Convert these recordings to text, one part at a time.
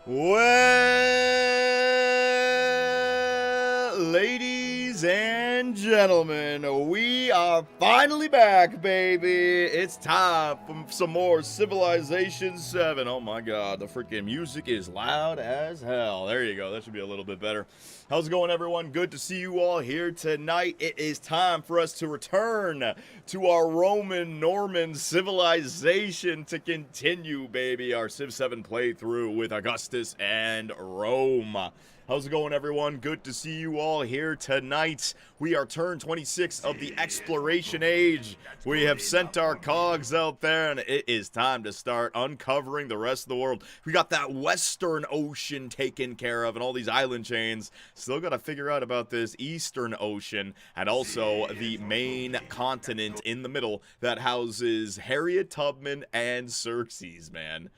Well, ladies and gentlemen, we are finally back, baby. It's time for some more Civilization 7. Oh my god, the freaking music is loud as hell. There you go, that should be a little bit better. How's it going, everyone? Good to see you all here tonight. It is time for us to return to our Roman-Norman civilization to continue, baby, our Civ 7 playthrough with Augustus and Rome. How's it going, everyone? Good to see you all here tonight. We are turn 26 of the exploration age. We have sent our cogs out there, and it is time to start uncovering the rest of the world. We got that Western Ocean taken care of and all these island chains. Still got to figure out about this Eastern Ocean and also the main continent in the middle that houses Harriet Tubman and Xerxes, man.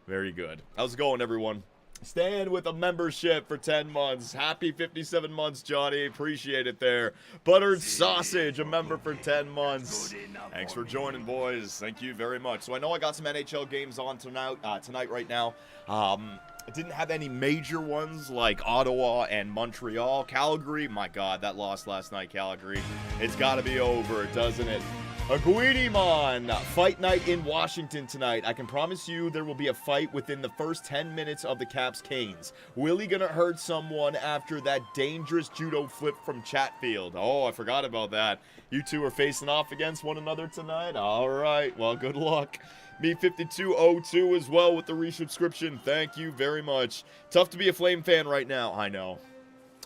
Very good. How's it going, everyone? Stand with a membership for 10 months. Happy 57 months, Johnny. Appreciate it there. Buttered Sausage, a member for 10 months. Thanks for joining, boys. Thank you very much. So I know I got some NHL games on tonight right now. I didn't have any major ones like Ottawa and Montreal. Calgary, my God, that loss last night, Calgary. It's got to be over, doesn't it? Aguidimon, fight night in Washington tonight. I can promise you there will be a fight within the first 10 minutes of the Caps Canes. Willie gonna hurt someone after that dangerous judo flip from Chatfield. Oh, I forgot about that. You two are facing off against one another tonight? All right, well, good luck. Me5202 as well with the resubscription. Thank you very much. Tough to be a Flame fan right now, I know.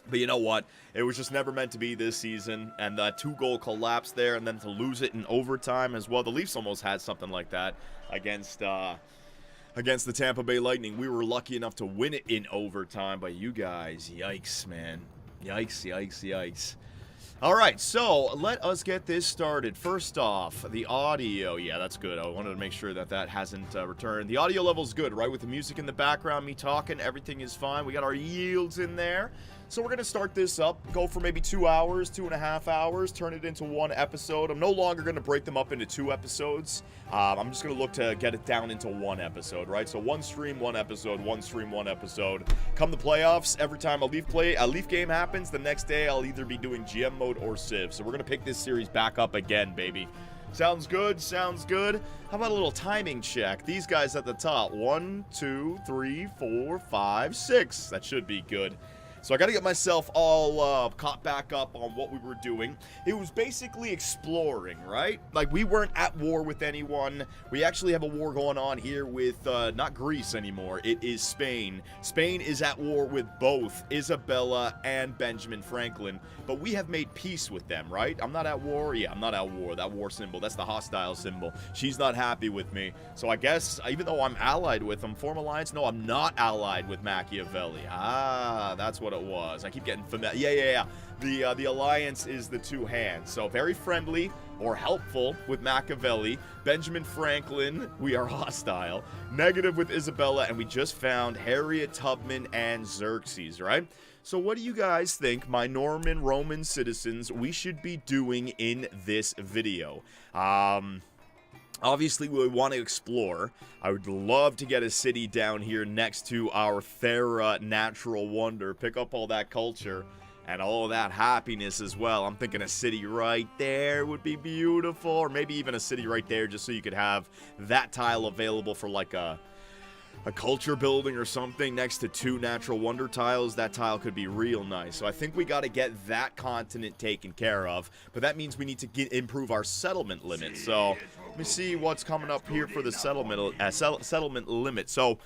But you know what? It was just never meant to be this season, and that 2-goal collapse there, and then to lose it in overtime as well. The Leafs almost had something like that against the Tampa Bay Lightning. We were lucky enough to win it in overtime, but you guys, yikes, man. Yikes, yikes, yikes. All right, so let us get this started. First off, the audio. Yeah, that's good. I wanted to make sure that that hasn't returned. The audio level's good, right? With the music in the background, me talking, everything is fine. We got our yields in there. So we're going to start this up, go for maybe 2 hours, 2.5 hours, turn it into one episode. I'm no longer going to break them up into 2 episodes. I'm just going to look to get it down into 1 episode, right? So 1 stream, 1 episode, 1 stream, 1 episode. Come the playoffs, every time a Leaf game happens, the next day I'll either be doing GM mode or Civ. So we're going to pick this series back up again, baby. Sounds good, sounds good. How about a little timing check? These guys at the top, 1, 2, 3, 4, 5, 6. That should be good. So I got to get myself all caught back up on what we were doing. It was basically exploring, right? Like, we weren't at war with anyone. We actually have a war going on here with, not Greece anymore. It is Spain. Spain is at war with both Isabella and Benjamin Franklin. But we have made peace with them, right? I'm not at war. Yeah, I'm not at war. That war symbol, that's the hostile symbol. She's not happy with me. So I guess, even though I'm allied with them, form alliance? No, I'm not allied with Machiavelli. Ah, that's what it was. I keep getting familiar. Yeah. The alliance is the 2 hands. So very friendly or helpful with Machiavelli. Benjamin Franklin, we are hostile. Negative with Isabella, and we just found Harriet Tubman and Xerxes, right? So what do you guys think, my Norman Roman citizens, we should be doing in this video? Obviously, we want to explore. I would love to get a city down here next to our Thera natural wonder. Pick up all that culture and all that happiness as well. I'm thinking a city right there would be beautiful. Or maybe even a city right there just so you could have that tile available for like a culture building or something next to 2 natural wonder tiles. That tile could be real nice. So I think we got to get that continent taken care of. But that means we need to improve our settlement limit. So let me see what's coming up here for the settlement limit. So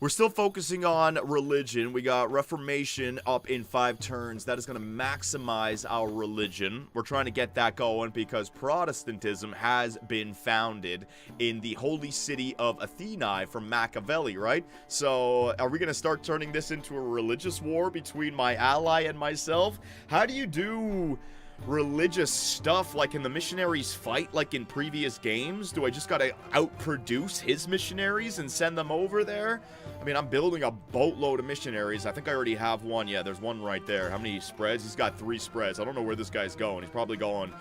we're still focusing on religion. We got Reformation up in 5 turns. That is going to maximize our religion. We're trying to get that going because Protestantism has been founded in the holy city of Athena from Machiavelli, right? So are we going to start turning this into a religious war between my ally and myself? How do you do religious stuff like in the missionaries fight like in previous games? Do I just gotta outproduce his missionaries and send them over there? I mean, I'm building a boatload of missionaries. I think I already have one. Yeah, there's one right there. How many spreads? He's got 3 spreads. I don't know where this guy's going. He's probably going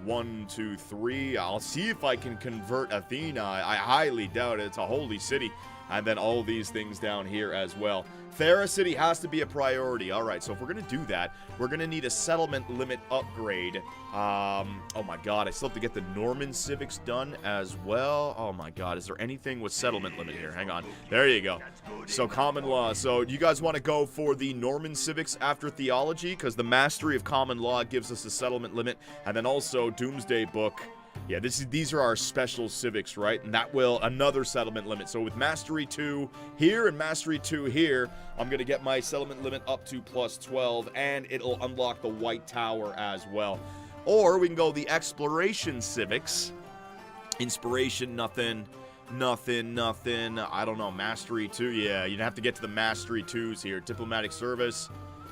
1, 2, 3. I'll see if I can convert Athena. I highly doubt it. It's a holy city. and then all of these things down here as well. Thera City has to be a priority. All right, so if we're going to do that, we're going to need a settlement limit upgrade. Oh my god, I still have to get the Norman civics done as well. Oh my god, is there anything with settlement limit here? Hang on. There you go. So common law. So you guys want to go for the Norman civics after theology, because the mastery of common law gives us a settlement limit, and then also Doomsday Book. Yeah, these are our special civics, right? And that will another settlement limit. So with Mastery 2 here and Mastery 2 here, I'm going to get my settlement limit up to plus 12, and it'll unlock the White Tower as well. Or we can go the Exploration civics. Inspiration, nothing. I don't know, Mastery 2, yeah. You'd have to get to the Mastery 2s here. Diplomatic Service,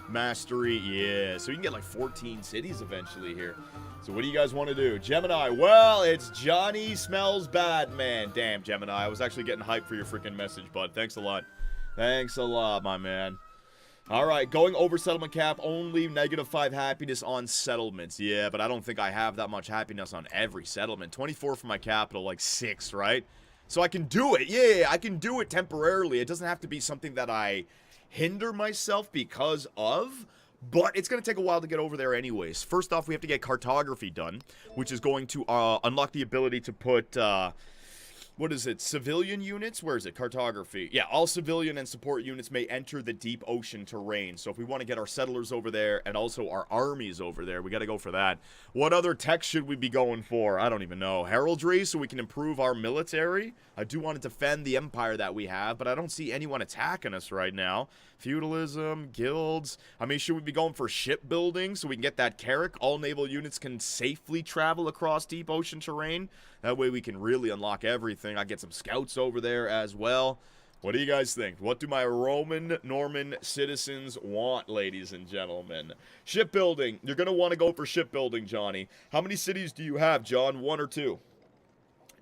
Mastery, yeah. So you can get like 14 cities eventually here. So what do you guys want to do? Gemini, well, it's Johnny Smells Bad, man. Damn, Gemini, I was actually getting hyped for your freaking message, bud. Thanks a lot. Thanks a lot, my man. All right, going over settlement cap, only -5 happiness on settlements. Yeah, but I don't think I have that much happiness on every settlement. 24 for my capital, like 6, right? So I can do it. Yeah, I can do it temporarily. It doesn't have to be something that I hinder myself because of. But it's going to take a while to get over there anyways. First off, we have to get cartography done, which is going to unlock the ability to put, what is it, civilian units? Where is it? Cartography. Yeah, all civilian and support units may enter the deep ocean terrain. So if we want to get our settlers over there and also our armies over there, we got to go for that. What other tech should we be going for? I don't even know. Heraldry, so we can improve our military. I do want to defend the empire that we have, but I don't see anyone attacking us right now. Feudalism, guilds. I mean, should we be going for shipbuilding so we can get that Carrick? All naval units can safely travel across deep ocean terrain. That way we can really unlock everything. I get some scouts over there as well. What do you guys think? What do my Roman Norman citizens want, ladies and gentlemen? Shipbuilding. You're going to want to go for shipbuilding, Johnny. How many cities do you have, John? 1 or 2?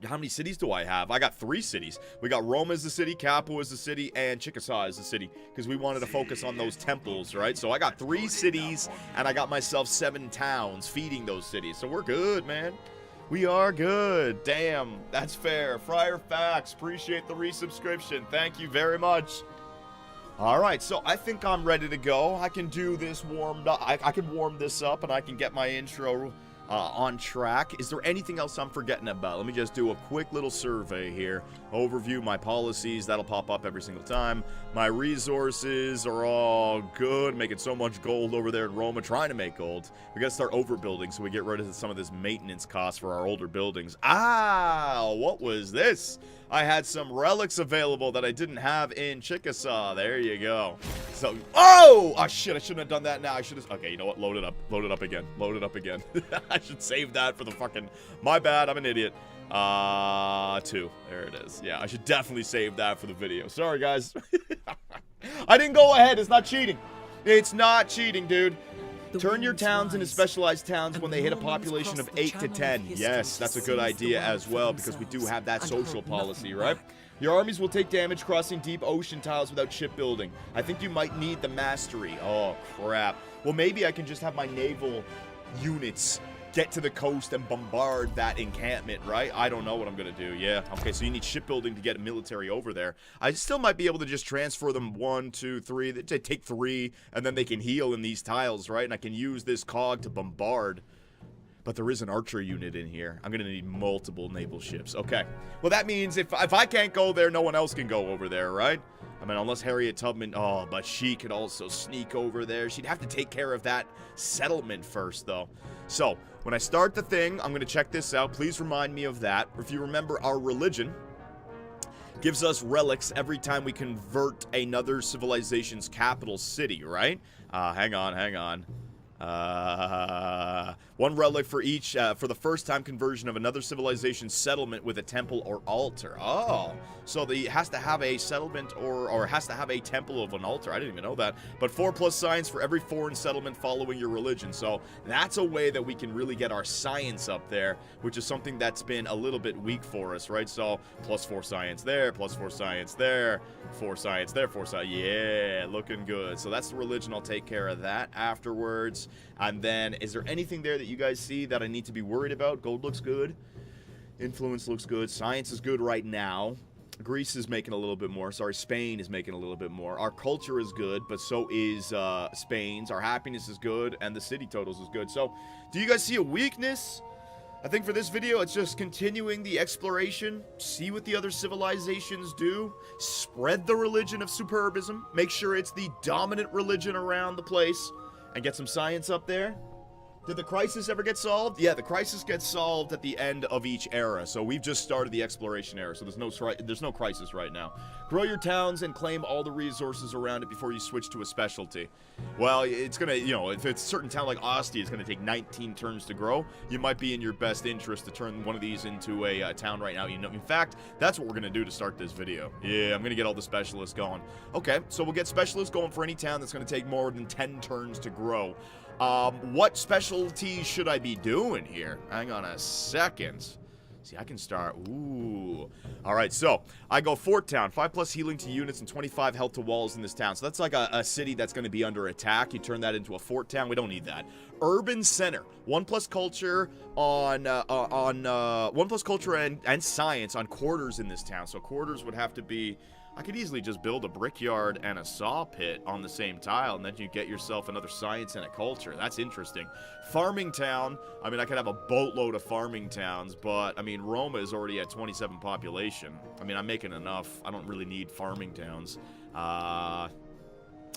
How many cities do I have? I got 3 cities. We got Rome as the city, Capua as the city, and Chickasaw as the city. Because we wanted to focus on those temples, right? So I got 3 cities, and I got myself 7 towns feeding those cities. So we're good, man. We are good. Damn, that's fair. Friar Facts, appreciate the resubscription. Thank you very much. All right, so I think I'm ready to go. I can do this warmed up. I can warm this up, and I can get my intro on track. Is there anything else I'm forgetting about? Let me just do a quick little survey here. Overview my policies. That'll pop up every single time. My resources are all good. Making so much gold over there in Roma. Trying to make gold. We got to start overbuilding so we get rid of some of this maintenance cost for our older buildings. Ah, what was this? I had some relics available that I didn't have in Chickasaw. There you go. So, oh shit, I shouldn't have done that now. I should have, okay, you know what, load it up again, load it up again. I should save that for the fucking, my bad, I'm an idiot. 2, there it is. Yeah, I should definitely save that for the video. Sorry, guys. I didn't go ahead, it's not cheating. It's not cheating, dude. Turn your towns into specialized towns when they hit a population of 8 to 10. Yes, that's a good idea as well, because we do have that social policy, right? Your armies will take damage crossing deep ocean tiles without shipbuilding. I think you might need the mastery. Oh, crap. Well, maybe I can just have my naval units get to the coast and bombard that encampment, right? I don't know what I'm going to do. Yeah, okay, so you need shipbuilding to get a military over there. I still might be able to just transfer them 1, 2, 3. They take 3, and then they can heal in these tiles, right? And I can use this cog to bombard. But there is an archer unit in here. I'm going to need multiple naval ships. Okay. Well, that means if I can't go there, no one else can go over there, right? I mean, unless Harriet Tubman... Oh, but she could also sneak over there. She'd have to take care of that settlement first, though. So, when I start the thing, I'm going to check this out. Please remind me of that. If you remember, our religion gives us relics every time we convert another civilization's capital city, right? Hang on. 1 relic for each, for the first time conversion of another civilization's settlement with a temple or altar. Oh, so it has to have a settlement or has to have a temple of an altar. I didn't even know that. But 4+ science for every foreign settlement following your religion. So that's a way that we can really get our science up there, which is something that's been a little bit weak for us, right? So +4 science there, +4 science there, 4 science there, 4 science. Yeah, looking good. So that's the religion. I'll take care of that afterwards. And then, is there anything there that you guys see that I need to be worried about? Gold looks good. Influence looks good. Science is good right now. Greece is making a little bit more. Sorry, Spain is making a little bit more. Our culture is good, but so is Spain's. Our happiness is good, and the city totals is good. So, do you guys see a weakness? I think for this video, it's just continuing the exploration, see what the other civilizations do, spread the religion of superbism, make sure it's the dominant religion around the place, and get some science up there. Did the crisis ever get solved? Yeah, the crisis gets solved at the end of each era. So we've just started the exploration era, so there's no crisis right now. Grow your towns and claim all the resources around it before you switch to a specialty. Well, it's gonna, you know, if it's a certain town like Ostia, it's gonna take 19 turns to grow. You might be in your best interest to turn one of these into a town right now. You know, in fact, that's what we're gonna do to start this video. Yeah, I'm gonna get all the specialists going. Okay, so we'll get specialists going for any town that's gonna take more than 10 turns to grow. What specialties should I be doing here? Hang on a second. See, I can start. Ooh. Alright, so I go Fort Town. 5+ healing to units and 25 health to walls in this town. So that's like a city that's going to be under attack. You turn that into a Fort Town. We don't need that. Urban Center. 1+ culture on 1+ culture and science on quarters in this town. So quarters would have to be... I could easily just build a brickyard and a saw pit on the same tile, and then you get yourself another science and a culture. That's interesting. Farming town. I mean, I could have a boatload of farming towns, but, I mean, Roma is already at 27 population. I mean, I'm making enough. I don't really need farming towns.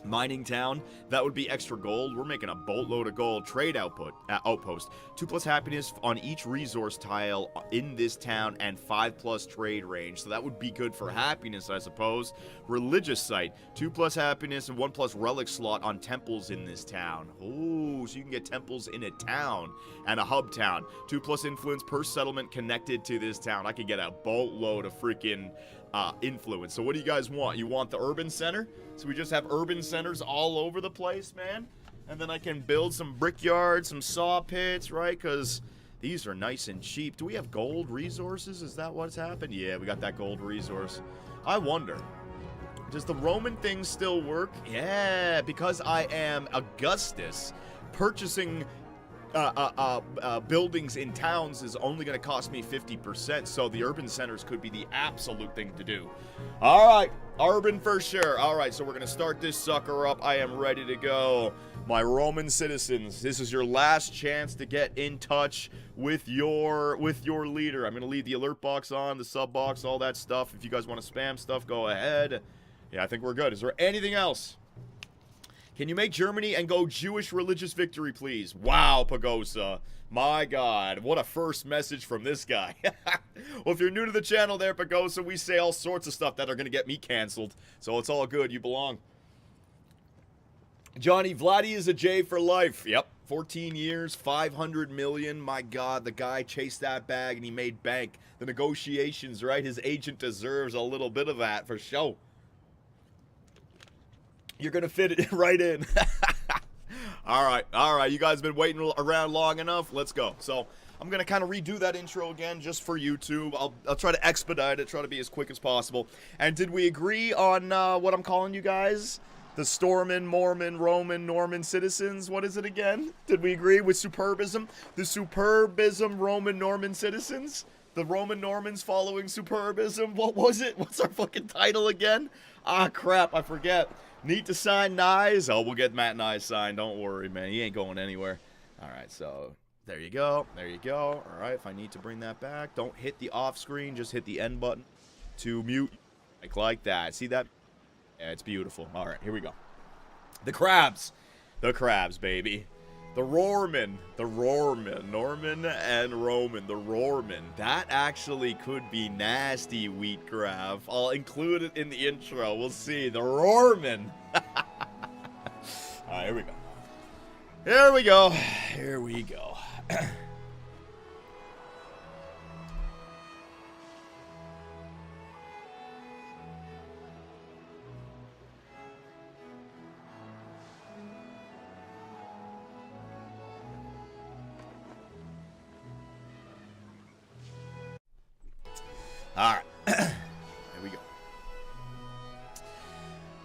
Mining town, that would be extra gold. We're making a boatload of gold. Trade outpost. 2+ happiness on each resource tile in this town and 5+ trade range. So that would be good for happiness, I suppose. Religious site. 2+ happiness and 1+ relic slot on temples in this town. Oh, so you can get temples in a town and a hub town. 2+ influence per settlement connected to this town. I could get a boatload of freaking influence. So what do you guys want? You want the urban center? So we just have urban centers all over the place, man. And then I can build some brickyards, some saw pits, right? Because these are nice and cheap. Do we have gold resources? Is that what's happened? Yeah, we got that gold resource. I wonder, does the Roman thing still work? Yeah, because I am Augustus, purchasing buildings in towns is only going to cost me 50%, so the urban centers could be the absolute thing to do. Alright, urban for sure. Alright, so we're going to start this sucker up. I am ready to go. My Roman citizens, this is your last chance to get in touch with your leader. I'm going to leave the alert box on, the sub box, all that stuff. If you guys want to spam stuff, go ahead. Yeah, I think we're good. Is there anything else? Can you make Germany and go Jewish religious victory, please? Wow, Pagosa. My God, what a first message from this guy. Well, if you're new to the channel there, Pagosa, we say all sorts of stuff that are going to get me canceled. So it's all good. You belong. Johnny, Vladdy is a J for life. Yep. 14 years, 500 million. My God, the guy chased that bag and he made bank. The negotiations, right? His agent deserves a little bit of that for sure. You're going to fit it right in. All right. You guys been waiting around long enough. Let's go. So I'm going to kind of redo that intro again just for YouTube. I'll try to expedite it, try to be as quick as possible. And did we agree on what I'm calling you guys? The Stormin, Mormon, Roman, Norman citizens? What is it again? Did we agree with superbism? The superbism Roman, Norman citizens? The Roman Normans following superbism? What was it? What's our fucking title again? Ah, crap. I forget. Need to sign Nyes? Oh, we'll get Matt Nyes signed. Don't worry, man. He ain't going anywhere. All right, so there you go. There you go. All right, if I need to bring that back, don't hit the off screen. Just hit the end button to mute. Like that. See that? Yeah, it's beautiful. All right, here we go. The crabs. The crabs, baby. The Roorman. The Roorman. Norman and Roman. The Roorman. That actually could be nasty, wheat crab. I'll include it in the intro. We'll see. The Roorman. Alright, here we go. Here we go. Here we go. Alright. Here we go.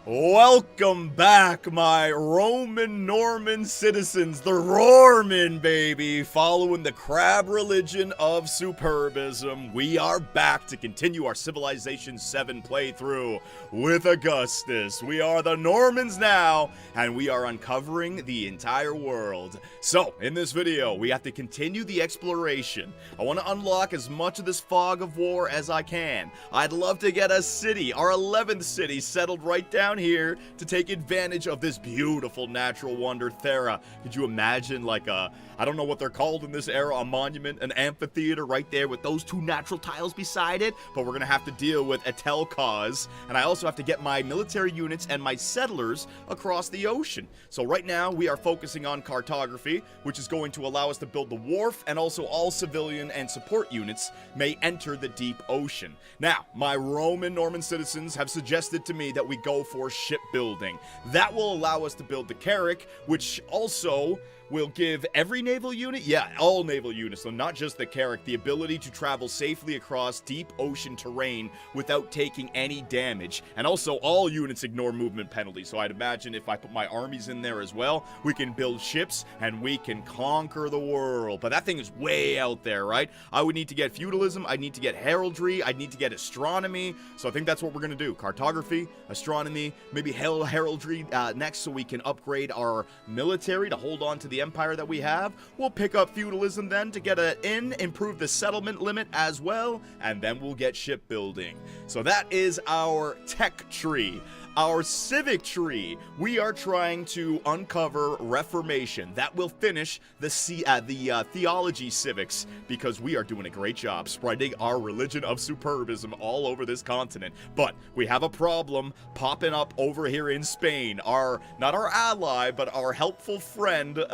Welcome back, my Roman Norman citizens, the Roarman, baby. Following the crab religion of superbism, we are back to continue our Civilization 7 playthrough with Augustus. We are the Normans now, and we are uncovering the entire world. So, in this video, we have to continue the exploration. I want to unlock as much of this fog of war as I can. I'd love to get a city, our 11th city, settled right down here to take advantage of this beautiful natural wonder, Thera. Could you imagine, like I don't know what they're called in this era, a monument, an amphitheater right there with those two natural tiles beside it? But we're gonna have to deal with Atelkaz, and I also have to get my military units and my settlers across the ocean. So right now we are focusing on cartography, which is going to allow us to build the wharf, and also all civilian and support units may enter the deep ocean. Now, my Roman Norman citizens have suggested to me that we go for shipbuilding. That will allow us to build the Carrack, which also will give every naval unit, all naval units, so not just the Carrack, the ability to travel safely across deep ocean terrain without taking any damage. And also, all units ignore movement penalties, so I'd imagine if I put my armies in there as well, we can build ships and we can conquer the world. But that thing is way out there, right? I would need to get feudalism, I'd need to get heraldry, I'd need to get astronomy, so I think that's what we're gonna do. Cartography, astronomy, maybe heraldry next, so we can upgrade our military to hold on to the empire that we have. We'll pick up feudalism then to get it in, improve the settlement limit as well, and then we'll get shipbuilding. So that is our tech tree. Our civic tree, we are trying to uncover Reformation. That will finish the theology civics, because we are doing a great job spreading our religion of superbism all over this continent. But we have a problem popping up over here in Spain. Not our ally, but our helpful friend,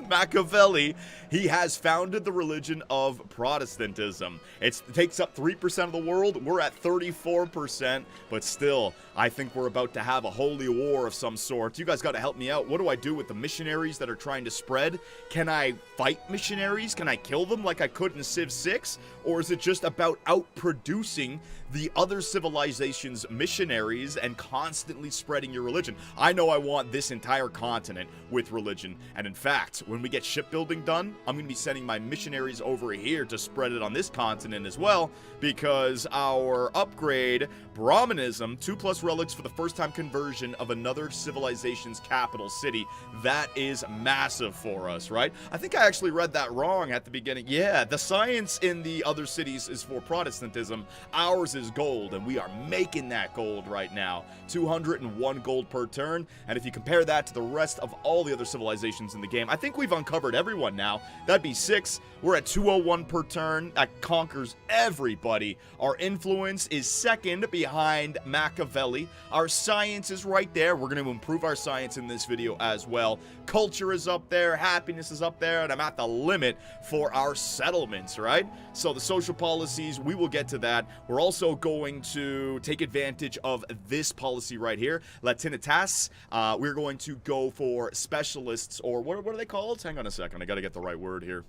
Machiavelli, he has founded the religion of Protestantism. It takes up 3% of the world. We're at 34%, but still, I think we're about to have a holy war of some sort. You guys got to help me out. What do I do with the missionaries that are trying to spread? Can I fight missionaries? Can I kill them like I could in Civ 6? Or is it just about outproducing the other civilizations' missionaries and constantly spreading your religion? I know I want this entire continent with religion, and in fact, when we get shipbuilding done, I'm going to be sending my missionaries over here to spread it on this continent as well, because our upgrade, Brahmanism, 2+ relics for the first time conversion of another civilization's capital city, that is massive for us, right? I think I actually read that wrong at the beginning. Yeah, the science in the other cities is for Protestantism. Ours is gold, and we are making that gold right now. 201 gold per turn, and if you compare that to the rest of all the other civilizations in the game, I think we've uncovered everyone now. That'd be 6. We're at 201 per turn. That conquers everybody. Our influence is second behind Machiavelli. Our science is right there. We're going to improve our science in this video as well. Culture is up there, happiness is up there, and I'm at the limit for our settlements, right? So the social policies, we will get to that. We're also going to take advantage of this policy right here, Latinitas. We're going to go for specialists, or what are they called? Hang on a second, I got to get the right word here.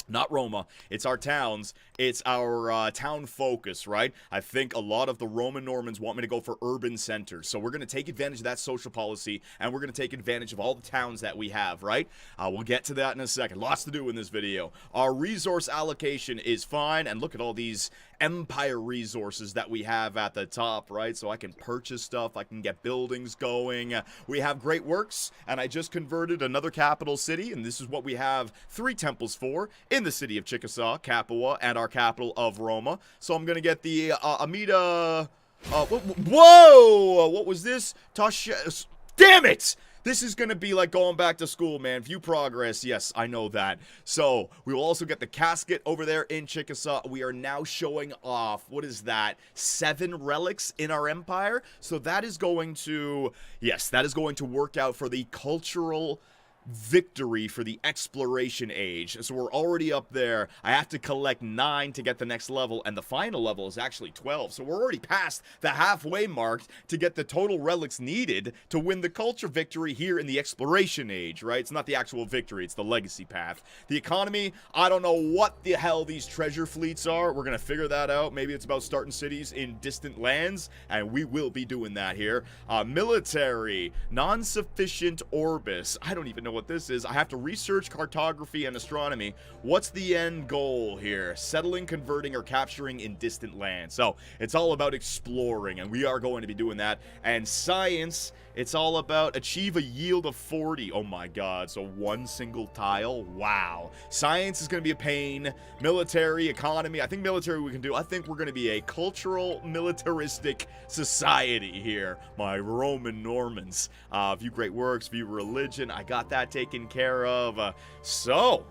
Not Roma, it's our towns, it's our town focus, right? I think a lot of the Roman Normans want me to go for urban centers, so we're going to take advantage of that social policy, and we're going to take advantage of all the towns that we have, right? We'll get to that in a second. Lots to do in this video. Our resource allocation is fine, and look at all these empire resources that we have at the top, right? So I can purchase stuff, I can get buildings going. We have great works, and I just converted another capital city, and this is what we have 3 temples for in the city of Chickasaw, Capua, and our capital of Roma. So I'm gonna get the Amida. Whoa! What was this? Tasha. Damn it! This is going to be like going back to school, man. View progress. Yes, I know that. So, we will also get the casket over there in Chickasaw. We are now showing off, what is that, 7 relics in our empire? So that is going to, yes, that is going to work out for the cultural victory for the exploration age. So we're already up there. I have to collect 9 to get the next level, and the final level is actually 12. So we're already past the halfway mark to get the total relics needed to win the culture victory here in the exploration age, right? It's not the actual victory, it's the legacy path. The economy, I don't know what the hell these treasure fleets are. We're gonna figure that out. Maybe it's about starting cities in distant lands, and we will be doing that here. Military, non-sufficient orbis. I don't even know what this is. I have to research cartography and astronomy. What's the end goal here? Settling, converting, or capturing in distant lands. So it's all about exploring, and we are going to be doing that. And science, it's all about achieve a yield of 40. Oh my god, so one single tile? Wow. Science is going to be a pain. Military, economy, I think military we can do. I think we're going to be a cultural, militaristic society here. My Roman Normans. View great works, view religion, I got that taken care of. So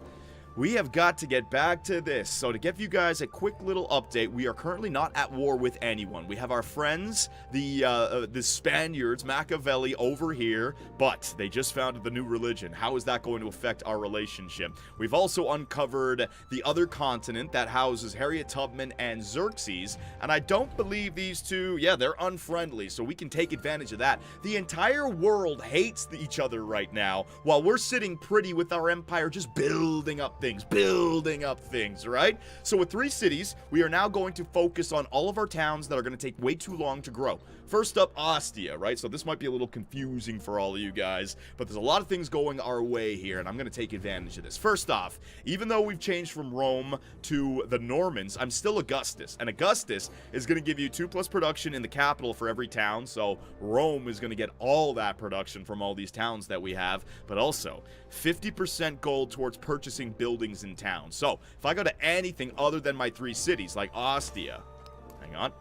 we have got to get back to this. So to give you guys a quick little update, we are currently not at war with anyone. We have our friends, the Spaniards, Machiavelli over here, but they just founded the new religion. How is that going to affect our relationship? We've also uncovered the other continent that houses Harriet Tubman and Xerxes, and I don't believe these two, yeah, they're unfriendly, so we can take advantage of that. The entire world hates each other right now, while we're sitting pretty with our empire just building up things, right? So with 3 cities, we are now going to focus on all of our towns that are going to take way too long to grow. First up, Ostia, right? So this might be a little confusing for all of you guys, but there's a lot of things going our way here, and I'm going to take advantage of this. First off, even though we've changed from Rome to the Normans, I'm still Augustus, and Augustus is going to give you 2+ production in the capital for every town, so Rome is going to get all that production from all these towns that we have, but also 50% gold towards purchasing buildings in town. So if I go to anything other than my 3 cities, like Ostia, hang on,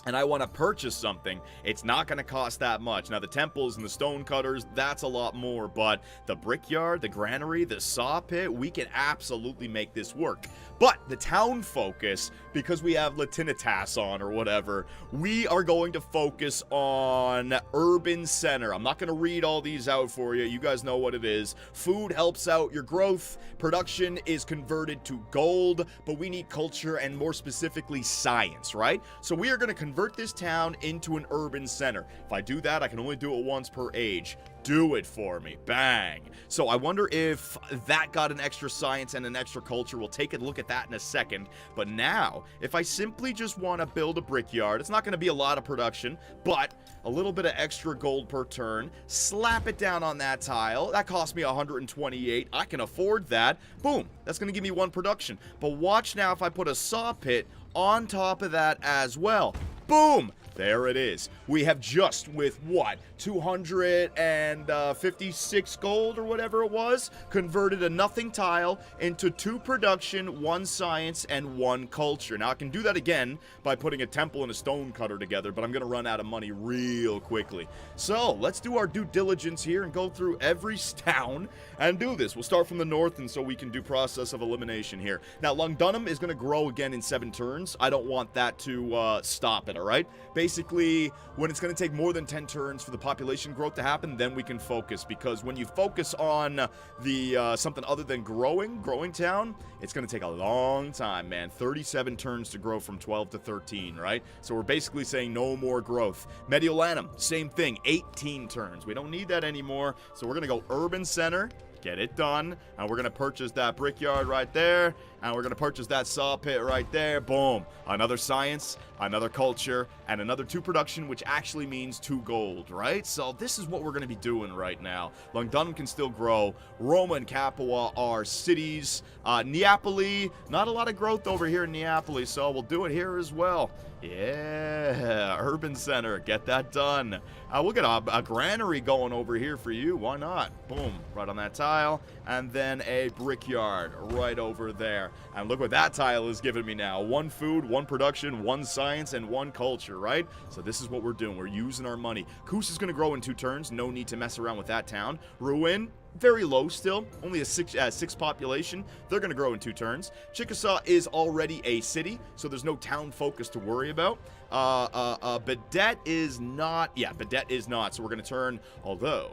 and I want to purchase something, it's not going to cost that much. Now, the temples and the stone cutters, that's a lot more, but the brickyard, the granary, the saw pit, we can absolutely make this work. But the town focus, because we have Latinitas on or whatever, we are going to focus on urban center. I'm not going to read all these out for you. You guys know what it is. Food helps out your growth. Production is converted to gold, but we need culture and more specifically science, right? So we are going to convert this town into an urban center. If I do that, I can only do it once per age. Do it for me. Bang. So I wonder if that got an extra science and an extra culture. We'll take a look at that in a second. But now, if I simply just want to build a brickyard, it's not going to be a lot of production, but a little bit of extra gold per turn. Slap it down on that tile. That cost me 128. I can afford that. Boom. That's going to give me 1 production. But watch now if I put a saw pit on top of that as well. Boom. There it is. We have just, with what, 256 gold or whatever it was, converted a nothing tile into 2 production, 1 science, and 1 culture. Now, I can do that again by putting a temple and a stone cutter together, but I'm going to run out of money real quickly. So, let's do our due diligence here and go through every town and do this. We'll start from the north, and so we can do process of elimination here. Now, Lungdunum is going to grow again in 7 turns. I don't want that to stop it, all right? Basically, when it's going to take more than 10 turns for the population growth to happen, then we can focus, because when you focus on the something other than growing town, it's going to take a long time, man. 37 turns to grow from 12 to 13, right? So we're basically saying no more growth. Mediolanum, same thing, 18 turns. We don't need that anymore, so we're going to go urban center. Get it done, and we're going to purchase that brickyard right there, and we're going to purchase that saw pit right there. Boom. Another science, another culture, and another 2 production, which actually means 2 gold, right? So this is what we're going to be doing right now. Lungdunum can still grow. Roma and Capua are cities. Neapoli, not a lot of growth over here in Neapoli, so we'll do it here as well. Yeah, urban center, get that done. We'll get a granary going over here for you. Why not? Boom, right on that tile. And then a brickyard right over there. And look what that tile is giving me now. 1 food, 1 production, 1 science, and 1 culture, right? So this is what we're doing. We're using our money. Kous is going to grow in 2 turns. No need to mess around with that town. Ruin, very low still, only a 6 population. They're going to grow in 2 turns. Chickasaw is already a city, so there's no town focus to worry about. Bedet is not, yeah, Bedet is not, so we're going to turn, although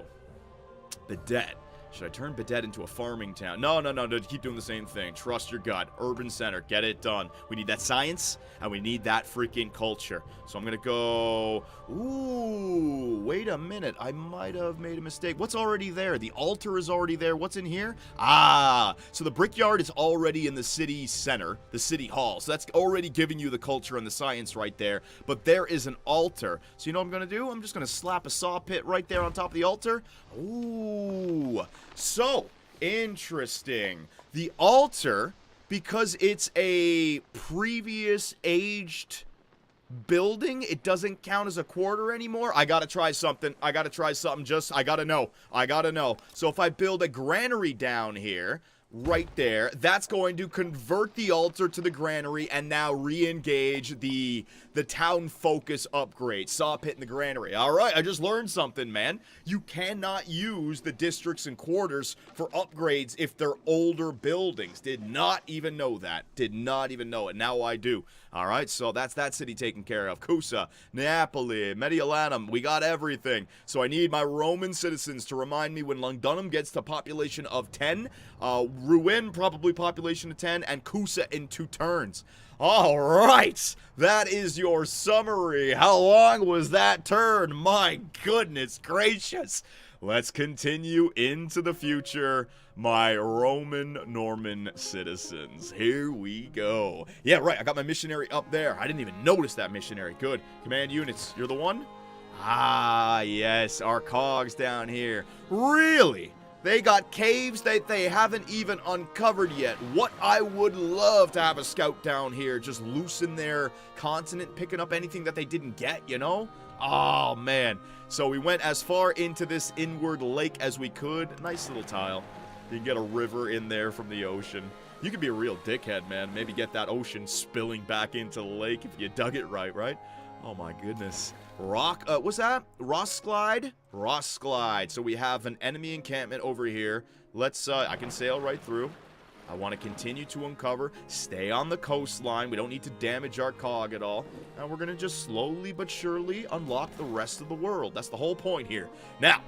Bedet Should I turn Bedet into a farming town? No, keep doing the same thing. Trust your gut. Urban center. Get it done. We need that science, and we need that freaking culture. So I'm going to go... Ooh, wait a minute. I might have made a mistake. What's already there? The altar is already there. What's in here? Ah, so the brickyard is already in the city center, the city hall. So that's already giving you the culture and the science right there. But there is an altar. So you know what I'm going to do? I'm just going to slap a saw pit right there on top of the altar. Ooh, so interesting. The altar, because it's a previous aged building, it doesn't count as a quarter anymore. I gotta try something. I gotta know. So if I build a granary down here, right there, that's going to convert the altar to the granary and now re-engage the town focus upgrade. Saw pit in the granary. Alright, I just learned something, man. You cannot use the districts and quarters for upgrades if they're older buildings. Did not even know that. Did not even know it. Now I do. Alright, so that's that city taken care of. Cusa, Napoli, Mediolanum, we got everything. So I need my Roman citizens to remind me when Lugdunum gets to population of 10, Rouen probably population of 10, and Cusa in 2 turns. Alright, that is your summary. How long was that turn? My goodness gracious. Let's continue into the future, my Roman Norman citizens. Here we go. Yeah, right, I got my missionary up there. I didn't even notice that missionary. Good. Command units, you're the one? Ah, yes, our cogs down here. Really? They got caves that they haven't even uncovered yet. What I would love to have a scout down here, just loosen their continent, picking up anything that they didn't get, you know? Oh, man. So we went as far into this inward lake as we could. Nice little tile. You can get a river in there from the ocean. You could be a real dickhead, man. Maybe get that ocean spilling back into the lake if you dug it right? Oh my goodness. What's that? Rossglide? Rossglide. So we have an enemy encampment over here. Let's, I can sail right through. I want to continue to uncover. Stay on the coastline. We don't need to damage our cog at all. And we're going to just slowly but surely unlock the rest of the world. That's the whole point here. Now,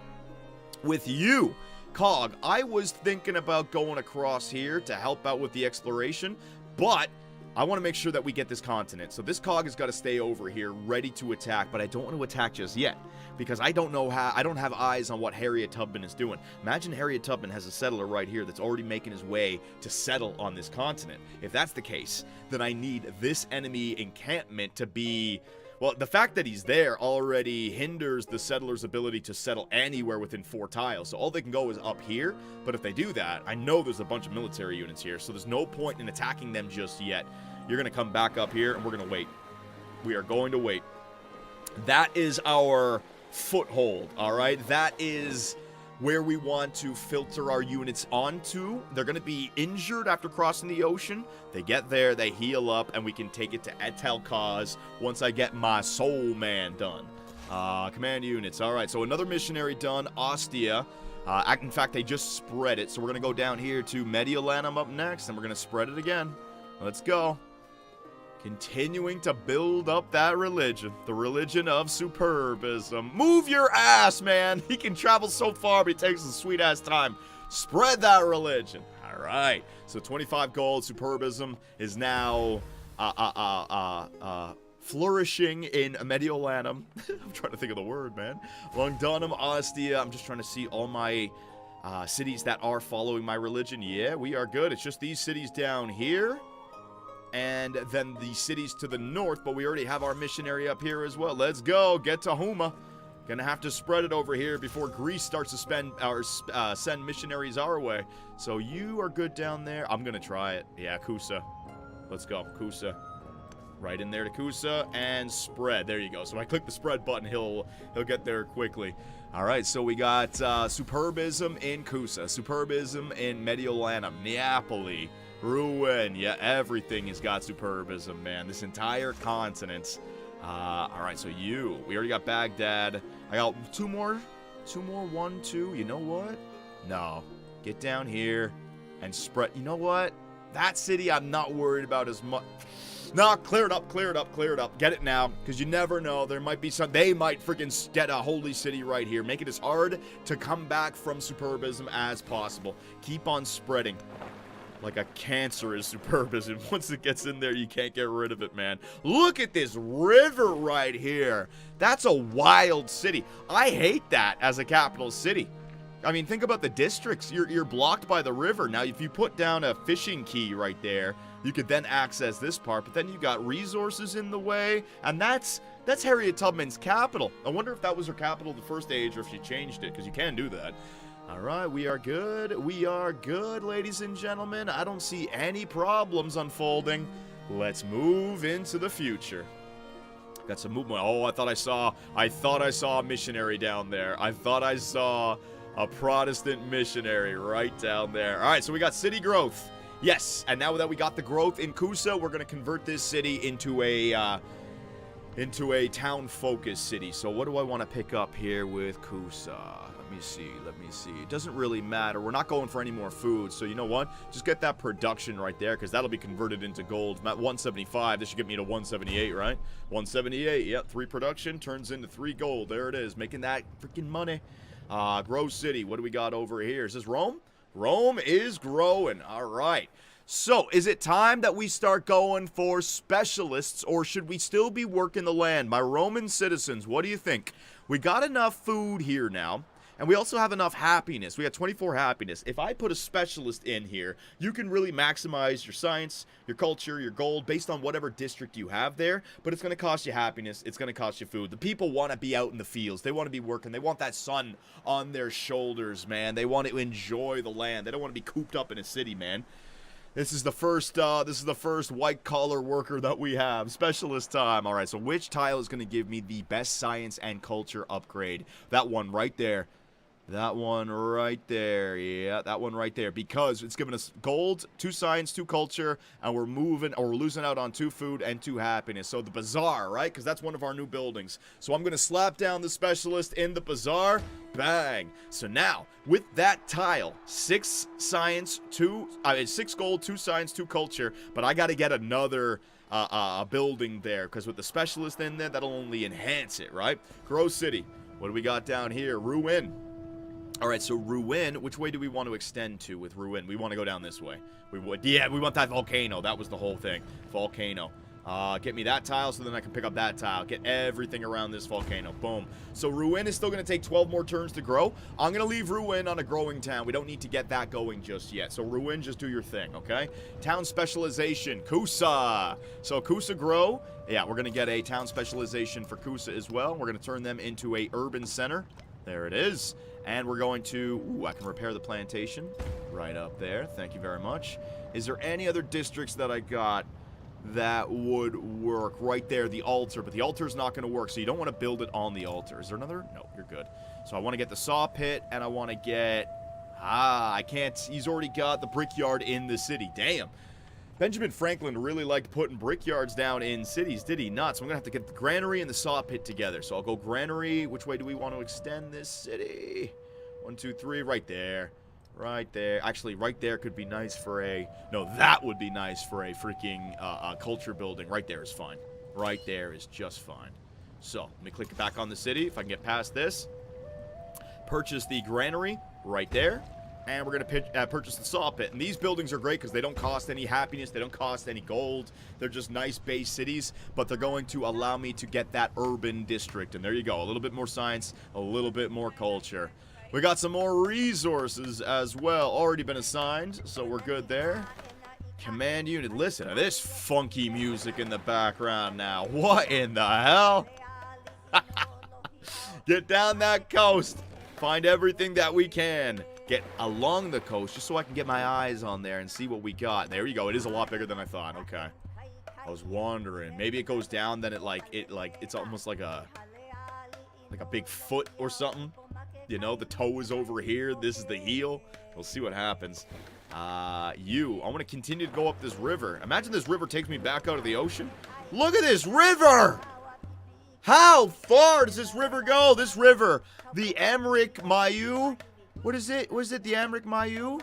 with you, cog, I was thinking about going across here to help out with the exploration, but I want to make sure that we get this continent. So this cog has got to stay over here, ready to attack, but I don't want to attack just yet, because I don't know how, I don't have eyes on what Harriet Tubman is doing. Imagine Harriet Tubman has a settler right here that's already making his way to settle on this continent. If that's the case, then I need this enemy encampment to be... Well, the fact that he's there already hinders the settlers' ability to settle anywhere within 4 tiles. So all they can go is up here, but if they do that, I know there's a bunch of military units here, so there's no point in attacking them just yet. You're going to come back up here, and we're going to wait. We are going to wait. That is our foothold, all right? That is where we want to filter our units onto. They're going to be injured after crossing the ocean. They get there, they heal up, and we can take it to Etel Cause once I get my soul man done. Command units. All right, so another missionary done. Ostia. In fact, they just spread it, so we're going to go down here to Mediolanum up next, and we're going to spread it again. Let's go. Continuing to build up that religion. The religion of superbism. Move your ass, man. He can travel so far, but he takes a sweet-ass time. Spread that religion. All right. So 25 gold. Superbism is now flourishing in Mediolanum. I'm trying to think of the word, man. Lugdunum, Ostia. I'm just trying to see all my cities that are following my religion. Yeah, we are good. It's just these cities down here. And then the cities to the north, but we already have our missionary up here as well. Let's go. Get to Huma. Gonna have to spread it over here before Greece starts to send missionaries our way. So you are good down there. I'm gonna try it. Yeah, Kusa. Let's go. Kusa. Right in there to Kusa and spread. There you go. So I click the spread button, he'll get there quickly. All right, so we got superbism in Kusa, superbism in Mediolanum, Napoli, Rouen. Yeah, everything has got superbism, man. This entire continent. All right, so we already got Baghdad. I got two more, 1, 2. You know what? No, get down here and spread. You know what? That city I'm not worried about as much. Nah, clear it up, clear it up, clear it up. Get it now, because you never know. There might be some, they might freaking get a holy city right here. Make it as hard to come back from superbism as possible. Keep on spreading. Like a cancerous superbism. Once it gets in there, you can't get rid of it, man. Look at this river right here. That's a wild city. I hate that as a capital city. I mean, think about the districts. You're blocked by the river. Now, if you put down a fishing key right there, you could then access this part. But then you got resources in the way. And that's Harriet Tubman's capital. I wonder if that was her capital the first age or if she changed it, because you can do that. All right, we are good. We are good, ladies and gentlemen. I don't see any problems unfolding. Let's move into the future. Got some movement. Oh, I thought I saw a missionary down there. I thought I saw a Protestant missionary right down there. All right, so we got city growth. Yes, and now that we got the growth in Kusa, we're going to convert this city into a town-focused city. So what do I want to pick up here with Kusa? Let me see. It doesn't really matter. We're not going for any more food. So you know what? Just get that production right there, because that'll be converted into gold. At 175, this should get me to 178, right? 178, yep. 3 production turns into 3 gold. There it is, making that freaking money. Grow city. What do we got over here? Is this Rome? Rome is growing. All right. So, is it time that we start going for specialists, or should we still be working the land? My Roman citizens, what do you think? We got enough food here now. And we also have enough happiness. We got 24 happiness. If I put a specialist in here, you can really maximize your science, your culture, your gold, based on whatever district you have there. But it's going to cost you happiness. It's going to cost you food. The people want to be out in the fields. They want to be working. They want that sun on their shoulders, man. They want to enjoy the land. They don't want to be cooped up in a city, man. This is the first white-collar worker that we have. Specialist time. All right, so which tile is going to give me the best science and culture upgrade? That one right there. That one right there. Yeah, that one right there. Because it's giving us gold, 2 science, 2 culture, and we're losing out on 2 food and 2 happiness. So the bazaar, right? Because that's one of our new buildings. So I'm going to slap down the specialist in the bazaar. Bang. So now, with that tile, 6 science, 6 gold, 2 science, 2 culture. But I got to get another building there. Because with the specialist in there, that'll only enhance it, right? Grow city. What do we got down here? Ruin. All right, so Ruin, which way do we want to extend to with Ruin? We want to go down this way. We want that volcano. That was the whole thing. Volcano. Get me that tile so then I can pick up that tile. Get everything around this volcano. Boom. So Ruin is still going to take 12 more turns to grow. I'm going to leave Ruin on a growing town. We don't need to get that going just yet. So Ruin, just do your thing, okay? Town specialization. Kusa. So Kusa grow. Yeah, we're going to get a town specialization for Kusa as well. We're going to turn them into a urban center. There it is. And we're going to... Ooh, I can repair the plantation. Right up there. Thank you very much. Is there any other districts that I got that would work? Right there, the altar. But the altar's not going to work, so you don't want to build it on the altar. Is there another? No, you're good. So I want to get the saw pit, and I want to get... I can't... He's already got the brickyard in the city. Damn. Benjamin Franklin really liked putting brickyards down in cities, did he not? So I'm going to have to get the granary and the saw pit together. So I'll go granary. Which way do we want to extend this city? 1, 2, 3. Right there. Right there. Actually, right there could be nice for a... No, that would be nice for a freaking culture building. Right there is fine. Right there is just fine. So, let me click back on the city. If I can get past this. Purchase the granary. Right there. And we're going to purchase the saw pit. And these buildings are great because they don't cost any happiness. They don't cost any gold. They're just nice base cities. But they're going to allow me to get that urban district. And there you go. A little bit more science. A little bit more culture. We got some more resources as well. Already been assigned. So we're good there. Command unit. Listen to this funky music in the background now. What in the hell? Get down that coast. Find everything that we can. Get along the coast just so I can get my eyes on there and see what we got. There you go. It is a lot bigger than I thought. Okay. I was wondering. Maybe it goes down, then it's almost like a big foot or something. You know, the toe is over here. This is the heel. We'll see what happens. I want to continue to go up this river. Imagine this river takes me back out of the ocean. Look at this river! How far does this river go? This river, the Amrik Mayu. What is it? Was it the Amrik Mayu?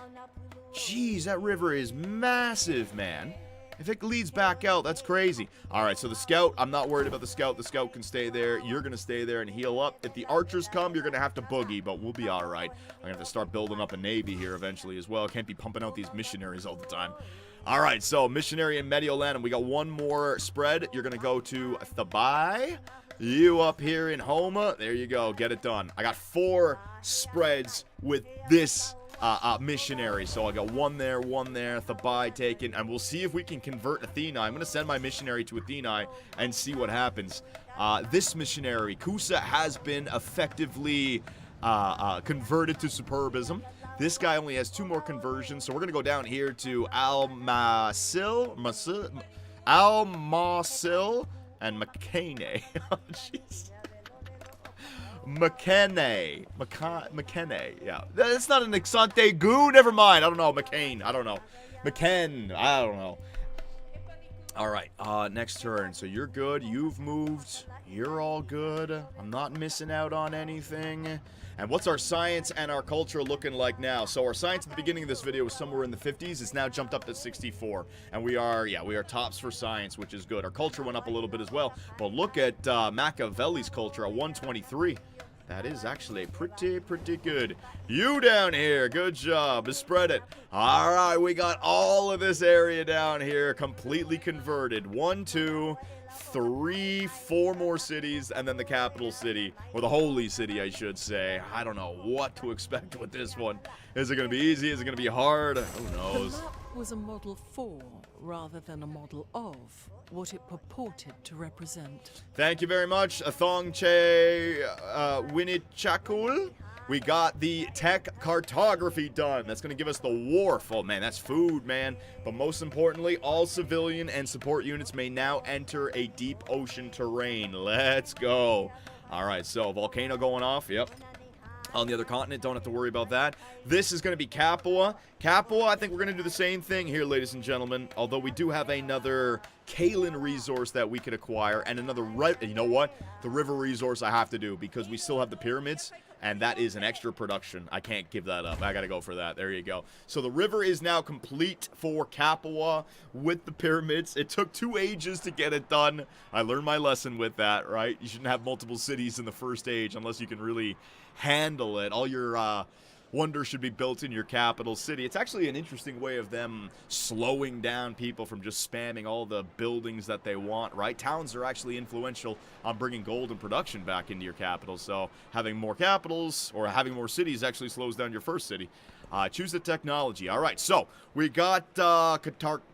Jeez, that river is massive, man. If it leads back out, that's crazy. All right, so the scout, I'm not worried about the scout. The scout can stay there. You're going to stay there and heal up. If the archers come, you're going to have to boogie, but we'll be all right. I'm going to have to start building up a navy here eventually as well. Can't be pumping out these missionaries all the time. All right, so missionary in Mediolanum. We got one more spread. You're going to go to Thabai. You up here in Homa. There you go. Get it done. I got 4 spreads with this missionary. So I got one there, Thabai taken, and we'll see if we can convert Athena. I'm going to send my missionary to Athena and see what happens. This missionary, Kusa, has been effectively converted to superbism. This guy only has 2 more conversions, so we're going to go down here to Al-Masil, and McCain. Oh, jeez. McKenney, yeah. That's not an Exante Goo. Never mind. I don't know. McCain. I don't know. McKen. I don't know. All right. Next turn. So you're good. You've moved. You're all good. I'm not missing out on anything. And what's our science and our culture looking like now? So our science at the beginning of this video was somewhere in the 50s. It's now jumped up to 64. And we are tops for science, which is good. Our culture went up a little bit as well. But look at Machiavelli's culture at 123. That is actually pretty good. You down here, good job. Spread it. All right, we got all of this area down here completely converted. 1, 2, 3, 4 more cities, and then the capital city, or the holy city, I should say. I don't know what to expect with this one. Is it going to be easy? Is it going to be hard? Who knows? The map was a model for, rather than a model of, what it purported to represent. Thank you very much, Athongche Winichakul. We got the tech cartography done. That's going to give us the wharf. Oh, man, that's food, man. But most importantly, all civilian and support units may now enter a deep ocean terrain. Let's go. All right, so volcano going off. Yep. On the other continent, don't have to worry about that. This is going to be Capua. Capua, I think we're going to do the same thing here, ladies and gentlemen. Although we do have another Kalen resource that we could acquire. And another, you know what? The river resource I have to do because we still have the pyramids. And that is an extra production. I can't give that up. I gotta go for that. There you go. So the river is now complete for Capua with the pyramids. It took 2 ages to get it done. I learned my lesson with that, right? You shouldn't have multiple cities in the first age unless you can really handle it. All your wonders should be built in your capital city. It's actually an interesting way of them slowing down people from just spamming all the buildings that they want, right? Towns are actually influential on bringing gold and production back into your capital, so having more capitals or having more cities actually slows down your first city. Choose the technology. All right, so we got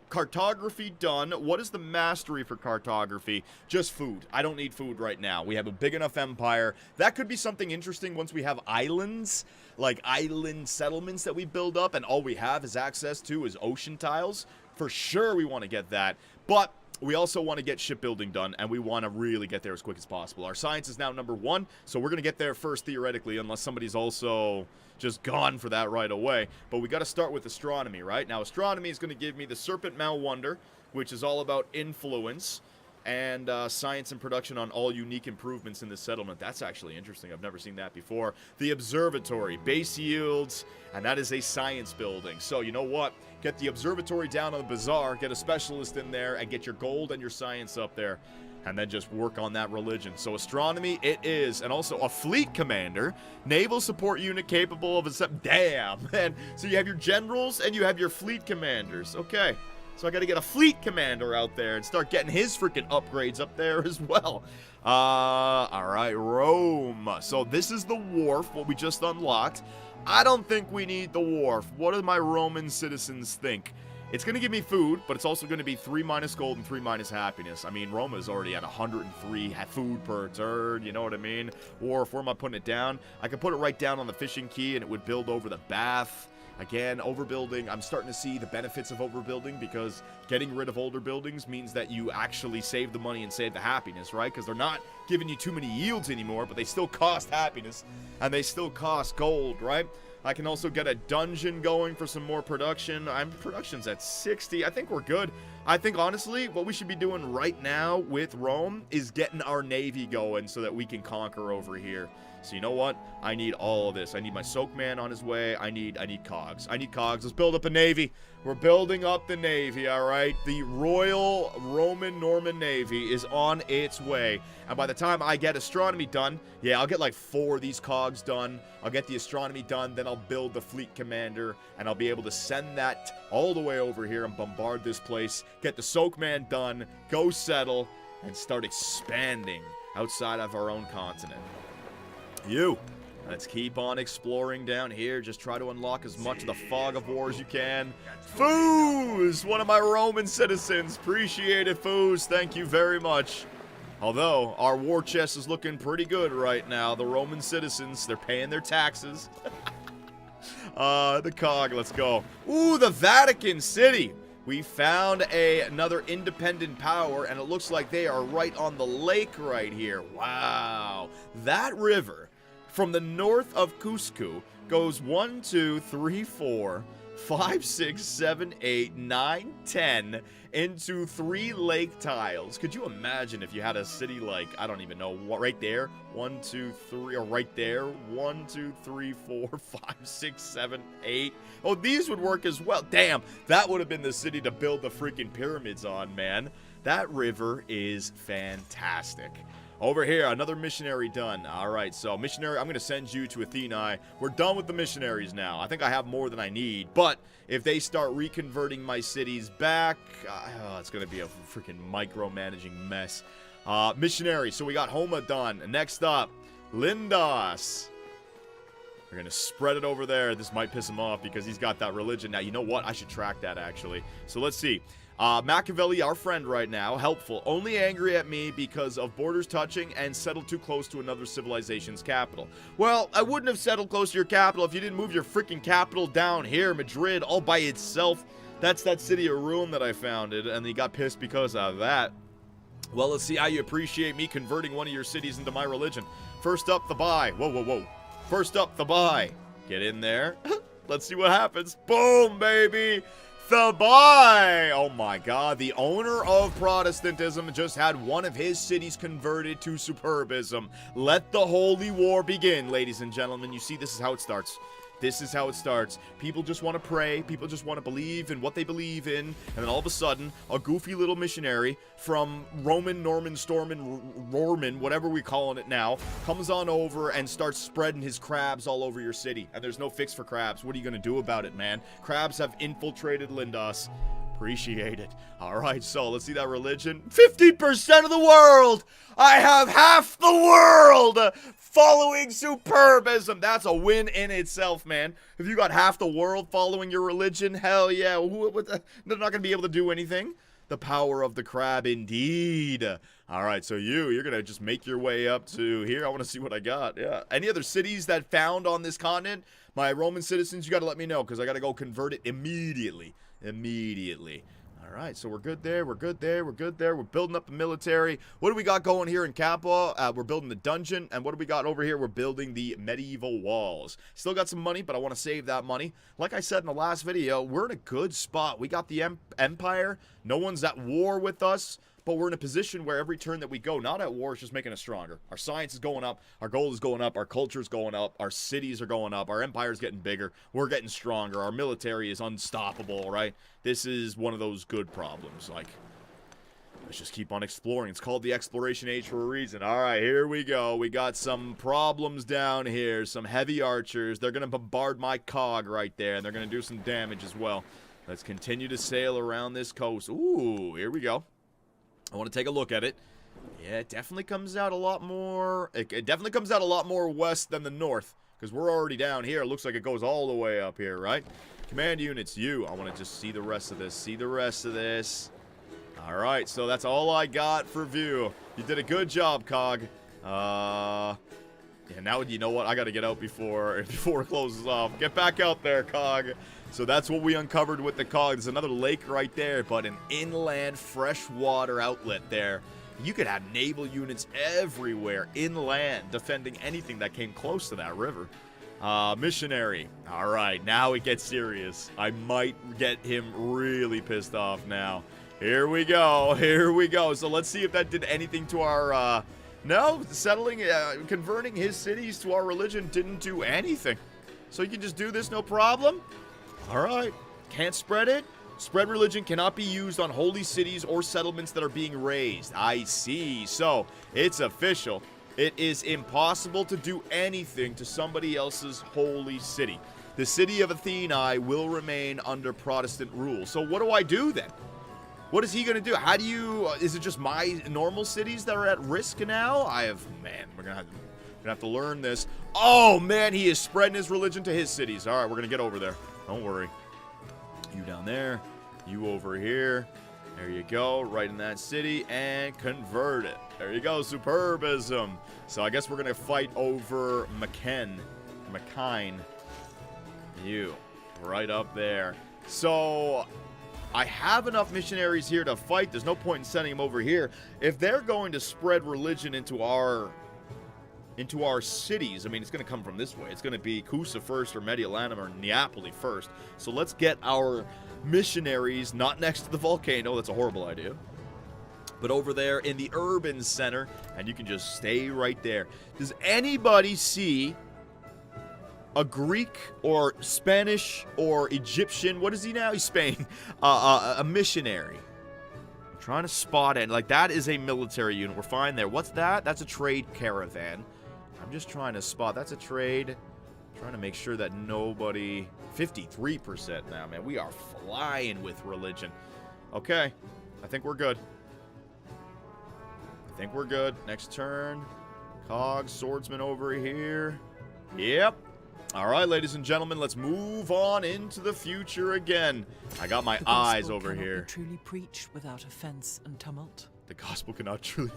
cartography done. What is the mastery for cartography? Just food. I don't need food right now. We have a big enough empire. That could be something interesting once we have islands, like island settlements that we build up, and all we have is access to is ocean tiles. For sure we want to get that, but we also want to get shipbuilding done, and we want to really get there as quick as possible. Our science is now number 1, so we're going to get there first, theoretically, unless somebody's also just gone for that right away. But we got to start with astronomy, right? Now, astronomy is going to give me the Serpent Malwonder, which is all about influence, and science and production on all unique improvements in the settlement. That's actually interesting. I've never seen that before. The observatory, base yields, and that is a science building. So you know what? Get the observatory down on the bazaar, get a specialist in there, and get your gold and your science up there, and then just work on that religion. So astronomy it is, and also a fleet commander, naval support unit capable of damn, man. So you have your generals and you have your fleet commanders. Okay. So I got to get a fleet commander out there and start getting his freaking upgrades up there as well. All right, Rome. So this is the wharf, what we just unlocked. I don't think we need the wharf. What do my Roman citizens think? It's going to give me food, but it's also going to be 3 minus gold and 3 minus happiness. I mean, Rome is already at 103 food per turn, you know what I mean? Wharf, where am I putting it down? I could put it right down on the fishing quay, and it would build over the bath. Again, overbuilding, I'm starting to see the benefits of overbuilding because getting rid of older buildings means that you actually save the money and save the happiness, right? Because they're not giving you too many yields anymore, but they still cost happiness and they still cost gold, right? I can also get a dungeon going for some more production. Production's at 60. I think we're good. I think, honestly, what we should be doing right now with Rome is getting our navy going so that we can conquer over here. So you know what? I need all of this. I need my soakman on his way. I need cogs. I need cogs. Let's build up a navy. We're building up the navy, all right? The Royal Roman Norman Navy is on its way. And by the time I get astronomy done, yeah, I'll get like 4 of these cogs done. I'll get the astronomy done, then I'll build the fleet commander, and I'll be able to send that all the way over here and bombard this place, get the soakman done, go settle, and start expanding outside of our own continent. Let's keep on exploring down here. Just try to unlock as much of the fog of war as you can. Foos! One of my Roman citizens. Appreciate it, Foos. Thank you very much. Although, our war chest is looking pretty good right now. The Roman citizens, they're paying their taxes. The cog, let's go. Ooh, the Vatican City. We found another independent power, and it looks like they are right on the lake right here. Wow. That river from the north of Cusco goes 1, 2, 3, 4, 5, 6, 7, 8, 9, 10 into 3 lake tiles. Could you imagine if you had a city like, I don't even know, what, right there? 1, 2, 3, or right there? 1, 2, 3, 4, 5, 6, 7, 8. Oh, these would work as well. Damn, that would have been the city to build the freaking pyramids on, man. That river is fantastic. Over here, another missionary done. All right, so missionary, I'm going to send you to Athenae. We're done with the missionaries now. I think I have more than I need, but if they start reconverting my cities back, it's going to be a freaking micromanaging mess. Missionary, so we got Homa done. Next up, Lindos. We're going to spread it over there. This might piss him off because he's got that religion. Now, you know what? I should track that, actually. So let's see. Machiavelli, our friend right now, helpful, only angry at me because of borders touching and settled too close to another civilization's capital. Well, I wouldn't have settled close to your capital if you didn't move your freaking capital down here, Madrid, all by itself. That's that city of ruin that I founded, and he got pissed because of that. Well, let's see how you appreciate me converting one of your cities into my religion. First up, the buy. Whoa, whoa, whoa. First up, the buy. Get in there. Let's see what happens. Boom, baby. The buy! Oh my god, the owner of Protestantism just had one of his cities converted to superbism. Let the holy war begin, ladies and gentlemen. You see, this is how it starts. This is how it starts. People just want to pray. People just want to believe in what they believe in. And then all of a sudden, a goofy little missionary from Roman, Norman, Storman, Rorman, whatever we're calling it now, comes on over and starts spreading his crabs all over your city. And there's no fix for crabs. What are you going to do about it, man? Crabs have infiltrated Lindos. Appreciate it. All right, so let's see that religion. 50% of the world! I have half the world following superbism. That's a win in itself, man. If you got half the world following your religion, hell yeah. They're not going to be able to do anything. The power of the crab, indeed. All right, so you're going to just make your way up to here. I want to see what I got. Yeah. Any other cities that found on this continent? My Roman citizens, you got to let me know because I got to go convert it immediately. All right, so we're good there. We're building up the military. What do we got going here in Capua? We're building the dungeon. And what do we got over here? We're building the medieval walls. Still got some money, but I want to save that money. Like I said in the last video, we're in a good spot. We got the empire. No one's at war with us. But we're in a position where every turn that we go, not at war, it's just making us stronger. Our science is going up, our gold is going up, our culture is going up, our cities are going up, our empire is getting bigger, we're getting stronger, our military is unstoppable, right? This is one of those good problems. Like, let's just keep on exploring. It's called the exploration age for a reason. All right, here we go. We got some problems down here, some heavy archers. They're going to bombard my cog right there, and they're going to do some damage as well. Let's continue to sail around this coast. Ooh, here we go. I want to take a look at it. Yeah, it definitely comes out a lot more. It definitely comes out a lot more west than the north. Because we're already down here. It looks like it goes all the way up here, right? Command units, you. I want to just see the rest of this. Alright, so that's all I got for view. You did a good job, Cog. Yeah, now you know what? I got to get out before it closes off. Get back out there, Cog. So that's what we uncovered with the cog. There's another lake right there, but an inland freshwater outlet there. You could have naval units everywhere inland defending anything that came close to that river. Missionary. All right, now it gets serious. I might get him really pissed off now. Here we go. Here we go. So let's see if that did anything to our, no, converting his cities to our religion didn't do anything. So you can just do this, no problem? All right. Can't spread it? Spread religion cannot be used on holy cities or settlements that are being raised. I see. So, it's official. It is impossible to do anything to somebody else's holy city. The city of Athenae will remain under Protestant rule. So what do I do then? What is he going to do? How do you... is it just my normal cities that are at risk now? Man, we're going to have to learn this. Oh, man, he is spreading his religion to his cities. All right, we're going to get over there. Don't worry. You down there. You over here. There you go. Right in that city. And convert it. There you go. Superbism. So I guess we're going to fight over McKine. You. Right up there. So... I have enough missionaries here to fight. There's no point in sending them over here. If they're going to spread religion into our cities, I mean, it's going to come from this way. It's going to be Cusa first, or Mediolanum, or Neapoli first. So let's get our missionaries not next to the volcano. That's a horrible idea. But over there in the urban center, and you can just stay right there. Does anybody see a Greek or Spanish or Egyptian, what is he now? He's Spain. A missionary. I'm trying to spot it. Like, that is a military unit. We're fine there. What's that? That's a trade caravan. I'm just trying to spot. That's a trade. Trying to make sure that nobody... 53% now, man. We are flying with religion. Okay. I think we're good. I think we're good. Next turn. Cogs, swordsman over here. Yep. All right, ladies and gentlemen, let's move on into the future again. I got my eyes over here. Be truly preached without offense and tumult. The gospel cannot truly...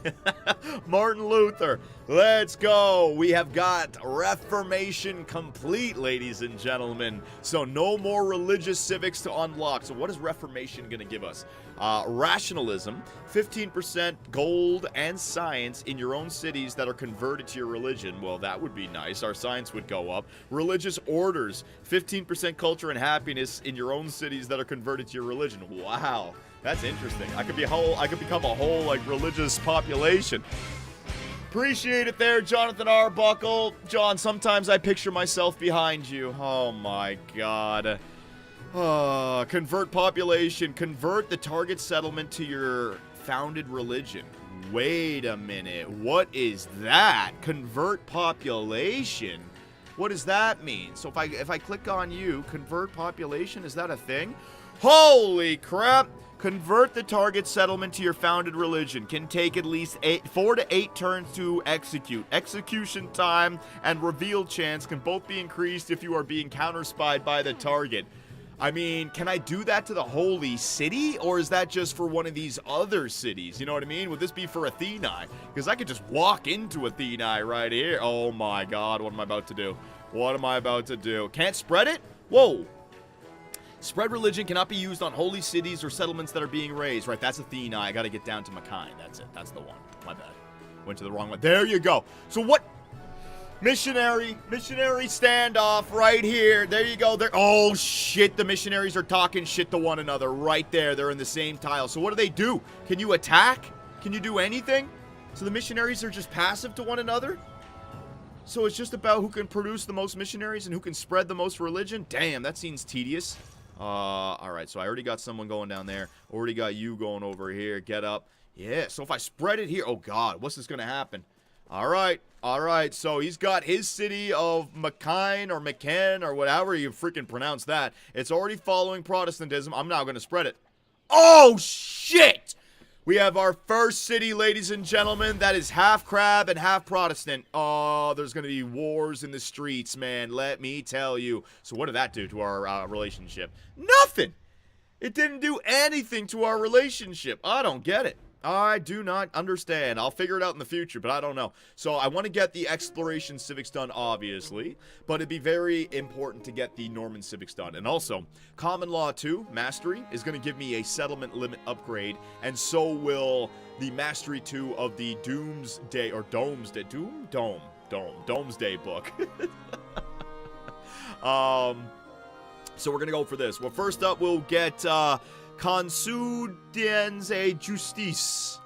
Martin Luther, let's go. We have got Reformation complete, ladies and gentlemen. So no more religious civics to unlock. So what is Reformation going to give us? Rationalism, 15% gold and science in your own cities that are converted to your religion. Well, that would be nice. Our science would go up. Religious orders, 15% culture and happiness in your own cities that are converted to your religion. Wow. That's interesting. I could become a whole, like, religious population. Appreciate it there, Jonathan Arbuckle. John, sometimes I picture myself behind you. Oh, my God. Convert population. Convert the target settlement to your founded religion. Wait a minute. What is that? Convert population? What does that mean? So if I click on you, convert population, is that a thing? Holy crap! Convert the target settlement to your founded religion. Can take at least 4 to 8 turns to execute. Execution time and reveal chance can both be increased if you are being counter-spied by the target. I mean, can I do that to the holy city? Or is that just for one of these other cities? You know what I mean? Would this be for Athenae? Because I could just walk into Athenae right here. Oh my God, what am I about to do? What am I about to do? Can't spread it? Whoa. Spread religion cannot be used on holy cities or settlements that are being raised. Right, that's Athenae. I gotta get down to McKine. That's it. That's the one. My bad. Went to the wrong one. There you go. So what? Missionary standoff right here. There you go. Oh, shit. The missionaries are talking shit to one another right there. They're in the same tile. So what do? Can you attack? Can you do anything? So the missionaries are just passive to one another? So it's just about who can produce the most missionaries and who can spread the most religion? Damn, that seems tedious. Alright, so I already got someone going down there. Already got you going over here. Get up. Yeah, so if I spread it here... Oh, God, what's this gonna happen? Alright, so he's got his city of McKine or McKen or whatever you freaking pronounce that. It's already following Protestantism. I'm now gonna spread it. Oh, shit! We have our first city, ladies and gentlemen, that is half crab and half Protestant. Oh, there's going to be wars in the streets, man. Let me tell you. So what did that do to our relationship? Nothing! It didn't do anything to our relationship. I don't get it. I do not understand. I'll figure it out in the future, but I don't know. So I want to get the exploration civics done, obviously, but it'd be very important to get the Norman civics done. And also, Common Law 2, Mastery, is going to give me a settlement limit upgrade, and so will the Mastery 2 of the Doomsday, or Domesday, Domesday book. So we're going to go for this. Well, first up, we'll get Consudense Justice.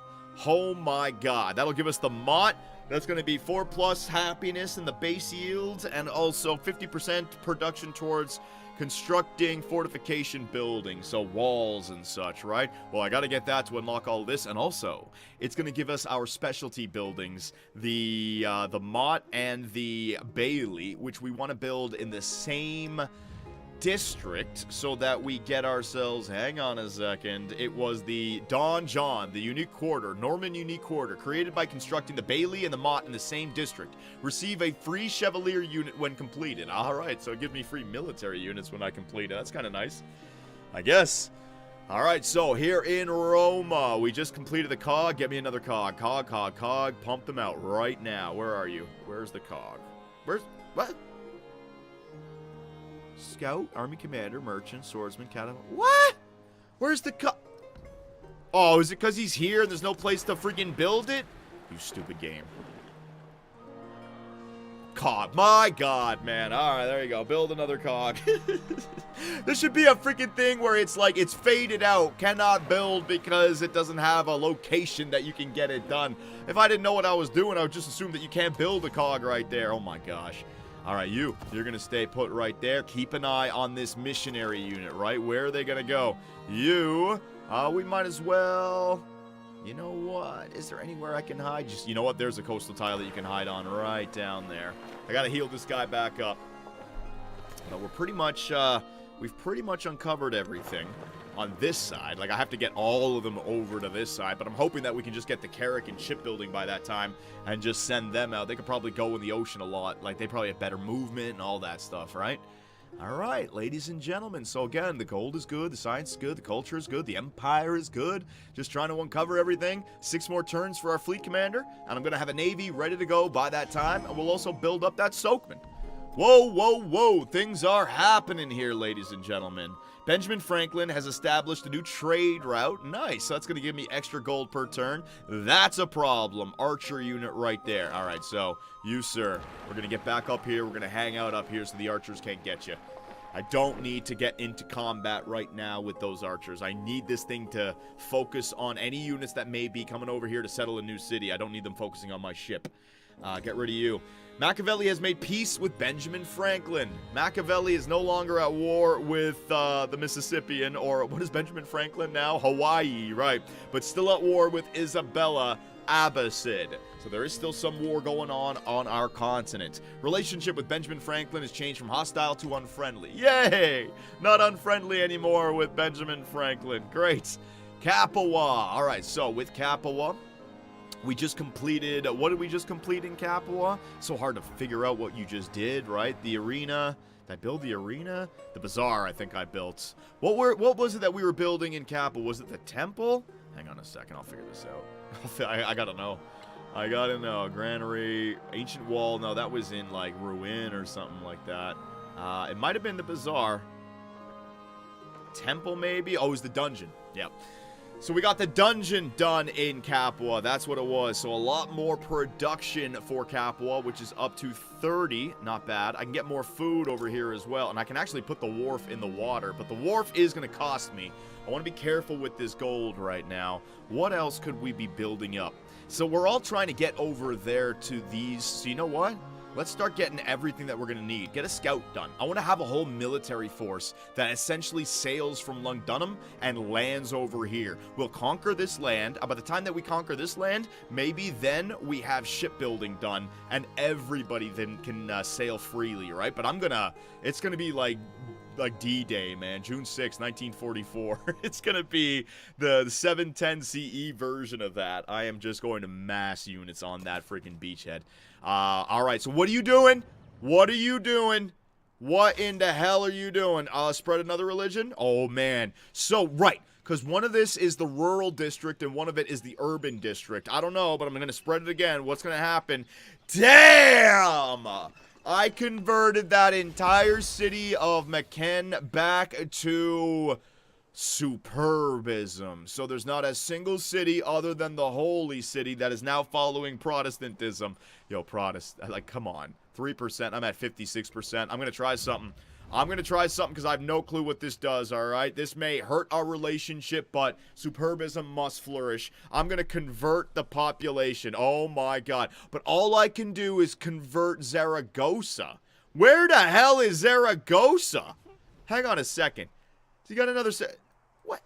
Oh my god. That'll give us the Mott. That's going to be 4+ happiness in the base yield, and also 50% production towards constructing fortification buildings, so walls and such, right? Well, I got to get that to unlock all this, and also, it's going to give us our specialty buildings, the Mott and the Bailey, which we want to build in the same district so that we get ourselves, hang on a second, it was the Don John, the unique quarter, Norman unique quarter, created by constructing the Bailey and the Mott in the same district. Receive a free Chevalier unit when completed. Alright, so it gives me free military units when I complete it. That's kind of nice, I guess. Alright, so here in Roma, we just completed the cog. Get me another cog. Cog. Pump them out right now. Where are you? Where's the cog? What? Scout, Army Commander, Merchant, Swordsman, Catapult. What? Where's the Oh, is it because he's here and there's no place to freaking build it? You stupid game. Cog. My god, man. Alright, there you go. Build another cog. This should be a freaking thing where it's like, it's faded out. Cannot build because it doesn't have a location that you can get it done. If I didn't know what I was doing, I would just assume that you can't build a cog right there. Oh my gosh. Alright, you're going to stay put right there. Keep an eye on this missionary unit, right? Where are they going to go? We might as well... You know what? Is there anywhere I can hide? Just, you know what? There's a coastal tile that you can hide on right down there. I got to heal this guy back up. But we're pretty much, we've pretty much uncovered everything on this side. Like, I have to get all of them over to this side, but I'm hoping that we can just get the Carrick and shipbuilding by that time and just send them out. They could probably go in the ocean a lot. Like, they probably have better movement and all that stuff, right? Alright, ladies and gentlemen, so again, the gold is good, the science is good, the culture is good, the empire is good. Just trying to uncover everything. 6 more turns for our fleet commander, and I'm going to have a navy ready to go by that time, and we'll also build up that Soakman. Whoa, things are happening here, ladies and gentlemen. Benjamin Franklin has established a new trade route. Nice, so that's going to give me extra gold per turn. That's a problem. Archer unit right there. All right, so you, sir, we're going to get back up here. We're going to hang out up here so the archers can't get you. I don't need to get into combat right now with those archers. I need this thing to focus on any units that may be coming over here to settle a new city. I don't need them focusing on my ship. Get rid of you. Machiavelli has made peace with Benjamin Franklin. Machiavelli is no longer at war with the Mississippian, or what is Benjamin Franklin now? Hawaii, right. But still at war with Isabella Abbasid. So there is still some war going on our continent. Relationship with Benjamin Franklin has changed from hostile to unfriendly. Yay! Not unfriendly anymore with Benjamin Franklin. Great. Capua. All right, so with Capua... We just completed, what did we just complete in Capua? So hard to figure out what you just did, right? The arena. Did I build the arena? The bazaar, I think I built. What was it that we were building in Capua? Was it the temple? Hang on a second, I'll figure this out. I gotta know. I gotta know. Granary, ancient wall. No, that was in, like, Ruin or something like that. It might have been the bazaar. Temple, maybe? Oh, it was the dungeon. Yep. So we got the dungeon done in Capua. That's what it was. So a lot more production for Capua, which is up to 30. Not bad. I can get more food over here as well. And I can actually put the wharf in the water. But the wharf is going to cost me. I want to be careful with this gold right now. What else could we be building up? So we're all trying to get over there to these. So you know what? Let's start getting everything that we're going to need. Get a scout done. I want to have a whole military force that essentially sails from Lungdunum and lands over here. We'll conquer this land. By the time that we conquer this land, maybe then we have shipbuilding done and everybody then can sail freely, right? But it's going to be like D-Day, man. June 6, 1944. It's going to be the 710 CE version of that. I am just going to mass units on that freaking beachhead. Alright, so what are you doing? What are you doing? What in the hell are you doing? Spread another religion? Oh, man. So, right, because one of this is the rural district and one of it is the urban district. I don't know, but I'm going to spread it again. What's going to happen? Damn! I converted that entire city of McKen back to superbism. So there's not a single city other than the Holy City that is now following Protestantism. Yo, like, come on. 3%. I'm at 56%. I'm going to try something. Because I have no clue what this does, alright? This may hurt our relationship, but superbism must flourish. I'm going to convert the population. Oh my god. But all I can do is convert Zaragoza. Where the hell is Zaragoza? Hang on a second. You got another what?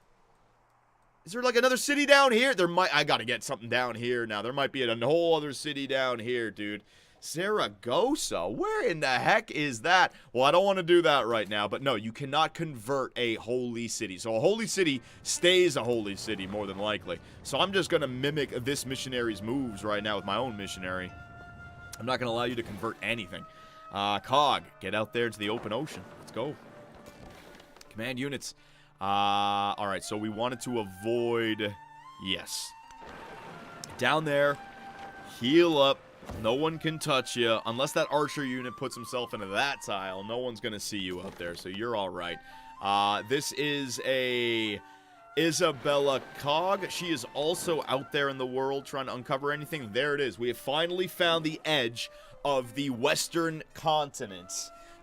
Is there like another city down here? I gotta get something down here now. There might be a whole other city down here, dude. Zaragoza? Where in the heck is that? Well, I don't want to do that right now, but no, you cannot convert a holy city. So a holy city stays a holy city, more than likely. So I'm just gonna mimic this missionary's moves right now with my own missionary. I'm not gonna allow you to convert anything. Cog, get out there into the open ocean. Let's go. Command units. Alright, so we wanted to avoid... Yes. Down there. Heal up. No one can touch you. Unless that archer unit puts himself into that tile, no one's going to see you out there, so you're alright. This is a... Isabella Cog. She is also out there in the world trying to uncover anything. There it is. We have finally found the edge of the western continent.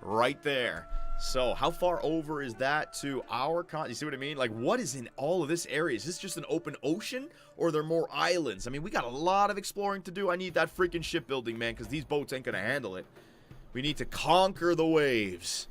Right there. So, how far over is that to our continent? You see what I mean? Like, what is in all of this area? Is this just an open ocean? Or are there more islands? I mean, we got a lot of exploring to do. I need that freaking shipbuilding, man, because these boats ain't going to handle it. We need to conquer the waves.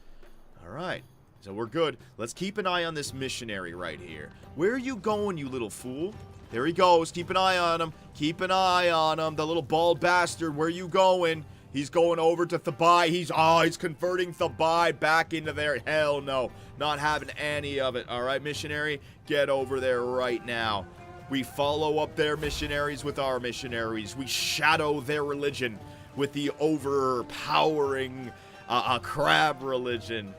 Alright. So, we're good. Let's keep an eye on this missionary right here. Where are you going, you little fool? There he goes. Keep an eye on him. Keep an eye on him. The little bald bastard. Where are you going? He's going over to Thabai. He's converting Thabai back into there. Hell no. Not having any of it. Alright, missionary? Get over there right now. We follow up their missionaries with our missionaries. We shadow their religion with the overpowering crab religion.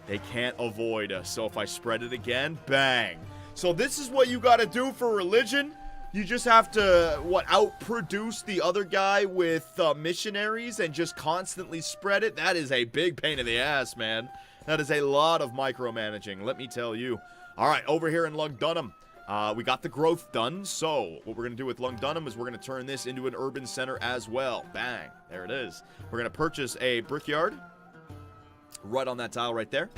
They can't avoid us. So if I spread it again, bang. So this is what you gotta do for religion? You just have to, outproduce the other guy with missionaries and just constantly spread it? That is a big pain in the ass, man. That is a lot of micromanaging, let me tell you. Alright, over here in Lugdunum, we got the growth done. So, what we're going to do with Lugdunum is we're going to turn this into an urban center as well. Bang. There it is. We're going to purchase a brickyard right on that tile right there.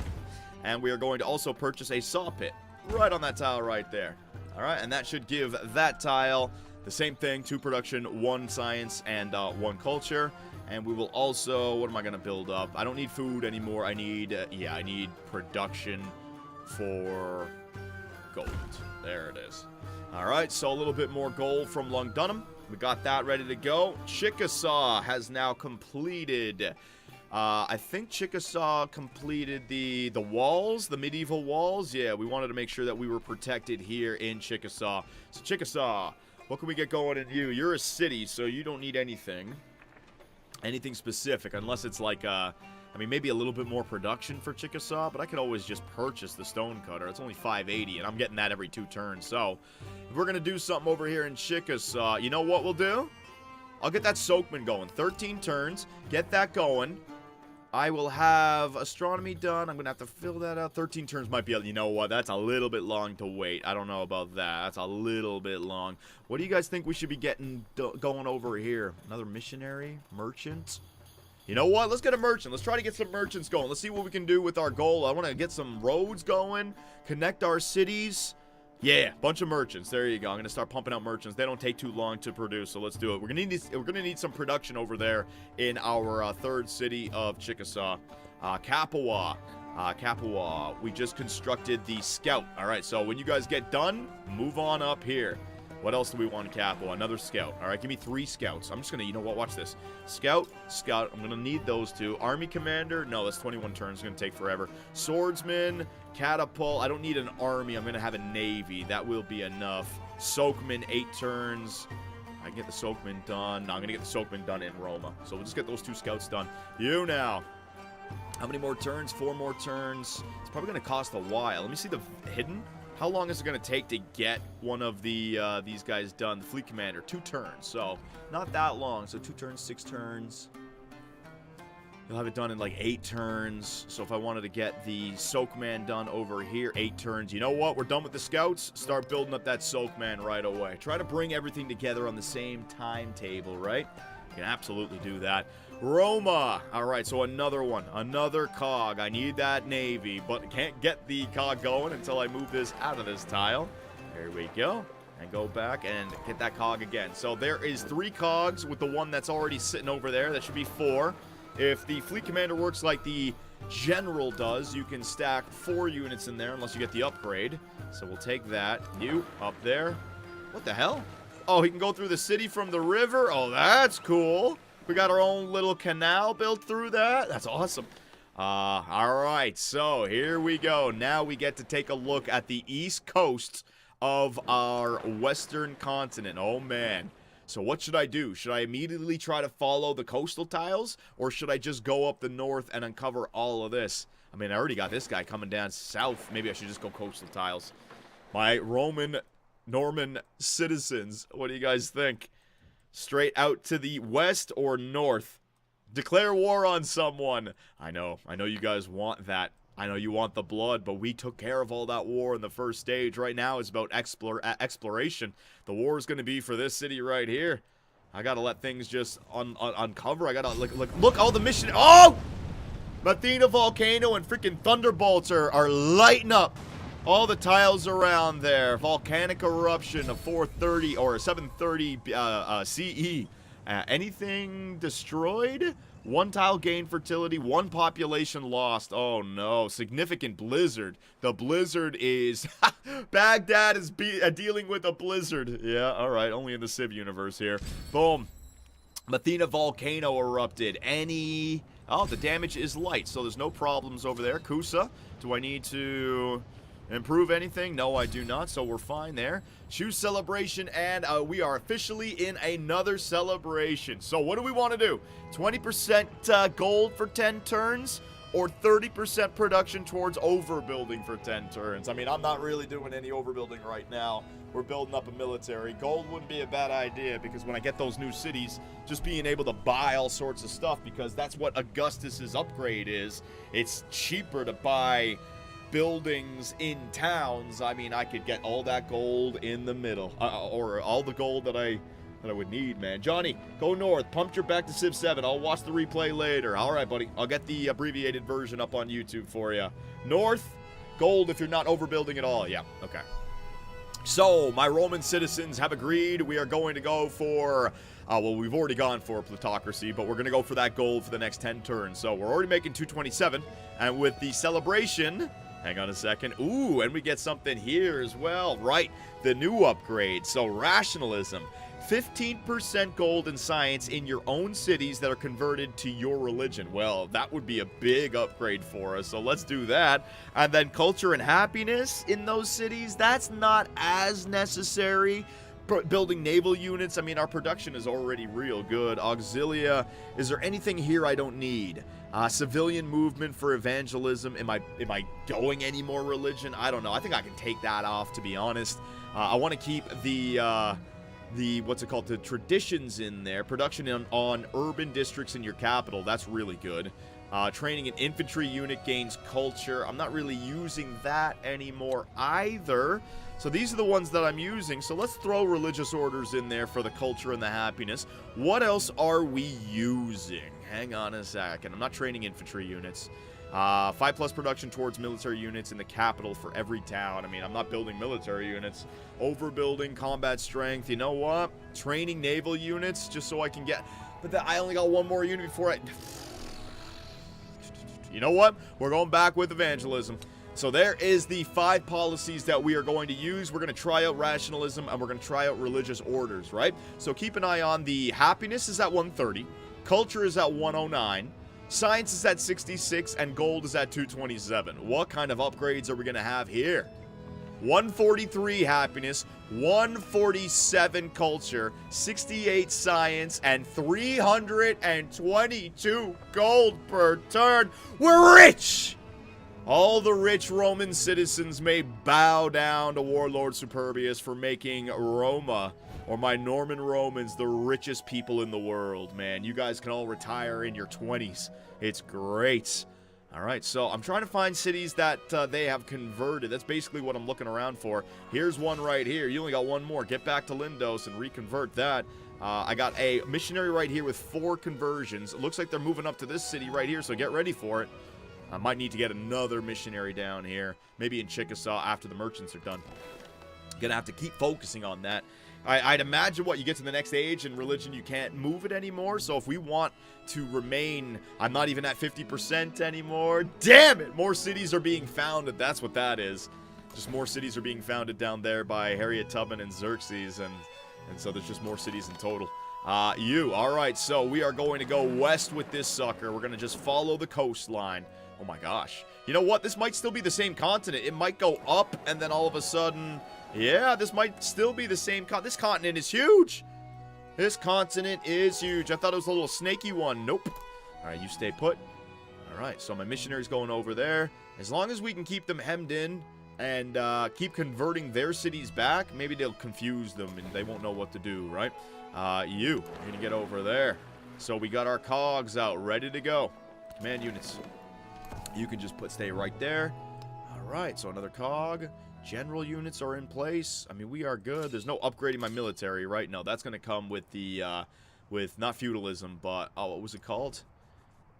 And we are going to also purchase a saw pit right on that tile right there. Alright, and that should give that tile the same thing, 2 production, 1 science, and 1 culture. And we will also, what am I going to build up? I don't need food anymore. I need, I need production for gold. There it is. Alright, so a little bit more gold from Lugdunum. We got that ready to go. Chickasaw has now completed... I think Chickasaw completed the walls, the medieval walls. Yeah, we wanted to make sure that we were protected here in Chickasaw. So Chickasaw, what can we get going in you? You're a city, so you don't need anything specific, unless it's like, I mean, maybe a little bit more production for Chickasaw, but I could always just purchase the stone cutter. It's only 580, and I'm getting that every 2 turns. So, if we're going to do something over here in Chickasaw, you know what we'll do? I'll get that Soakman going. 13 turns. Get that going. I will have astronomy done. I'm going to have to fill that out. 13 turns might be, you know what, that's a little bit long to wait. I don't know about that. That's a little bit long. What do you guys think we should be getting going over here? Another missionary? Merchant? You know what? Let's get a merchant. Let's try to get some merchants going. Let's see what we can do with our goal. I want to get some roads going, connect our cities. Yeah, bunch of merchants. There you go. I'm going to start pumping out merchants. They don't take too long to produce, so let's do it. We're going to need some production over there in our third city of Chickasaw. Kapua. Kapua. We just constructed the scout. All right, so when you guys get done, move on up here. What else do we want in Kapua? Another scout. All right, give me 3 scouts. I'm just going to, you know what, watch this. Scout, scout. I'm going to need those 2. Army commander. No, that's 21 turns. It's going to take forever. Swordsman, catapult. I don't need an army. I'm going to have a navy. That will be enough. Soakman, 8 turns. I can get the Soakman done. No, I'm going to get the Soakman done in Roma. So we'll just get those 2 scouts done. You now. How many more turns? 4 more turns. It's probably going to cost a while. Let me see the hidden. How long is it going to take to get one of the these guys done? The fleet commander, 2 turns, so not that long. So 2 turns, 6 turns. You'll have it done in like 8 turns. So if I wanted to get the Soakman done over here, 8 turns. You know what? We're done with the scouts. Start building up that Soakman right away. Try to bring everything together on the same timetable, right? You can absolutely do that. Roma. All right, so another one. Another cog. I need that navy, but can't get the cog going until I move this out of this tile. There we go. And go back and get that cog again. So there is 3 cogs with the one that's already sitting over there. That should be 4. If the fleet commander works like the general does, you can stack 4 units in there unless you get the upgrade. So we'll take that. You up there. What the hell? Oh, he can go through the city from the river? Oh, that's cool. We got our own little canal built through that. That's awesome. All right, so here we go. Now we get to take a look at the east coast of our western continent. Oh, man. So what should I do? Should I immediately try to follow the coastal tiles? Or should I just go up the north and uncover all of this? I mean, I already got this guy coming down south. Maybe I should just go coastal tiles. My Norman citizens, what do you guys think? Straight out to the west or north? Declare war on someone. I know you guys want that. I know you want the blood, but we took care of all that war in the first stage. Right now, it's about exploration. The war is going to be for this city right here. I got to let things just uncover. I got to look, all the mission. Oh! Mathena Volcano and freaking Thunderbolts are lighting up all the tiles around there. Volcanic eruption of 430 or 730 CE. Anything destroyed? 1 tile gain fertility, 1 population lost. Oh no, significant blizzard. The blizzard is... Baghdad is dealing with a blizzard. Yeah, alright, only in the Civ universe here. Boom. Mathena Volcano erupted. Oh, the damage is light, so there's no problems over there. Kusa, do I need to improve anything? No, I do not, so we're fine there. Choose celebration, and we are officially in another celebration. So what do we want to do? 20% gold for 10 turns, or 30% production towards overbuilding for 10 turns? I mean, I'm not really doing any overbuilding right now. We're building up a military. Gold wouldn't be a bad idea, because when I get those new cities, just being able to buy all sorts of stuff, because that's what Augustus's upgrade is. It's cheaper to buy buildings in towns. I mean, I could get all that gold in the middle, or all the gold that I would need, man. Johnny, go north. Pump your back to Civ 7. I'll watch the replay later. All right, buddy. I'll get the abbreviated version up on YouTube for you. North, gold if you're not overbuilding at all. Yeah, okay. So, my Roman citizens have agreed. We are going to go for... well, we've already gone for plutocracy, but we're going to go for that gold for the next 10 turns. So, we're already making 227. And with the celebration... Hang on a second. Ooh, and we get something here as well. Right, the new upgrade. So, rationalism. 15% gold in science in your own cities that are converted to your religion. Well, that would be a big upgrade for us, so let's do that. And then culture and happiness in those cities, that's not as necessary. Building naval units, I mean, our production is already real good. Auxilia, is there anything here I don't need? Civilian movement for evangelism. Am I going any more religion? I don't know. I think I can take that off, to be honest. I want to keep the what's it called, the traditions in there. Production on urban districts in your capital, that's really good. Training an infantry unit gains culture. I'm not really using that anymore either. So these are the ones that I'm using. So let's throw religious orders in there for the culture and the happiness. What else are we using? Hang on a second. I'm not training infantry units. 5+ production towards military units in the capital for every town. I mean, I'm not building military units. Overbuilding, combat strength. You know what? Training naval units just so I can get... But I only got 1 more unit before I... You know what? We're going back with evangelism. So there is the 5 policies that we are going to use. We're going to try out rationalism, and we're going to try out religious orders, right? So keep an eye on the happiness is at 130. Culture is at 109. Science is at 66, and gold is at 227. What kind of upgrades are we going to have here? 143 happiness, 147 culture, 68 science, and 322 gold per turn. We're rich! All the rich Roman citizens may bow down to Warlord Superbius for making Roma, or my Norman Romans, the richest people in the world, man. You guys can all retire in your 20s. It's great. All right, so I'm trying to find cities that they have converted. That's basically what I'm looking around for. Here's one right here. You only got one more. Get back to Lindos and reconvert that. I got a missionary right here with 4 conversions. It looks like they're moving up to this city right here, so get ready for it. I might need to get another missionary down here, maybe in Chickasaw after the merchants are done. Gonna have to keep focusing on that. I'd imagine what you get to the next age in religion, you can't move it anymore. So if we want to remain, I'm not even at 50% anymore. Damn it! More cities are being founded. That's what that is. Just more cities are being founded down there by Harriet Tubman and Xerxes, and so there's just more cities in total. All right, so we are going to go west with this sucker. We're gonna just follow the coastline. Oh my gosh. You know what? This might still be the same continent. It might go up, and then all of a sudden, yeah, this might still be the same this continent is huge. This continent is huge. I thought it was a little snaky one. Nope. All right, you stay put. All right, so my missionary's going over there. As long as we can keep them hemmed in and keep converting their cities back, maybe they'll confuse them and they won't know what to do, right? You're going to get over there. So we got our cogs out, ready to go. Command units. You can just stay right there. All right, so another cog. General units are in place. I mean, we are good. There's no upgrading my military, right? No, that's going to come with the, with not feudalism, but, oh, what was it called?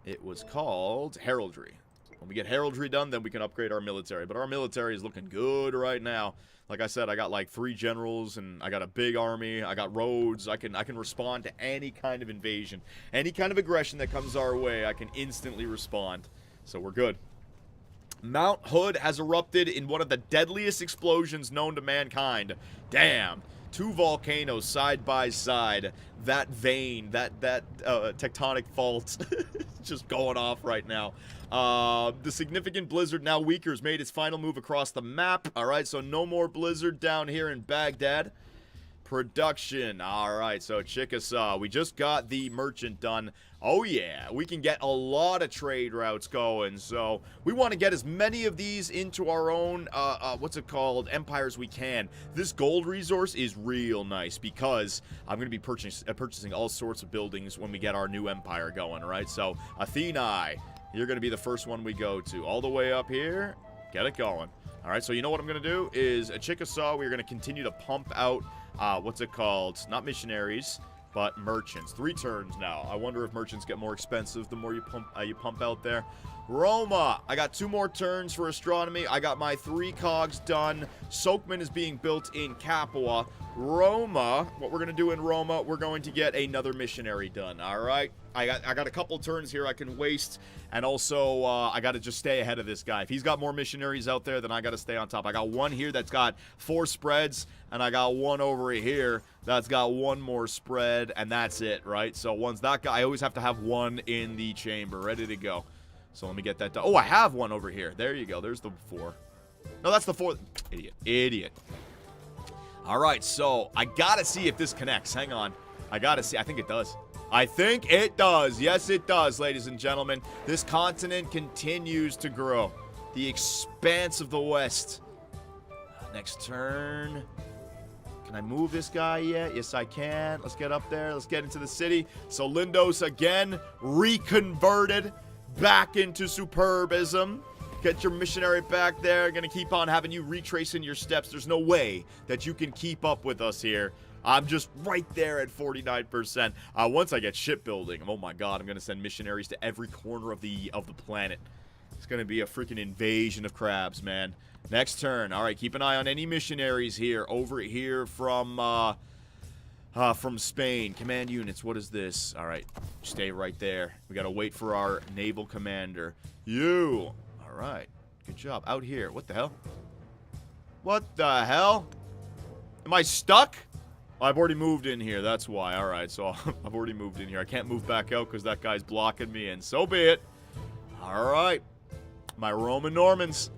It was called heraldry. When we get heraldry done, then we can upgrade our military. But our military is looking good right now. Like I said, I got like 3 generals, and I got a big army. I got roads. I can respond to any kind of invasion. Any kind of aggression that comes our way, I can instantly respond. So we're good. Mount Hood has erupted in one of the deadliest explosions known to mankind. Damn. 2 volcanoes side by side. That vein, that tectonic fault just going off right now. The significant blizzard, now weaker, has made its final move across the map. All right, so no more blizzard down here in Baghdad. Production. All right, so Chickasaw. We just got the merchant done. Oh, yeah. We can get a lot of trade routes going. So we want to get as many of these into our own, empires we can. This gold resource is real nice because I'm going to be purchasing all sorts of buildings when we get our new empire going, right? So Athena, you're going to be the first one we go to. All the way up here. Get it going. All right, so you know what I'm going to do is Chickasaw, we're going to continue to pump out not missionaries, but merchants. 3 turns now. I wonder if merchants get more expensive the more you pump out there. Roma, I got 2 more turns for astronomy. I got my 3 cogs done. Soakman is being built in Capua. Roma, what we're going to do in Roma, we're going to get another missionary done, all right? I got a couple turns here I can waste, and also I got to just stay ahead of this guy. If he's got more missionaries out there, then I got to stay on top. I got 1 here that's got 4 spreads, and I got 1 over here that's got 1 more spread, and that's it, right? So once that guy, I always have to have 1 in the chamber, ready to go. So let me get that done. Oh, I have 1 over here. There you go. There's the 4. No, that's the 4th. Idiot. All right, so I got to see if this connects. Hang on. I got to see. I think it does. I think it does. Yes, it does, ladies and gentlemen. This continent continues to grow. The expanse of the West. Next turn. Can I move this guy yet? Yes, I can. Let's get up there. Let's get into the city. So Lindos again reconverted back into superbism. Get your missionary back there. Gonna keep on having you retracing your steps. There's no way that you can keep up with us here. I'm just right there at 49%. Once I get shipbuilding, oh my god, I'm gonna send missionaries to every corner of the planet. It's gonna be a freaking invasion of crabs, man. Next turn. All right, keep an eye on any missionaries here over here from Spain. Command units. What is this? All right, stay right there. We gotta wait for our naval commander. You. All right, good job. Out here. What the hell? What the hell? Am I stuck? I've already moved in here, that's why. Alright, so I've already moved in here. I can't move back out because that guy's blocking me in. So be it. Alright. My Roman Normans.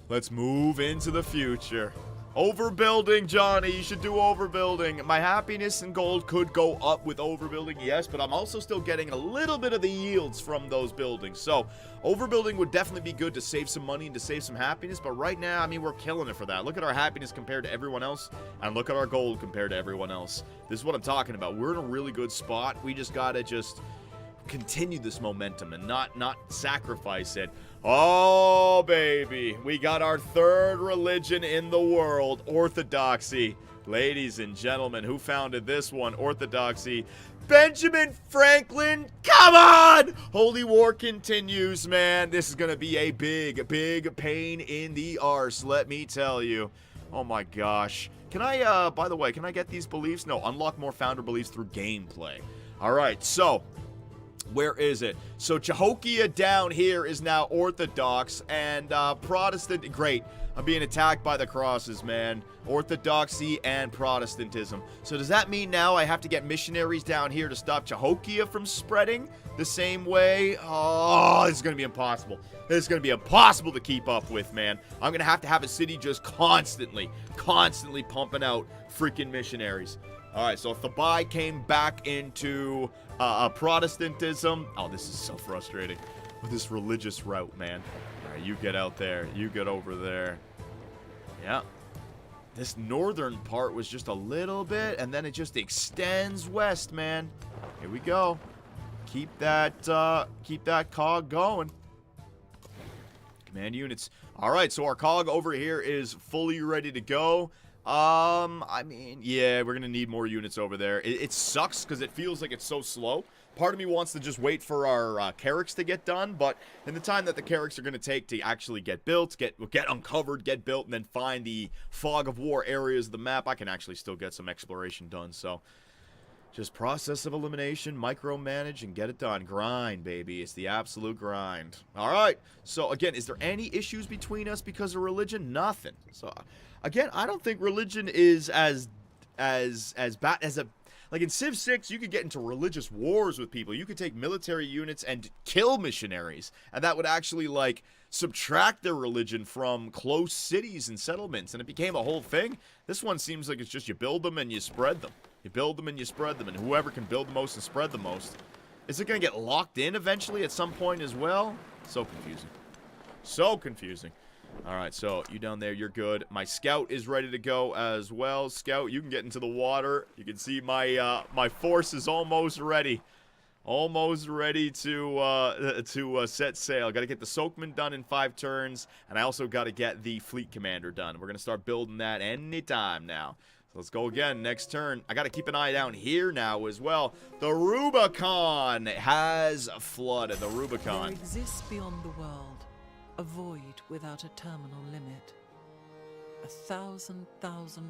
Let's move into the future. Overbuilding, Johnny. You should do overbuilding. My happiness and gold could go up with overbuilding, yes, but I'm also still getting a little bit of the yields from those buildings. So, overbuilding would definitely be good to save some money and to save some happiness, but right now, I mean, we're killing it for that. Look at our happiness compared to everyone else, and look at our gold compared to everyone else. This is what I'm talking about. We're in a really good spot. We just gotta continue this momentum and not sacrifice it. Oh, baby. We got our third religion in the world, Orthodoxy. Ladies and gentlemen, who founded this one? Orthodoxy. Benjamin Franklin. Come on! Holy War continues, man. This is going to be a big pain in the arse, let me tell you. Oh, my gosh. Can I, by the way, can I get these beliefs? No, unlock more founder beliefs through gameplay. All right, so... where is it? So Cahokia down here is now Orthodox, and Protestant. Great. I'm being attacked by the crosses, man. Orthodoxy and Protestantism. So does that mean now I have to get missionaries down here to stop Cahokia from spreading the same way? Oh, this is going to be impossible. This is going to be impossible to keep up with, man. I'm going to have a city just constantly pumping out freaking missionaries. All right, so if the buy came back into Protestantism... oh, this is so frustrating. With this religious route, man. All right, you get out there. You get over there. Yeah. This northern part was just a little bit, and then it just extends west, man. Here we go. Keep that cog going. Command units. All right, so our cog over here is fully ready to go. I mean, yeah, we're gonna need more units over there. It sucks because it feels like it's so slow. Part of me wants to just wait for our carracks to get done, but in the time that the carracks are gonna take to actually get built, get uncovered, get built, and then find the fog of war areas of the map, I can actually still get some exploration done. So, just process of elimination, micromanage, and get it done. Grind, baby. It's the absolute grind. All right. So, again, is there any issues between us because of religion? Nothing. So, again, I don't think religion is as bad as a... like, in Civ 6, you could get into religious wars with people. You could take military units and kill missionaries. And that would actually, like, subtract their religion from close cities and settlements. And it became a whole thing. This one seems like it's just you build them and you spread them. You build them and you spread them, and whoever can build the most and spread the most. Is it going to get locked in eventually at some point as well? So confusing. So confusing. All right, so you down there, you're good. My scout is ready to go as well. Scout, you can get into the water. You can see my my force is almost ready. Almost ready to set sail. Got to get the Soakman done in 5 turns, and I also got to get the fleet commander done. We're going to start building that anytime now. Let's go again. Next turn. I got to keep an eye down here now as well. The Rubicon has flooded. The Rubicon. There exists beyond the world a void without a terminal limit. 1,000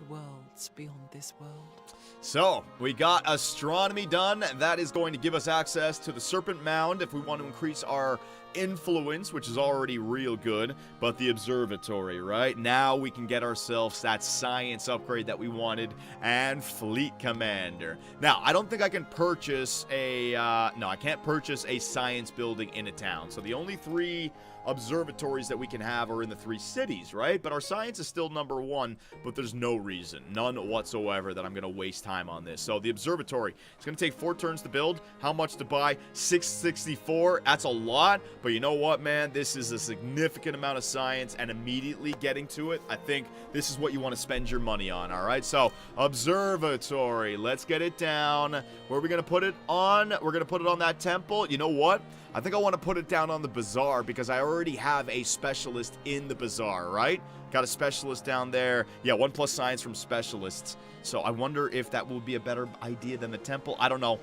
worlds beyond this world. So, we got astronomy done. That is going to give us access to the Serpent Mound if we want to increase our influence, which is already real good, but the observatory, right? Now we can get ourselves that science upgrade that we wanted, and fleet commander. Now, I don't think I can purchase a, no, I can't purchase a science building in a town. So the only 3 observatories that we can have are in the 3 cities, right? But our science is still number 1, but there's no reason, none whatsoever, that I'm going to waste time on this. So the observatory, it's going to take 4 turns to build. How much to buy? 664. That's a lot, but you know what, man? This is a significant amount of science, and immediately getting to it, I think this is what you want to spend your money on, all right? So observatory, let's get it down. Where are we going to put it on? We're going to put it on that temple. You know what? I think I want to put it down on the bazaar because I already have a specialist in the bazaar, right? Got a specialist down there. Yeah, 1+ science from specialists. So I wonder if that would be a better idea than the temple. I don't know.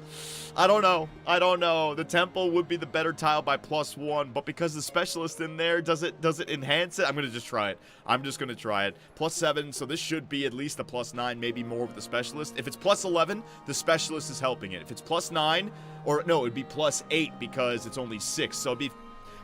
I don't know. The temple would be the better tile by +1, but because the specialist in there, does it enhance it? I'm going to just try it. I'm just going to try it. +7, so this should be at least a +9, maybe more with the specialist. If it's +11, the specialist is helping it. If it's +9, or no, it'd be +8 because it's only 6. So it'd be,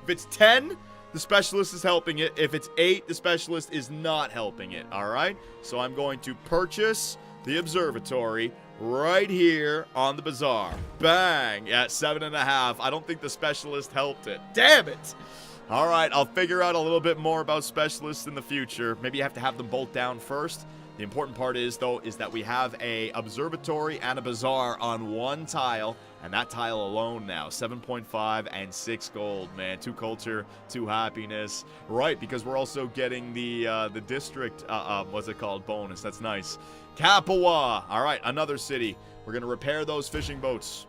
if it's 10, the specialist is helping it. If it's 8, the specialist is not helping it. All right? So I'm going to purchase the observatory right here on the bazaar. Bang! At 7.5. I don't think the specialist helped it. Damn it! All right, I'll figure out a little bit more about specialists in the future. Maybe you have to have them both down first. The important part is, though, is that we have a observatory and a bazaar on one tile, and that tile alone now, 7.5 and 6 gold, man. 2 culture, 2 happiness. Right, because we're also getting the district, what's it called, bonus. That's nice. Kapawa. All right, another city. We're going to repair those fishing boats.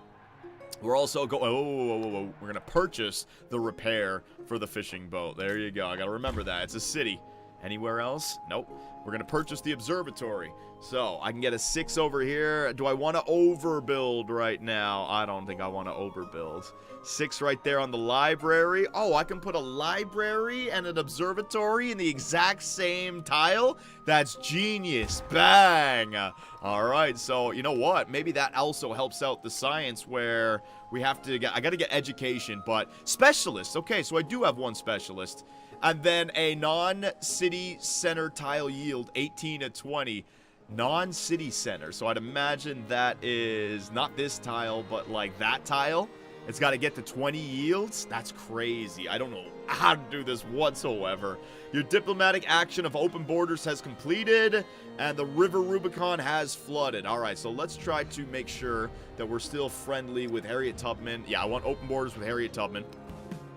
We're also we're going to purchase the repair for the fishing boat. There you go. I got to remember that. It's a city. Anywhere else? Nope. We're going to purchase the observatory. So, I can get a 6 over here. Do I want to overbuild right now? I don't think I want to overbuild. 6 right there on the library. Oh, I can put a library and an observatory in the exact same tile? That's genius. Bang! Alright, so, you know what? Maybe that also helps out the science where we have to get... I got to get education, but... Specialists. Okay, so I do have one specialist. And then a non-city center tile yield, 18 to 20. Non-city center. So I'd imagine that is not this tile, but like that tile. It's got to get to 20 yields. That's crazy. I don't know how to do this whatsoever. Your diplomatic action of open borders has completed, and the River Rubicon has flooded. All right, so let's try to make sure that we're still friendly with Harriet Tubman. Yeah, I want open borders with Harriet Tubman.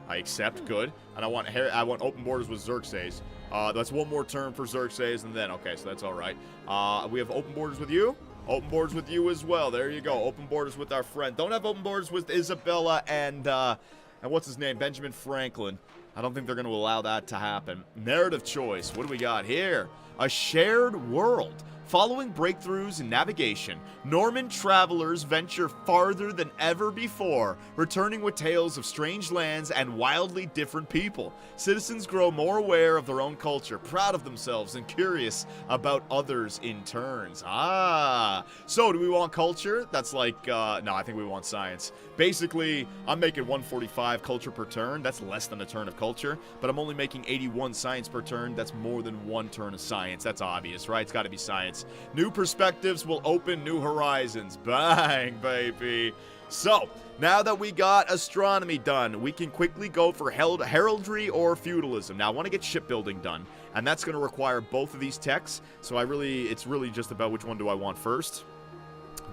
I accept, good. And I want open borders with Xerxes. That's one more turn for Xerxes, and then, okay, so that's all right. We have open borders with you. Open borders with you as well. There you go. Open borders with our friend. Don't have open borders with Isabella and what's his name? Benjamin Franklin. I don't think they're going to allow that to happen. Narrative choice. What do we got here? A shared world. Following breakthroughs in navigation, Norman travelers venture farther than ever before, returning with tales of strange lands and wildly different people. Citizens grow more aware of their own culture, proud of themselves, and curious about others in turns. Ah, so do we want culture? That's like, no, I think we want science. Basically, I'm making 145 culture per turn. That's less than a turn of culture, but I'm only making 81 science per turn. That's more than 1 turn of science. That's obvious, right? It's got to be science. New perspectives will open new horizons. Bang, baby. So, now that we got astronomy done, we can quickly go for heraldry or feudalism. Now, I want to get shipbuilding done, and that's going to require both of these techs. So it's really just about which one do I want first.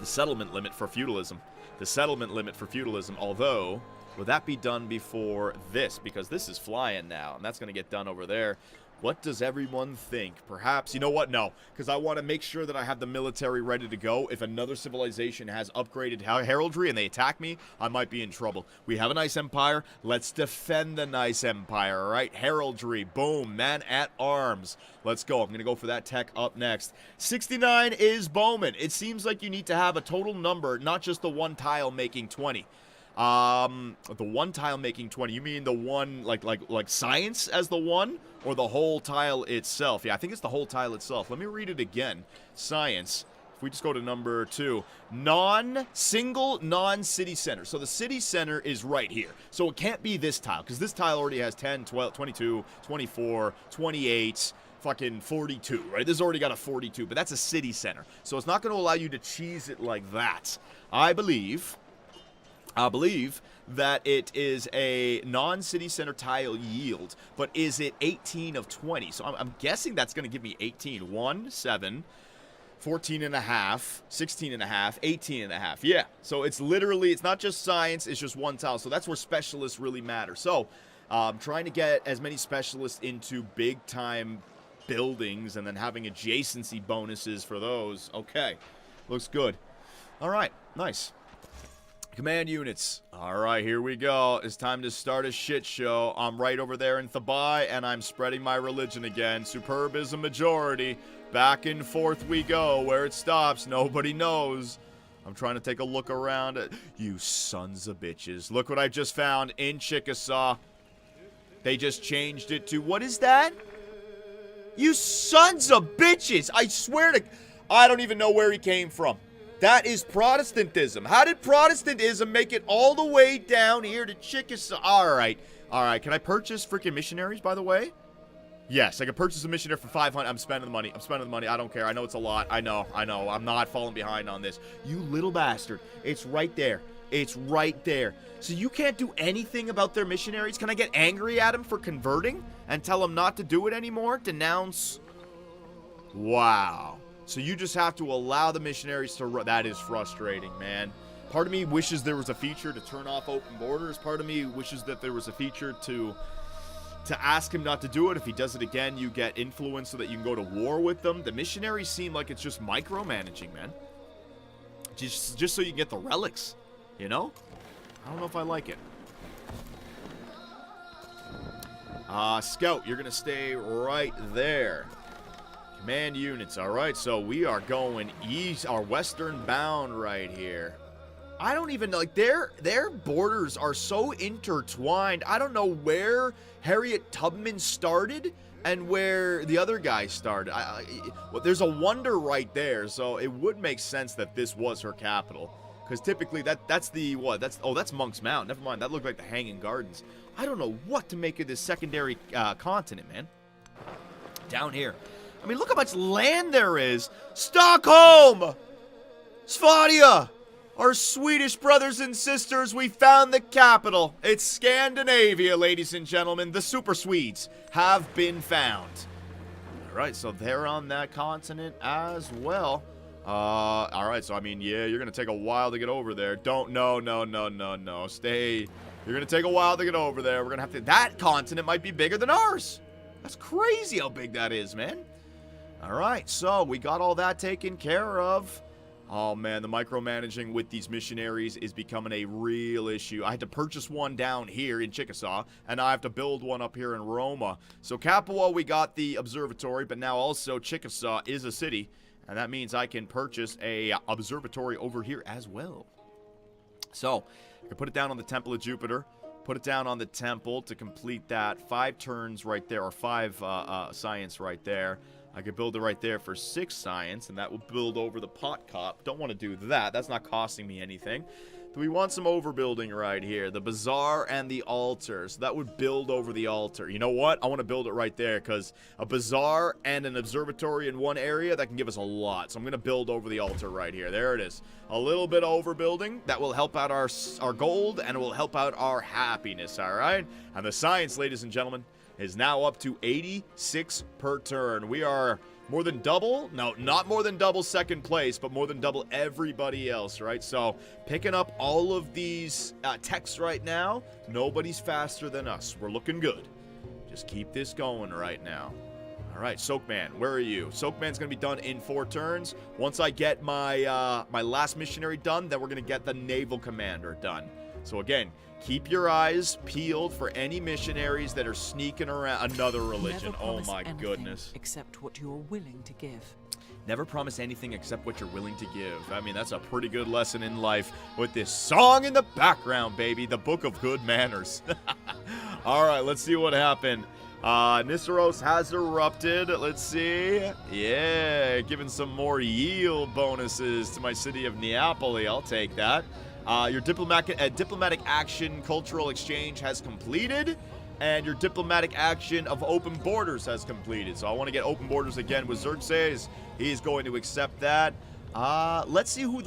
The settlement limit for feudalism. The settlement limit for feudalism, although... Will that be done before this? Because this is flying now, and that's going to get done over there. What does everyone think? Perhaps, you know what? No, because I want to make sure that I have the military ready to go. If another civilization has upgraded heraldry and they attack me, I might be in trouble. We have a nice empire. Let's defend the nice empire, all right? Heraldry, boom, man at arms. Let's go. I'm going to go for that tech up next. 69 is Bowman. It seems like you need to have a total number, not just the one tile making 20. The one tile making 20. You mean the one, like science as the one? Or the whole tile itself? Yeah, I think it's the whole tile itself. Let me read it again. Science. If we just go to number 2. Single non-city center. So the city center is right here. So it can't be this tile, because this tile already has 10, 12, 22, 24, 28... fucking 42, right? This has already got a 42, but that's a city center. So it's not going to allow you to cheese it like that. I believe that it is a non-city center tile yield, but is it 18 of 20? So I'm guessing that's going to give me 18. 1, 7, 14 and a half, 16 and a half, 18 and a half. Yeah, so it's literally, it's not just science, it's just one tile. So that's where specialists really matter. So I'm trying to get as many specialists into big-time buildings and then having adjacency bonuses for those. Okay, looks good. All right, nice. Command units. All right, here we go. It's time to start a shit show. I'm right over there in Thabai, and I'm spreading my religion again. Superb is a majority. Back and forth we go. Where it stops, nobody knows. I'm trying to take a look around. You sons of bitches. Look what I just found in Chickasaw. They just changed it to... What is that? You sons of bitches! I swear to... I don't even know where he came from. That is Protestantism. How did Protestantism make it all the way down here to Chickasaw? Alright. Alright, can I purchase freaking missionaries, by the way? Yes, I can purchase a missionary for 500. I'm spending the money. I'm spending the money. I don't care. I know it's a lot. I know. I'm not falling behind on this. You little bastard. It's right there. It's right there. So you can't do anything about their missionaries? Can I get angry at them for converting and tell them not to do it anymore? Denounce? Wow. So you just have to allow the missionaries to... That is frustrating, man. Part of me wishes there was a feature to turn off open borders. Part of me wishes that there was a feature to ask him not to do it. If he does it again, you get influence so that you can go to war with them. The missionaries seem like it's just micromanaging, man. Just so you can get the relics, you know? I don't know if I like it. Scout, you're going to stay right there. Command units, alright, so we are going east, our western bound right here. I don't even know, like, their borders are so intertwined. I don't know where Harriet Tubman started and where the other guy started. Well, there's a wonder right there, so it would make sense that this was her capital. Because typically, that's the, what? That's Monk's Mountain. Never mind, that looked like the Hanging Gardens. I don't know what to make of this secondary continent, man. Down here. I mean, look how much land there is. Stockholm! Svadia! Our Swedish brothers and sisters, we found the capital. It's Scandinavia, ladies and gentlemen. The Super Swedes have been found. Alright, so they're on that continent as well. Alright, so I mean, yeah, you're gonna take a while to get over there. No. Stay. You're gonna take a while to get over there. We're gonna have to... That continent might be bigger than ours. That's crazy how big that is, man. Alright, so we got all that taken care of. Oh, man, the micromanaging with these missionaries is becoming a real issue. I had to purchase one down here in Chickasaw, and I have to build one up here in Roma. So Capua, we got the observatory, but now also Chickasaw is a city, and that means I can purchase a observatory over here as well. So, I can put it down on the Temple of Jupiter, put it down on the temple to complete that 5 turns right there, or 5 science right there. I could build it right there for 6 science, and that will build over the pot cop. Don't want to do that. That's not costing me anything. Do we want some overbuilding right here? The bazaar and the altar. So that would build over the altar. You know what? I want to build it right there, because a bazaar and an observatory in one area, that can give us a lot. So I'm going to build over the altar right here. There it is. A little bit of overbuilding. That will help out our gold, and it will help out our happiness, all right? And the science, ladies and gentlemen, is now up to 86 per turn. We are more than double. No, not more than double second place, but more than double everybody else, right? So picking up all of these techs right now, nobody's faster than us. We're looking good. Just keep this going right now. All right, Soakman, where are you? Soakman's going to be done in 4 turns. Once I get my my last missionary done, then we're going to get the naval commander done. So again, keep your eyes peeled for any missionaries that are sneaking around. Another religion. Oh my goodness. Except what you are willing to give. Never promise anything except what you're willing to give. I mean, that's a pretty good lesson in life with this song in the background, baby. The Book of Good Manners. All right, let's see what happened. Nisseros has erupted. Let's see. Yeah, giving some more yield bonuses to my city of Neapoli. I'll take that. Your diplomatic action cultural exchange has completed, and your diplomatic action of open borders has completed. So I want to get open borders again with Xerxes. He's going to accept that. Let's see who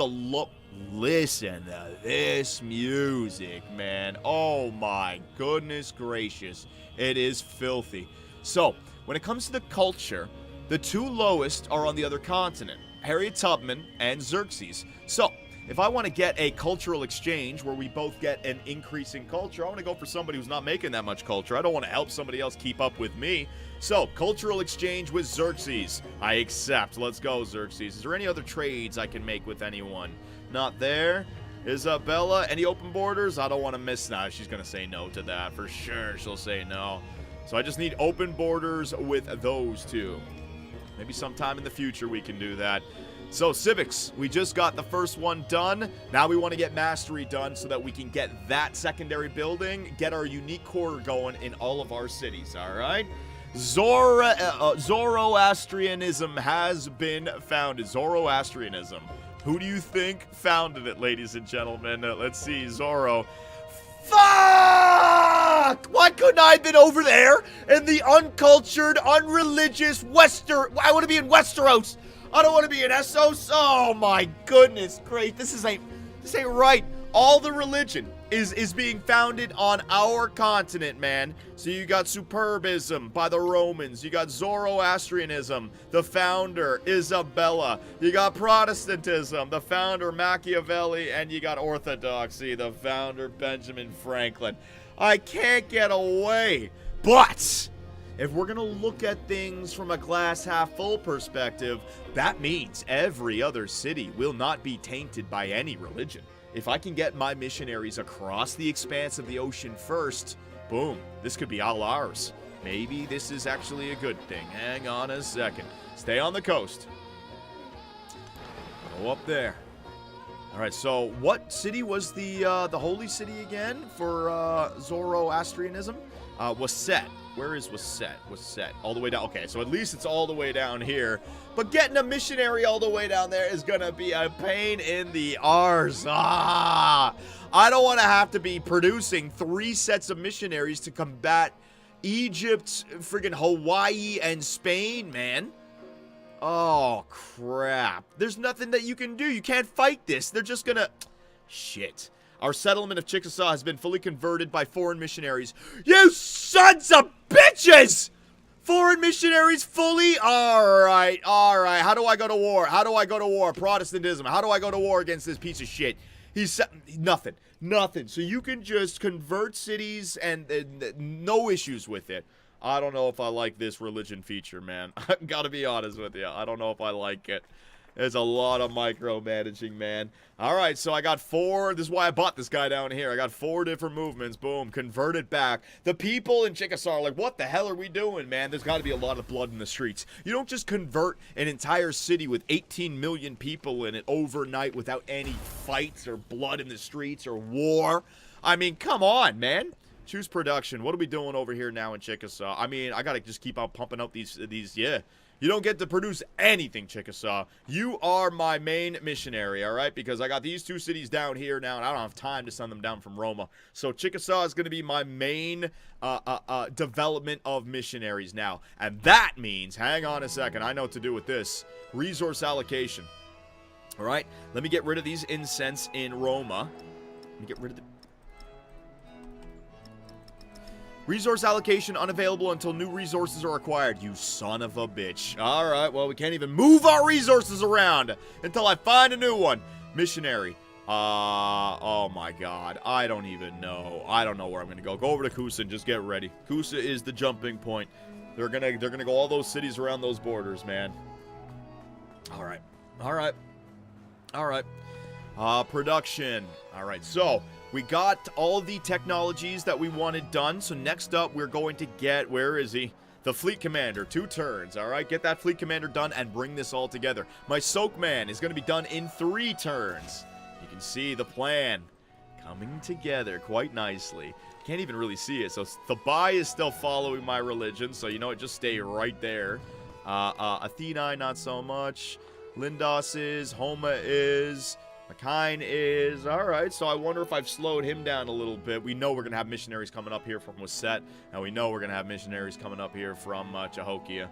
listen to this music, man. Oh my goodness gracious. It is filthy. So, when it comes to the culture, the 2 lowest are on the other continent, Harriet Tubman and Xerxes. So, if I want to get a cultural exchange where we both get an increase in culture, I want to go for somebody who's not making that much culture. I don't want to help somebody else keep up with me. So, cultural exchange with Xerxes. I accept. Let's go, Xerxes. Is there any other trades I can make with anyone? Not there. Isabella, any open borders? I don't want to miss that. She's going to say no to that. For sure, she'll say no. So I just need open borders with those 2. Maybe sometime in the future we can do that. So, civics, we just got the first one done. Now we want to get mastery done so that we can get that secondary building, get our unique quarter going in all of our cities, all right? Zoroastrianism has been founded. Zoroastrianism. Who do you think founded it, ladies and gentlemen? Let's see, Zoro. Fuck! Why couldn't I have been over there in the uncultured, unreligious I want to be in Westeros. I don't want to be in Essos. Oh my goodness, great. This ain't right. All the religion is being founded on our continent, man. So you got Superbism by the Romans. You got Zoroastrianism, the founder, Isabella. You got Protestantism, the founder, Machiavelli. And you got Orthodoxy, the founder, Benjamin Franklin. I can't get away. But if we're going to look at things from a glass half full perspective, that means every other city will not be tainted by any religion. If I can get my missionaries across the expanse of the ocean first, boom, this could be all ours. Maybe this is actually a good thing. Hang on a second. Stay on the coast. Go up there. All right, so what city was the holy city again for Zoroastrianism? Waset. Where is Waset? Waset. All the way down. Okay, so at least it's all the way down here. But getting a missionary all the way down there is going to be a pain in the arse. I don't want to have to be producing 3 sets of missionaries to combat Egypt, friggin' Hawaii, and Spain, man. Oh, crap. There's nothing that you can do. You can't fight this. They're just going to... Shit. Our settlement of Chickasaw has been fully converted by foreign missionaries. You sons of bitches! Foreign missionaries fully? Alright, alright. How do I go to war? How do I go to war? Protestantism. How do I go to war against this piece of shit? Nothing. Nothing. So you can just convert cities and no issues with it. I don't know if I like this religion feature, man. I gotta be honest with you. I don't know if I like it. There's a lot of micromanaging, man. All right, so I got 4. This is why I bought this guy down here. I got 4 different movements. Boom, converted back. The people in Chickasaw are like, what the hell are we doing, man? There's got to be a lot of blood in the streets. You don't just convert an entire city with 18 million people in it overnight without any fights or blood in the streets or war. I mean, come on, man. Choose production. What are we doing over here now in Chickasaw? I mean, I got to just keep on pumping out these, yeah. You don't get to produce anything, Chickasaw. You are my main missionary, all right? Because I got these 2 cities down here now, and I don't have time to send them down from Roma. So Chickasaw is going to be my main development of missionaries now. And that means, hang on a second, I know what to do with this. Resource allocation. All right? Let me get rid of these incense in Roma. Let me get rid of the... Resource allocation unavailable until new resources are acquired. You son of a bitch. Alright, well, we can't even move our resources around until I find a new one. Missionary. Oh my god. I don't even know. I don't know where I'm gonna go. Go over to Kusa and just get ready. Kusa is the jumping point. They're gonna go all those cities around those borders, man. Alright. Alright. Alright. Production. Alright, so... we got all the technologies that we wanted done, so next up we're going to get, where is he? The Fleet Commander, 2 turns, alright? Get that Fleet Commander done and bring this all together. My Soak Man is going to be done in 3 turns. You can see the plan coming together quite nicely. Can't even really see it, so Thabai is still following my religion, so you know what, just stay right there. Athena, not so much. Lindos is, Homa is... McKine is... Alright, so I wonder if I've slowed him down a little bit. We know we're going to have missionaries coming up here from Waset, and we know we're going to have missionaries coming up here from Cahokia.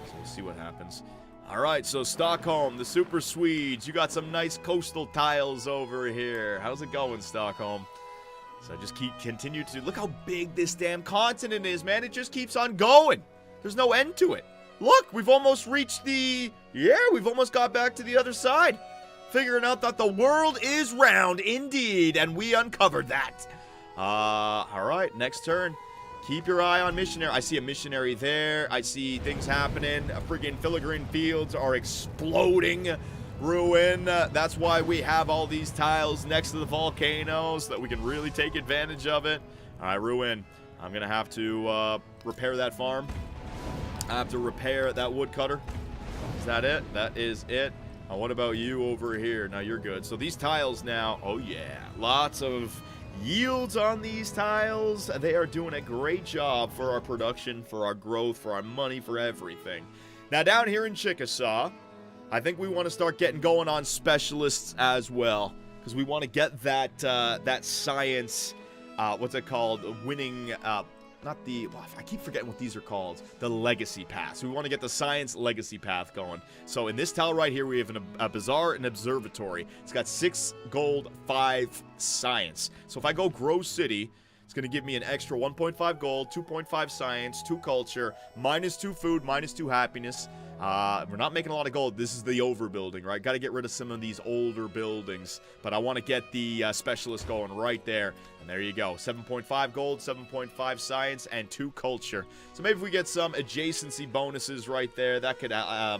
So we'll see what happens. Alright, so Stockholm, the Super Swedes. You got some nice coastal tiles over here. How's it going, Stockholm? So I just continue to... Look how big this damn continent is, man. It just keeps on going. There's no end to it. Look, we've almost reached the... Yeah, we've almost got back to the other side. Figuring out that the world is round indeed, and we uncovered that. Alright, next turn. Keep your eye on missionary. I see a missionary there. I see things happening. Friggin' filigree fields are exploding. Ruin. That's why we have all these tiles next to the volcanoes, so that we can really take advantage of it. Alright, Ruin. I'm gonna have to repair that farm. I have to repair that woodcutter. Is that it? That is it. What about you over here? Now you're good. So these tiles now, oh yeah, lots of yields on these tiles. They are doing a great job for our production, for our growth, for our money, for everything. Now down here in Chickasaw, I think we want to start getting going on specialists as well, because we want to get that that science, what's it called, winning not the, well, I keep forgetting what these are called. The legacy path. So we want to get the science legacy path going. So in this tile right here, we have a bazaar and observatory. It's got 6 gold, 5 science. So if I go grow city, it's going to give me an extra 1.5 gold, 2.5 science, 2 culture, -2 food, -2 happiness. We're not making a lot of gold. This is the overbuilding, right? Got to get rid of some of these older buildings. But I want to get the specialist going right there. And there you go. 7.5 gold, 7.5 science, and 2 culture. So maybe if we get some adjacency bonuses right there, that could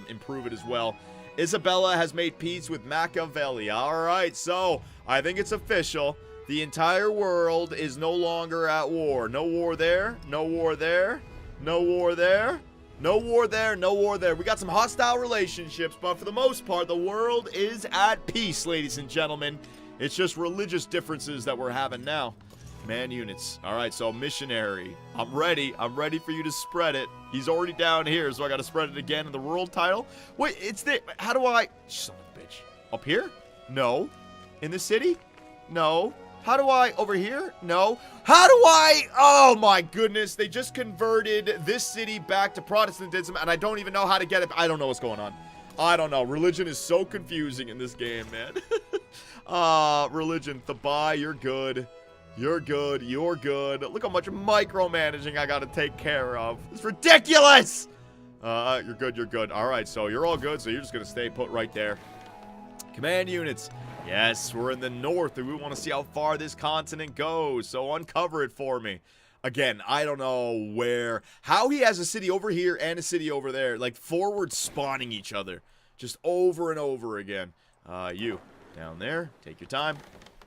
improve it as well. Isabella has made peace with Machiavelli. All right, so I think it's official. The entire world is no longer at war. No war there. No war there. No war there. No war there, no war there. We got some hostile relationships, but for the most part, the world is at peace, ladies and gentlemen. It's just religious differences that we're having now. Man units. All right, so missionary. I'm ready. I'm ready for you to spread it. He's already down here, so I got to spread it again in the world title. Wait, it's the... How do I... Son of a bitch. Up here? No. In the city? No. How do I, over here? No. How do I, oh my goodness, they just converted this city back to Protestantism, and I don't even know how to get it. I don't know what's going on. I don't know. Religion is so confusing in this game, man. Religion, Thabai, you're good. You're good. You're good. Look how much micromanaging I gotta take care of. It's ridiculous! You're good, you're good. All right, so you're all good, so you're just gonna stay put right there. Command units. Yes, we're in the north, and we want to see how far this continent goes, so uncover it for me. Again, I don't know how he has a city over here and a city over there, like forward spawning each other, just over and over again. You, down there, take your time.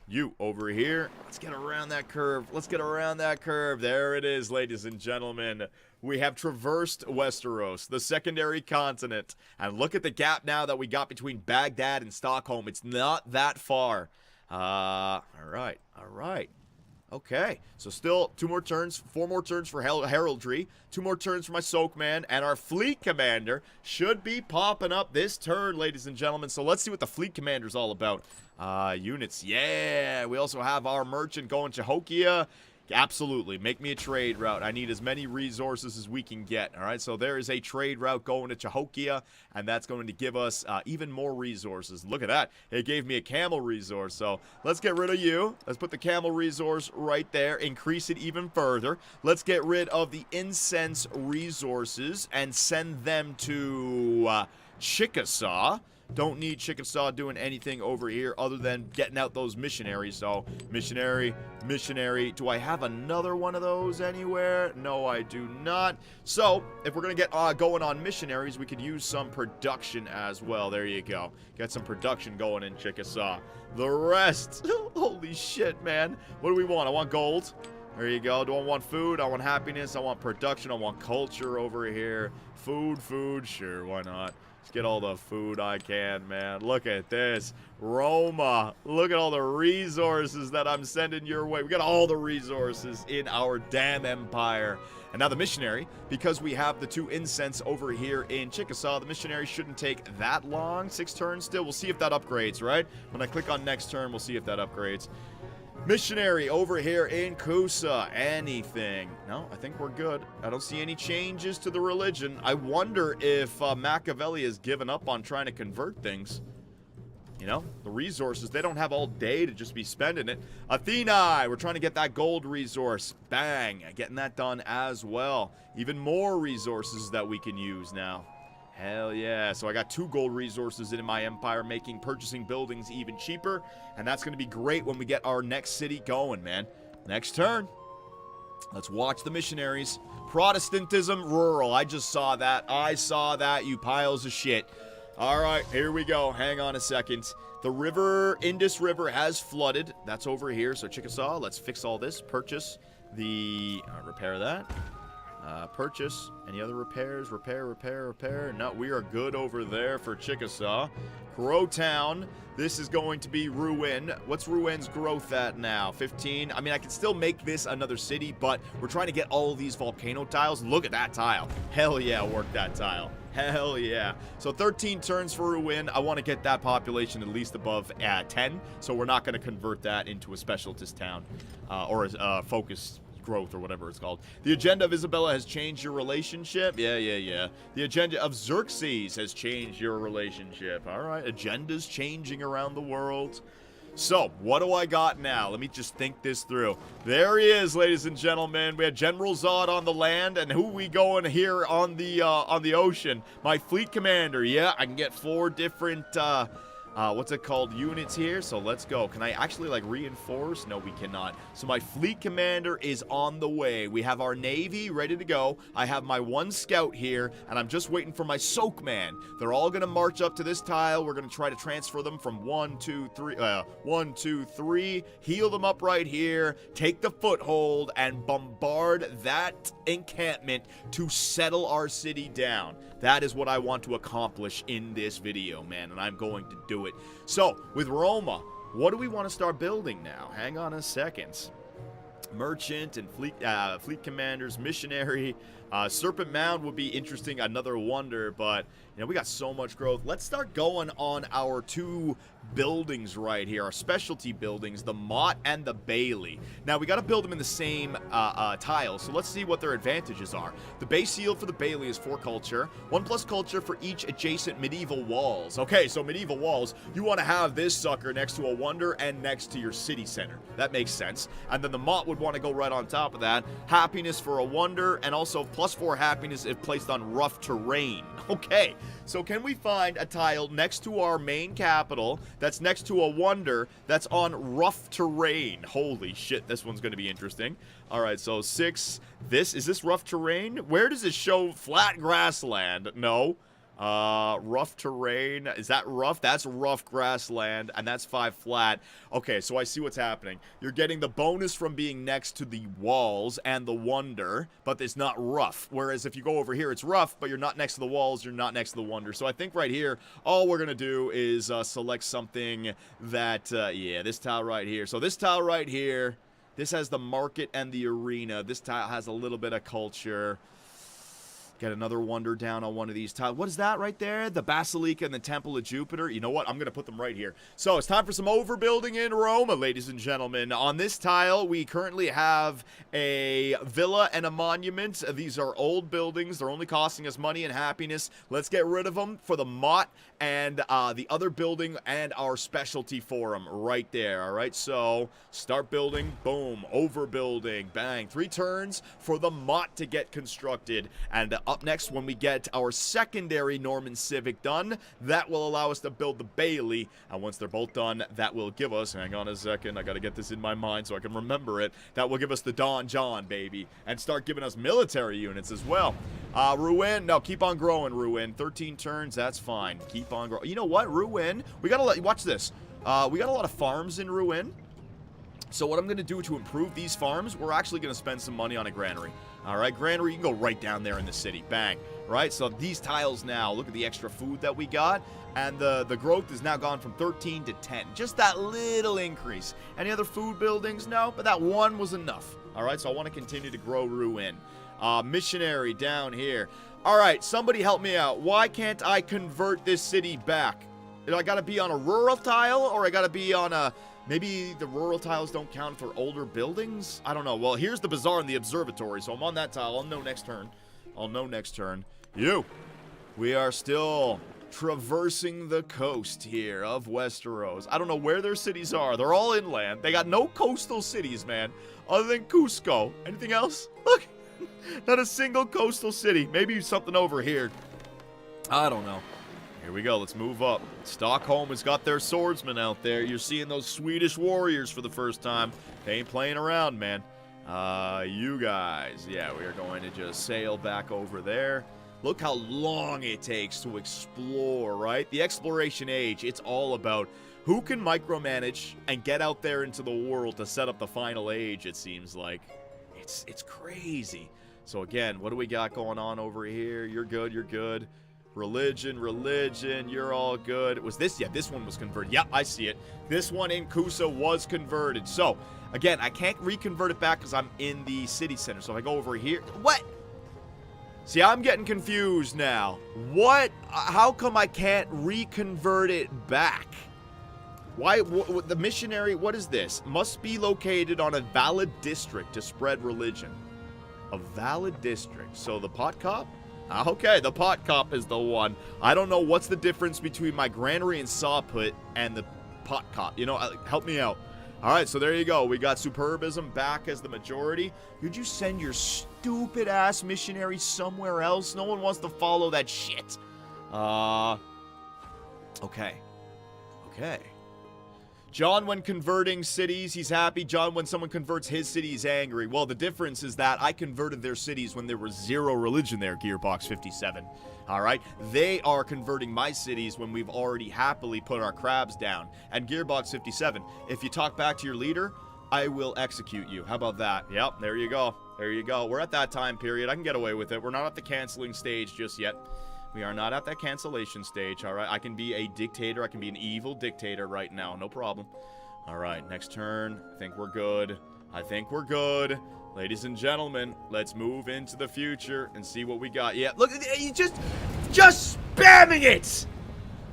You, over here, let's get around that curve, let's get around that curve. There it is, ladies and gentlemen. We have traversed Westeros, the secondary continent. And look at the gap now that we got between Baghdad and Stockholm. It's not that far. All right. Okay, so still 2 more turns, 4 more turns for heraldry, 2 more turns for my soakman, and our fleet commander should be popping up this turn, ladies and gentlemen. So let's see what the fleet commander's all about. Units, yeah. We also have our merchant going to Hokia. Absolutely. Make me a trade route. I need as many resources as we can get. All right, so there is a trade route going to Cahokia, and that's going to give us even more resources. Look at that. It gave me a camel resource, so let's get rid of you. Let's put the camel resource right there. Increase it even further. Let's get rid of the incense resources and send them to Chickasaw. Don't need Chickasaw doing anything over here other than getting out those missionaries. So, missionary. Do I have another one of those anywhere? No, I do not. So, if we're going to get going on missionaries, we could use some production as well. There you go. Get some production going in Chickasaw. The rest. Holy shit, man. What do we want? I want gold. There you go. Do I want food? I want happiness. I want production. I want culture over here. Food. Sure, why not? Let's get all the food I can, man. Look at this. Roma. Look at all the resources that I'm sending your way. We got all the resources in our damn empire. And now the missionary, because we have the 2 incense over here in Chickasaw, the missionary shouldn't take that long. 6 turns still. We'll see if that upgrades, right? When I click on next turn, we'll see if that upgrades. Missionary over here in Kusa. Anything? No, I think we're good. I don't see any changes to the religion. I wonder if Machiavelli has given up on trying to convert things. You know, the resources, they don't have all day to just be spending it. Athena, we're trying to get that gold resource. Bang, getting that done as well. Even more resources that we can use now. Hell yeah. So I got 2 gold resources in my empire, making purchasing buildings even cheaper. And that's going to be great when we get our next city going, man. Next turn. Let's watch the missionaries. Protestantism rural. I just saw that. I saw that, you piles of shit. All right, here we go. Hang on a second. The river, Indus River, has flooded. That's over here. So Chickasaw, let's fix all this. Purchase the... repair that. Purchase. Any other repairs? Repair. No, we are good over there for Chickasaw. Crowtown. This is going to be Ruin. What's Ruin's growth at now? 15. I mean, I can still make this another city, but we're trying to get all of these volcano tiles. Look at that tile. Hell yeah, work that tile. Hell yeah. So 13 turns for Ruin. I want to get that population at least above 10, so we're not going to convert that into a specialist town or a focus growth or whatever it's called. The agenda of Isabella has changed your relationship. Yeah. The agenda of Xerxes has changed your relationship. All right, agendas changing around the world. So, what do I got now? Let me just think this through. There he is, ladies and gentlemen. We had General Zod on the land, and who we going here on the ocean? My fleet commander. Yeah, I can get 4 different what's it called, units here. So let's go. Can I actually like reinforce? No, we cannot. So my fleet commander is on the way. We have our navy ready to go. I have my 1 scout here, and I'm just waiting for my soak man. They're all gonna march up to this tile. We're gonna try to transfer them from 1, 2, 3, heal them up right here, take the foothold, and bombard that encampment to settle our city down. That is what I want to accomplish in this video, man, and I'm going to do it. So, with Roma, what do we want to start building now? Hang on a second. Merchant and fleet commanders, missionary, Serpent Mound would be interesting, another wonder, but you know, we got so much growth. Let's start going on our 2 buildings right here, our specialty buildings, the Mott and the Bailey. Now, we got to build them in the same tile, so let's see what their advantages are. The base yield for the Bailey is 4 culture, 1+ culture for each adjacent medieval walls. Okay, so medieval walls, you want to have this sucker next to a wonder and next to your city center. That makes sense. And then the Mott would want to go right on top of that. Happiness for a wonder, and also +4 happiness if placed on rough terrain. Okay, so can we find a tile next to our main capital that's next to a wonder that's on rough terrain? Holy shit, this one's going to be interesting. All right, so 6. Is this rough terrain? Where does it show flat grassland? No. Rough terrain. Is that rough? That's rough grassland, and that's 5 flat. Okay, so I see what's happening. You're getting the bonus from being next to the walls and the wonder, but it's not rough. Whereas if you go over here, it's rough, but you're not next to the walls, you're not next to the wonder. So I think right here, all we're gonna do is select something that, yeah, this tile right here. So this tile right here, this has the market and the arena. This tile has a little bit of culture. Get another wonder down on one of these tiles. What is that right there? The Basilica and the Temple of Jupiter. You know what? I'm going to put them right here. So it's time for some overbuilding in Roma, ladies and gentlemen. On this tile, we currently have a villa and a monument. These are old buildings. They're only costing us money and happiness. Let's get rid of them for the Mott and the other building and our specialty forum right there. All right, so start building. Boom. Overbuilding. Bang. 3 turns for the Mott to get constructed. And up next, when we get our secondary Norman Civic done, that will allow us to build the Bailey. And once they're both done, that will give us, hang on a second, I got to get this in my mind so I can remember it. That will give us the Don John, baby, and start giving us military units as well. Ruin, no, keep on growing, Ruin. 13 turns, that's fine. Keep on growing. You know what, Ruin, we got to watch this. We got a lot of farms in Ruin. So what I'm going to do to improve these farms, we're actually going to spend some money on a granary. All right, granary, you can go right down there in the city. Bang. Right, so these tiles now, look at the extra food that we got. And the growth has now gone from 13 to 10. Just that little increase. Any other food buildings? No, but that one was enough. All right, so I want to continue to grow Ruin. Missionary down here. All right, somebody help me out. Why can't I convert this city back? Do I got to be on a rural tile, or I got to be on a... Maybe the rural tiles don't count for older buildings? I don't know. Well, here's the bazaar and the observatory, so I'm on that tile. I'll know next turn. We are still traversing the coast here of Westeros. I don't know where their cities are. They're all inland. They got no coastal cities, man, other than Cusco. Anything else? Look, not a single coastal city. Maybe something over here. I don't know. Here we go. Let's move up. Stockholm has got their swordsmen out there. You're seeing those Swedish warriors for the first time. They ain't playing around, man. You guys. Yeah, we are going to just sail back over there. Look how long it takes to explore, right? The exploration age, it's all about who can micromanage and get out there into the world to set up the final age, it seems like. It's crazy. So again, what do we got going on over here? You're good, you're good. Religion, you're all good. Was this? Yeah, this one was converted. Yep, I see it. This one in Kusa was converted. So, again, I can't reconvert it back because I'm in the city center. So if I go over here, what? See, I'm getting confused now. What? How come I can't reconvert it back? Why, the missionary, what is this? Must be located on a valid district to spread religion. A valid district. So the pot cop? Okay, the pot cop is the one. I don't know what's the difference between my granary and sawpit and the pot cop. You know, help me out. All right, so there you go. We got superbism back as the majority. Could you send your stupid ass missionary somewhere else? No one wants to follow that shit. Okay. Okay. John, when converting cities, he's happy. John, when someone converts his city, he's angry. Well, the difference is that I converted their cities when there was zero religion there, Gearbox 57. All right? They are converting my cities when we've already happily put our crabs down. And Gearbox 57, if you talk back to your leader, I will execute you. How about that? Yep, there you go. There you go. We're at that time period. I can get away with it. We're not at the canceling stage just yet. We are not at that cancellation stage, all right? I can be a dictator. I can be an evil dictator right now. No problem. All right, next turn. I think we're good. I think we're good. Ladies and gentlemen, let's move into the future and see what we got. Yeah, look, you just spamming it!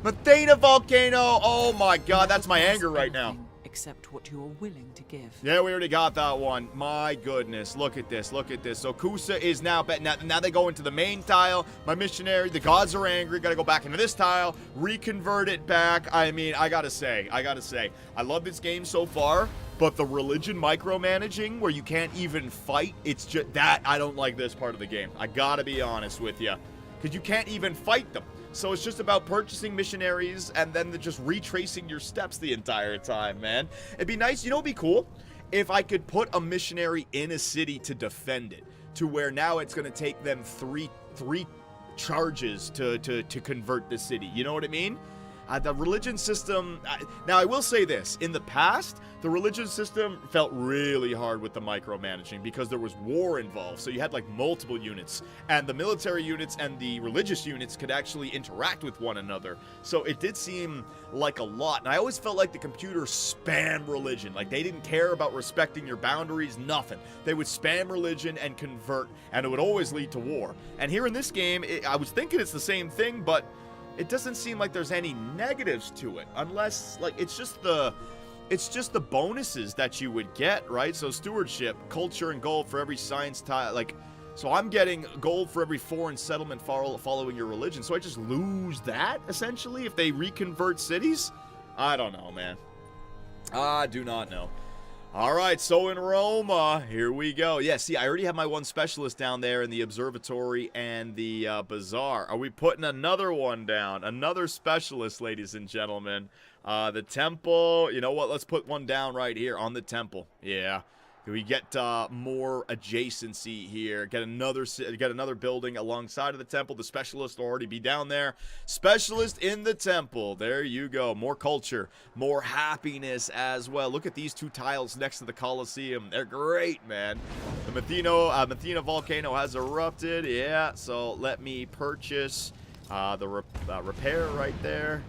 Methana volcano. Oh, my God. That's my anger right now. Except what you are willing to give. Yeah, we already got that one. My goodness, look at this, look at this. So Kusa is now, now they go into the main tile. My missionary, the gods are angry. Gotta go back into this tile, reconvert it back. I mean, I gotta say, I love this game so far, but the religion micromanaging where you can't even fight, it's just that I don't like this part of the game. I gotta be honest with you, because you can't even fight them. So it's just about purchasing missionaries and then just retracing your steps the entire time, man. It'd be nice, you know, it'd be cool if I could put a missionary in a city to defend it, to where now it's going to take them three charges to convert the city. You know what I mean? The religion system, now I will say this, in the past, the religion system felt really hard with the micromanaging because there was war involved, so you had like multiple units, and the military units and the religious units could actually interact with one another, so it did seem like a lot, and I always felt like the computer spammed religion, like they didn't care about respecting your boundaries, nothing. They would spam religion and convert, and it would always lead to war. And here in this game, I was thinking it's the same thing, but it doesn't seem like there's any negatives to it, unless, like, it's just the bonuses that you would get, right? So stewardship, culture, and gold for every science tile, like, so I'm getting gold for every foreign settlement following your religion, so I just lose that, essentially, if they reconvert cities? I don't know, man. I do not know. All right, so in Roma, here we go. Yeah, see, I already have my one specialist down there in the observatory and the bazaar. Are we putting another one down? Another specialist, ladies and gentlemen. The temple. You know what? Let's put one down right here on the temple. Yeah. We get more adjacency here. Get another building alongside of the temple. The specialist will already be down there. Specialist in the temple. There you go. More culture, more happiness as well. Look at these two tiles next to the Colosseum. They're great, man. The Methana volcano has erupted. Yeah. So let me purchase the repair right there.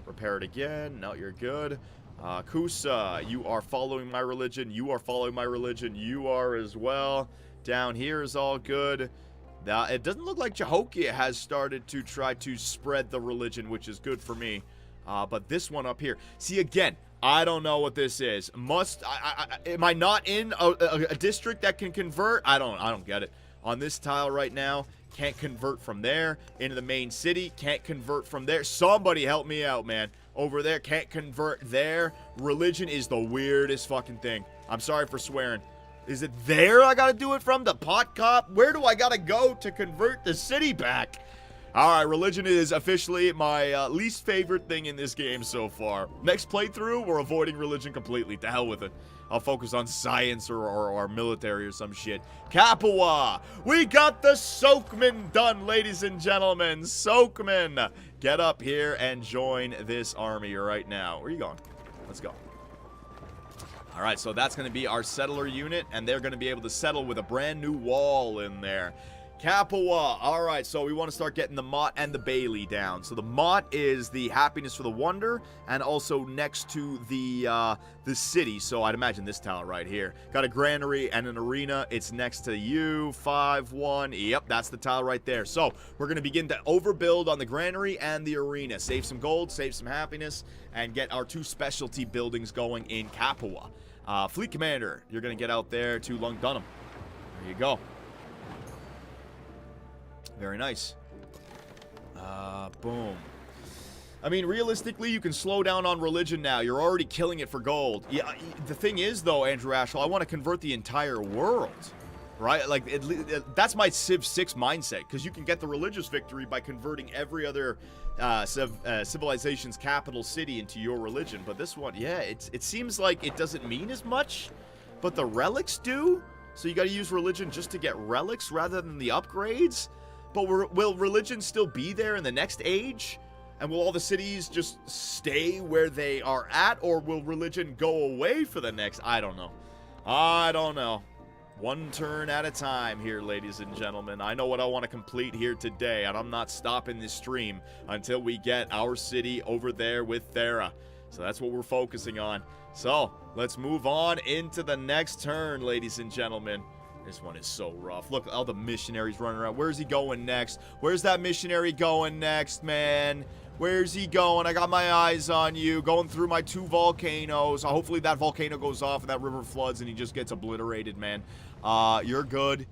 Repair it again. No, you're good. Kusa, you are following my religion. You are following my religion. You are as well. Down here is all good. Now, it doesn't look like Jehokia has started to try to spread the religion, which is good for me. But this one up here. See, again, I don't know what this is. Am I not in a district that can convert? I don't get it. On this tile right now, can't convert from there into the main city. Can't convert from there. Somebody help me out, man. Over there, can't convert there. Religion is the weirdest fucking thing. I'm sorry for swearing. Is it there I gotta do it from? The pot cop? Where do I gotta go to convert the city back? Alright, religion is officially my least favorite thing in this game so far. Next playthrough, we're avoiding religion completely. To hell with it. I'll focus on science or military or some shit. Capua! We got the Soakman done, ladies and gentlemen. Soakman! Get up here and join this army right now. Where are you going? Let's go. Alright, so that's going to be our settler unit, and they're going to be able to settle with a brand new wall in there. Capua. All right, so we want to start getting the Mott and the Bailey down. So the Mott is the happiness for the wonder, and also next to the city. So I'd imagine this tower right here. Got a granary and an arena. It's next to you. 5-1. Yep, that's the tile right there. So we're going to begin to overbuild on the granary and the arena. Save some gold, save some happiness, and get our 2 specialty buildings going in Capua. Fleet Commander, you're going to get out there to Lungdunham. There you go. Very nice. Boom. I mean, realistically, you can slow down on religion now. You're already killing it for gold. Yeah, the thing is, though, Andrew Ashwell, I want to convert the entire world. Right? Like, that's my Civ 6 mindset. Because you can get the religious victory by converting every other civilization's capital city into your religion. But this one, yeah, it seems like it doesn't mean as much. But the relics do. So you got to use religion just to get relics rather than the upgrades. But will religion still be there in the next age? And will all the cities just stay where they are at? Or will religion go away for the next? I don't know. I don't know. One turn at a time here, ladies and gentlemen. I know what I want to complete here today, and I'm not stopping this stream until we get our city over there with Thera. So that's what we're focusing on. So let's move on into the next turn, ladies and gentlemen. This one is so rough. Look, all the missionaries running around. Where's he going next? Where's that missionary going next, man? Where's he going? I got my eyes on you. Going through my 2 volcanoes. Hopefully that volcano goes off and that river floods and he just gets obliterated, man. You're good.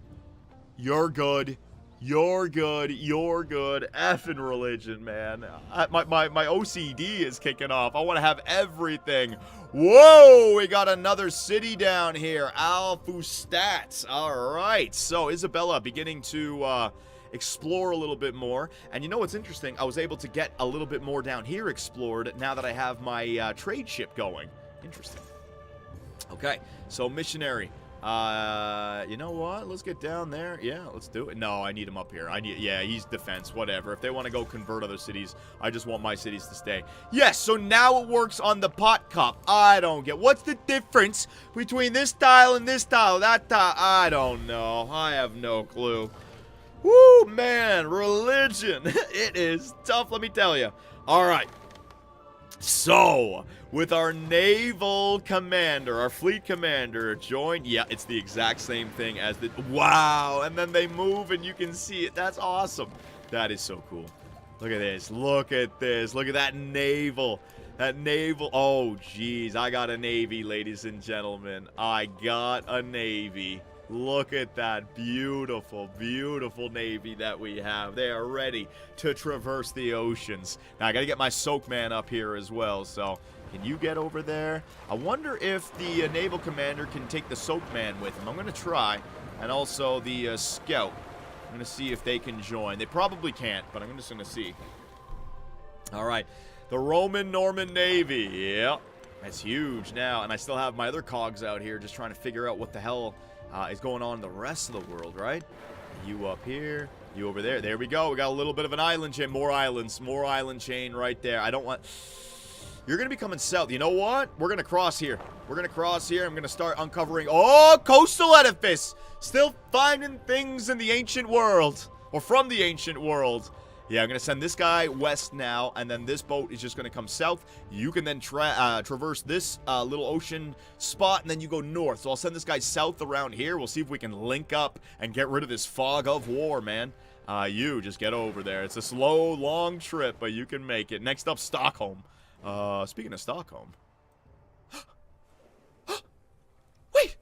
You're good. You're good. You're good. Effing religion, man. My OCD is kicking off. I want to have everything. Whoa! We got another city down here. Alfustat. All right. So, Isabella beginning to explore a little bit more. And you know what's interesting? I was able to get a little bit more down here explored now that I have my trade ship going. Interesting. Okay. So, missionary. You know what? Let's get down there. Yeah, let's do it. No, I need him up here. Yeah, he's defense, whatever. If they want to go convert other cities, I just want my cities to stay. Yes, so now it works on the pot cup. I don't get. What's the difference between this tile and this tile? That tile? I don't know. I have no clue. Woo, man, religion. It is tough, let me tell you. All right. So, with our naval commander, our fleet commander joined, yeah, it's the exact same thing as the, wow, and then they move and you can see it. That's awesome. That is so cool. Look at this. Look at this. Look at that naval. That naval. Oh, geez. I got a navy, ladies and gentlemen. I got a navy. Look at that beautiful, beautiful navy that we have. They are ready to traverse the oceans. Now, I got to get my soak man up here as well, so can you get over there? I wonder if the naval commander can take the soak man with him. I'm going to try, and also the scout. I'm going to see if they can join. They probably can't, but I'm just going to see. All right, the Roman-Norman Navy. Yep, that's huge now, and I still have my other cogs out here just trying to figure out what the hell is going on in the rest of the world, right? You up here, you over there. There we go. We got a little bit of an island chain. More islands. More island chain right there. I don't want... You're going to be coming south. You know what? We're going to cross here. We're going to cross here. I'm going to start uncovering... Oh, coastal edifice! Still finding things in the ancient world. Or from the ancient world. Yeah, I'm going to send this guy west now, and then this boat is just going to come south. You can then traverse this little ocean spot, and then you go north. So I'll send this guy south around here. We'll see if we can link up and get rid of this fog of war, man. You just get over there. It's a slow, long trip, but you can make it. Next up, Stockholm. Speaking of Stockholm. Wait!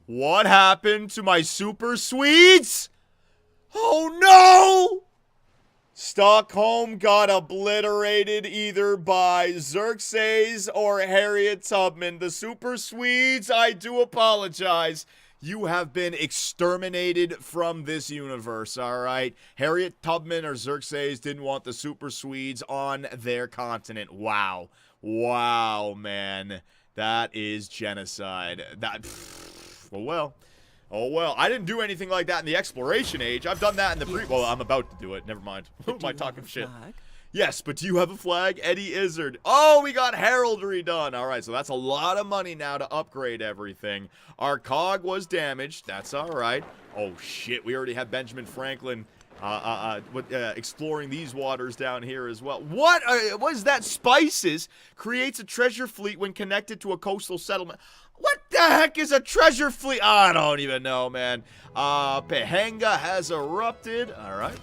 What happened to my super Swedes? Oh no! Stockholm got obliterated either by Xerxes or Harriet Tubman. The super Swedes, I do apologize. You have been exterminated from this universe, alright? Harriet Tubman or Xerxes didn't want the super Swedes on their continent. Wow. Wow, man. That is genocide. Well. Oh, well. I didn't do anything like that in the exploration age. I've done that in the well, I'm about to do it. Never mind. Am I talking shit? Yes, but do you have a flag? Eddie Izzard. Oh, we got heraldry done. All right, so that's a lot of money now to upgrade everything. Our cog was damaged. That's all right. Oh, shit. We already have Benjamin Franklin exploring these waters down here as well. What is that? Spices creates a treasure fleet when connected to a coastal settlement. What the heck is a treasure fleet? I don't even know, man. Pahanga has erupted. All right.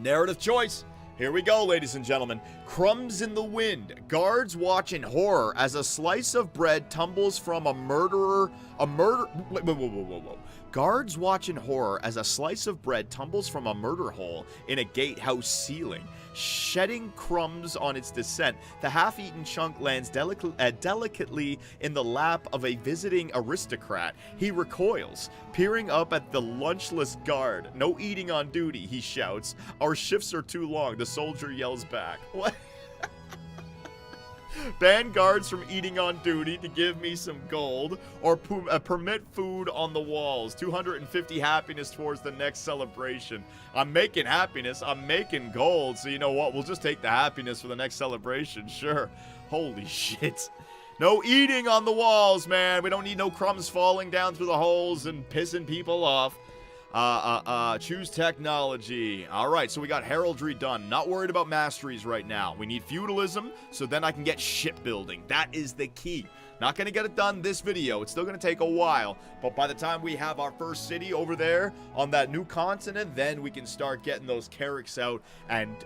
Narrative choice. Here we go, ladies and gentlemen. Crumbs in the wind. Guards watch in horror as a slice of bread tumbles from a murderer. Whoa. Guards watch in horror as a slice of bread tumbles from a murder hole in a gatehouse ceiling, shedding crumbs on its descent. The half-eaten chunk lands delicately in the lap of a visiting aristocrat. He recoils, peering up at the lunchless guard. No eating on duty, he shouts. Our shifts are too long, the soldier yells back. What? Ban guards from eating on duty to give me some gold, or permit food on the walls. 250 happiness towards the next celebration. I'm making happiness. I'm making gold. So you know what? We'll just take the happiness for the next celebration. Sure. Holy shit. No eating on the walls, man. We don't need no crumbs falling down through the holes and pissing people off. Choose technology. All right, so we got heraldry done. Not worried about masteries right now. We need feudalism, so then I can get shipbuilding. That is the key. Not going to get it done this video. It's still going to take a while. But by the time we have our first city over there on that new continent, then we can start getting those carracks out and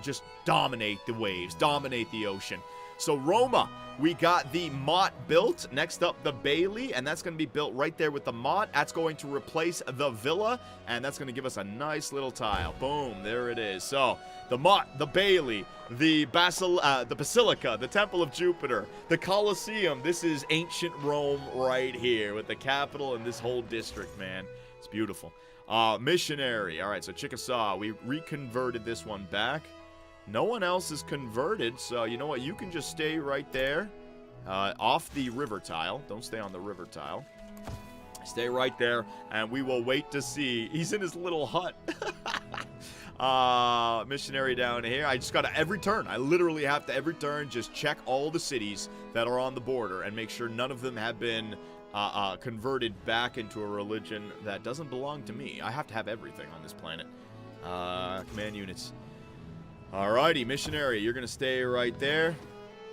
just dominate the waves, dominate the ocean. So Roma, we got the motte built. Next up, the Bailey, and that's going to be built right there with the motte. That's going to replace the villa, and that's going to give us a nice little tile. Boom, there it is. So the motte, the Bailey, the Basilica, the Temple of Jupiter, the Colosseum. This is ancient Rome right here with the capital and this whole district, man. It's beautiful. Missionary. All right, so Chickasaw, we reconverted this one back. No one else is converted, so you know what? You can just stay right there off the river tile. Don't stay on the river tile. Stay right there, and we will wait to see. He's in his little hut. Missionary down here. I just got to, every turn, I literally have to, every turn, just check all the cities that are on the border and make sure none of them have been converted back into a religion that doesn't belong to me. I have to have everything on this planet. Command units. Alrighty, missionary, you're gonna stay right there.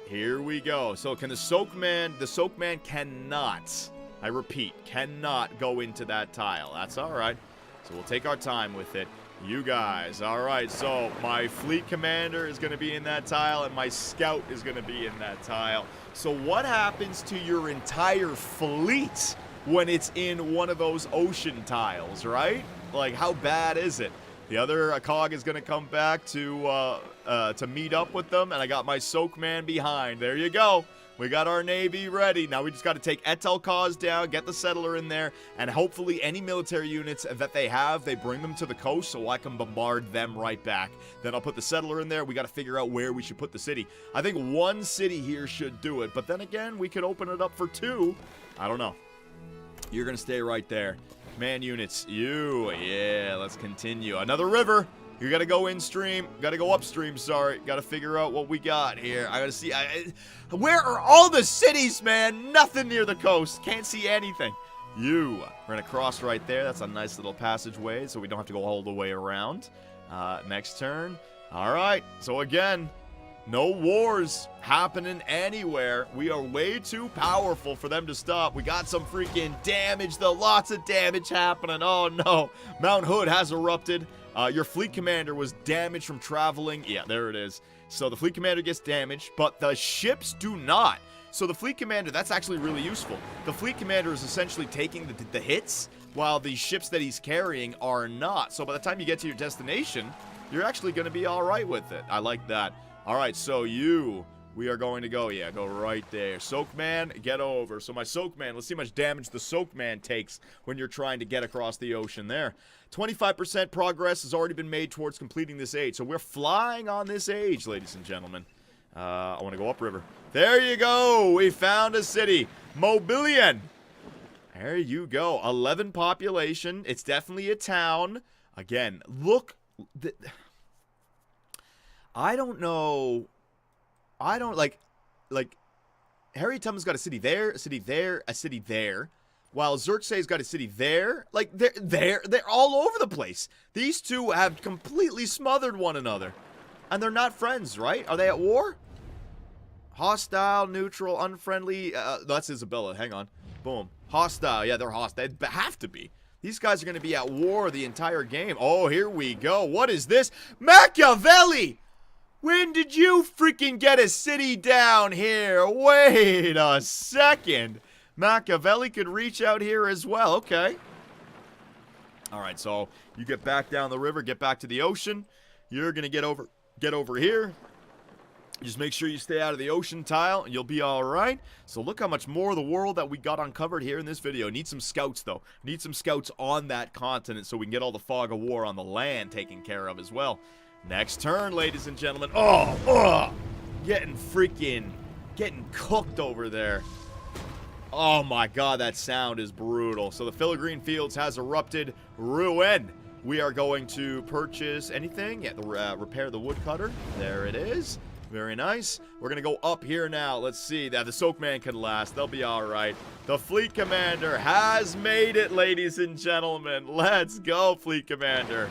Here we go. So can the soakman cannot, I repeat, cannot go into that tile. That's alright. So we'll take our time with it. You guys, alright, so my fleet commander is gonna be in that tile and my scout is gonna be in that tile. So what happens to your entire fleet when it's in one of those ocean tiles, right? Like, how bad is it? The other cog is going to come back to meet up with them, and I got my soak man behind. There you go. We got our navy ready. Now we just got to take Etel Cause down, get the settler in there, and hopefully any military units that they have, they bring them to the coast so I can bombard them right back. Then I'll put the settler in there. We got to figure out where we should put the city. I think one city here should do it, but then again, we could open it up for two. I don't know. You're going to stay right there. Man units, yeah, let's continue. Another river. You gotta go upstream, sorry. Gotta figure out what we got here. I gotta see, where are all the cities, man? Nothing near the coast. Can't see anything. We're gonna cross right there. That's a nice little passageway, so we don't have to go all the way around. Next turn. All right, so again, no wars happening anywhere. We are way too powerful for them to stop. We got some freaking damage, though. Lots of damage happening. Oh, no. Mount Hood has erupted. Your fleet commander was damaged from traveling. Yeah, there it is. So the fleet commander gets damaged, but the ships do not. So the fleet commander, that's actually really useful. The fleet commander is essentially taking the hits, while the ships that he's carrying are not. So by the time you get to your destination, you're actually going to be all right with it. I like that. All right, so we are going to go, go right there. Soakman, get over. So my Soakman, let's see how much damage the Soakman takes when you're trying to get across the ocean there. 25% progress has already been made towards completing this age. So we're flying on this age, ladies and gentlemen. I want to go upriver. There you go. We found a city. Mobilian. There you go. 11 population. It's definitely a town. Again, look. I don't know. I don't, like, Harry Tubman's got a city there, a city there, a city there. While Xerxes got a city there. Like, they're all over the place. These two have completely smothered one another. And they're not friends, right? Are they at war? Hostile, neutral, unfriendly. That's Isabella. Hang on. Boom. Hostile. Yeah, they're hostile. They have to be. These guys are going to be at war the entire game. Oh, here we go. What is this? Machiavelli! When did you freaking get a city down here? Wait a second. Machiavelli could reach out here as well. Okay. All right, so you get back down the river, get back to the ocean. You're going to get over here. Just make sure you stay out of the ocean tile, and you'll be all right. So look how much more of the world that we got uncovered here in this video. Need some scouts, though. Need some scouts on that continent so we can get all the fog of war on the land taken care of as well. Next turn, ladies and gentlemen. Oh, getting cooked over there. Oh my god, that sound is brutal. So the Filigree Fields has erupted. Ruin. We are going to purchase anything. Yeah, repair the woodcutter. There it is. Very nice. We're going to go up here now. Let's see. The Soakman can last. They'll be all right. The Fleet Commander has made it, ladies and gentlemen. Let's go, Fleet Commander.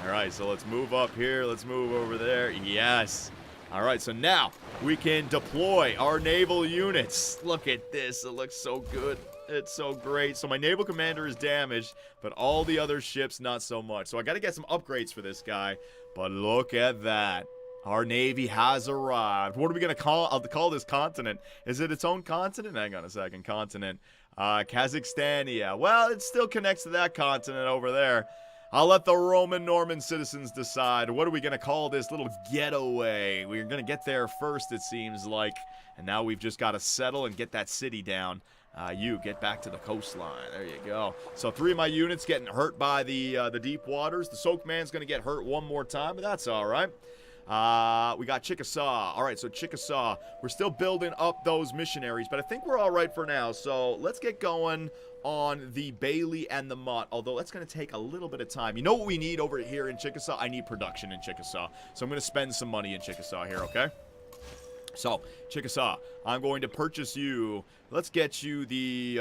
All right, so let's move up here. Let's move over there. Yes. All right, so now we can deploy our naval units. Look at this. It looks so good. It's so great. So my naval commander is damaged, but all the other ships not so much. So I got to get some upgrades for this guy. But look at that. Our navy has arrived. What are we going to call this continent? Is it its own continent? Hang on a second. Continent. Kazakhstania. Well, it still connects to that continent over there. I'll let the Roman-Norman citizens decide. What are we going to call this little getaway? We're going to get there first, it seems like. And now we've just got to settle and get that city down. You get back to the coastline. There you go. So 3 of my units getting hurt by the deep waters. The Soakman's going to get hurt one more time, but that's all right. We got Chickasaw. All right, so Chickasaw. We're still building up those missionaries, but I think we're all right for now. So let's get going on the Bailey and the Mott, although that's going to take a little bit of time. You know what we need over here in Chickasaw? I need production in Chickasaw. So I'm going to spend some money in Chickasaw here, okay? So, Chickasaw, I'm going to purchase you. Let's get you the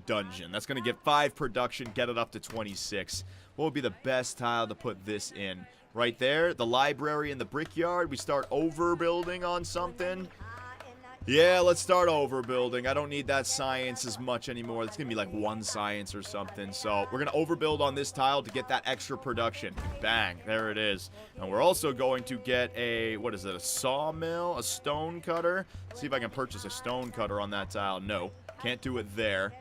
dungeon. That's going to get 5 production, get it up to 26. What would be the best tile to put this in? Right there, the library and the brickyard. We start overbuilding on something. Yeah, let's start overbuilding. I don't need that science as much anymore. It's going to be like 1 science or something. So we're going to overbuild on this tile to get that extra production. Bang, there it is. And we're also going to get a, what is it, a sawmill, a stone cutter. Let's see if I can purchase a stone cutter on that tile. No, can't do it there.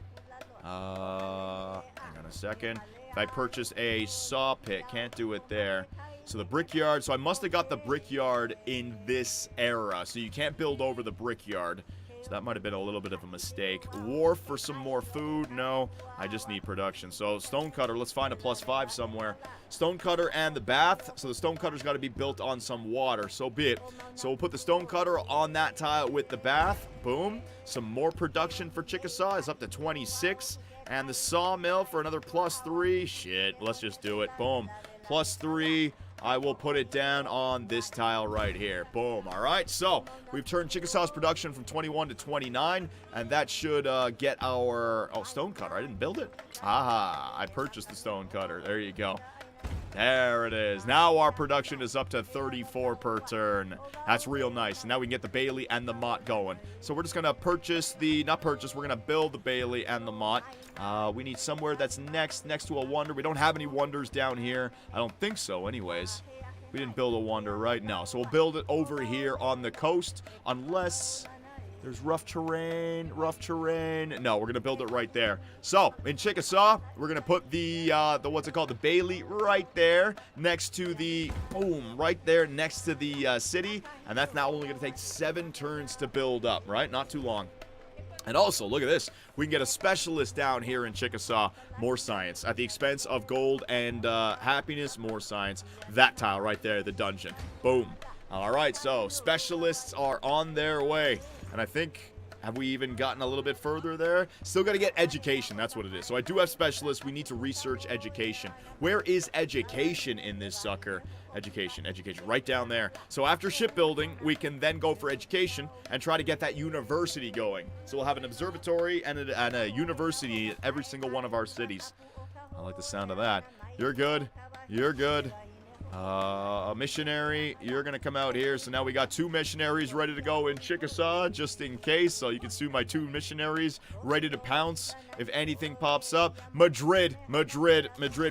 Hang on a second. If I purchase a saw pit, can't do it there. So the brickyard, so I must have got the brickyard in this era. So you can't build over the brickyard. So that might have been a little bit of a mistake. Wharf for some more food? No, I just need production. So stonecutter, let's find a +5 somewhere. Stonecutter and the bath. So the stonecutter's got to be built on some water. So be it. So we'll put the stonecutter on that tile with the bath. Boom. Some more production for Chickasaw is up to 26. And the sawmill for another +3. Shit, let's just do it. Boom. +3. I will put it down on this tile right here. Boom. All right. So we've turned Chickasaw's production from 21 to 29. And that should get our... Oh, stonecutter. I didn't build it. Aha. I purchased the stonecutter. There you go. There it is. Now our production is up to 34 per turn. That's real nice. And now we can get the Bailey and the Mott going. So we're just going to purchase the... Not purchase. We're going to build the Bailey and the Mott. We need somewhere that's next to a wonder. We don't have any wonders down here. I don't think so anyways. We didn't build a wonder, right? No. So we'll build it over here on the coast. Unless... There's rough terrain. No, we're going to build it right there. So, in Chickasaw, we're going to put the what's it called? The Bailey right there next to the, boom, right there next to the city. And that's now only going to take 7 turns to build up, right? Not too long. And also, look at this. We can get a specialist down here in Chickasaw. More science. At the expense of gold and happiness, more science. That tile right there, the dungeon. Boom. All right, so specialists are on their way. And I think Have we even gotten a little bit further there? Still got to get education. That's what it is. So I do have specialists. We need to research education. Where is education in this sucker? Education. Right down there. So after shipbuilding, we can then go for education and try to get that university going. So we'll have an observatory and a university in every single one of our cities. I like the sound of that. You're good. You're good. A missionary, you're gonna come out here. So now we got 2 missionaries ready to go in Chickasaw, just in case. So you can see my 2 missionaries ready to pounce if anything pops up. Madrid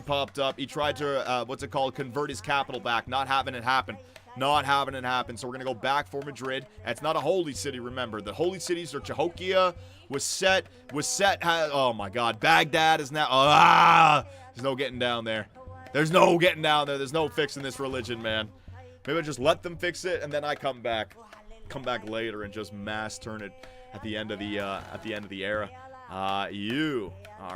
popped up. He tried to, convert his capital back. Not having it happen. So we're gonna go back for Madrid. It's not a holy city, remember. The holy cities are Cahokia, oh my god, Baghdad is now, there's no getting down there. There's no getting down there. There's no fixing this religion, man. Maybe I just let them fix it, and then I come back later and just mass turn it at the end of the era. All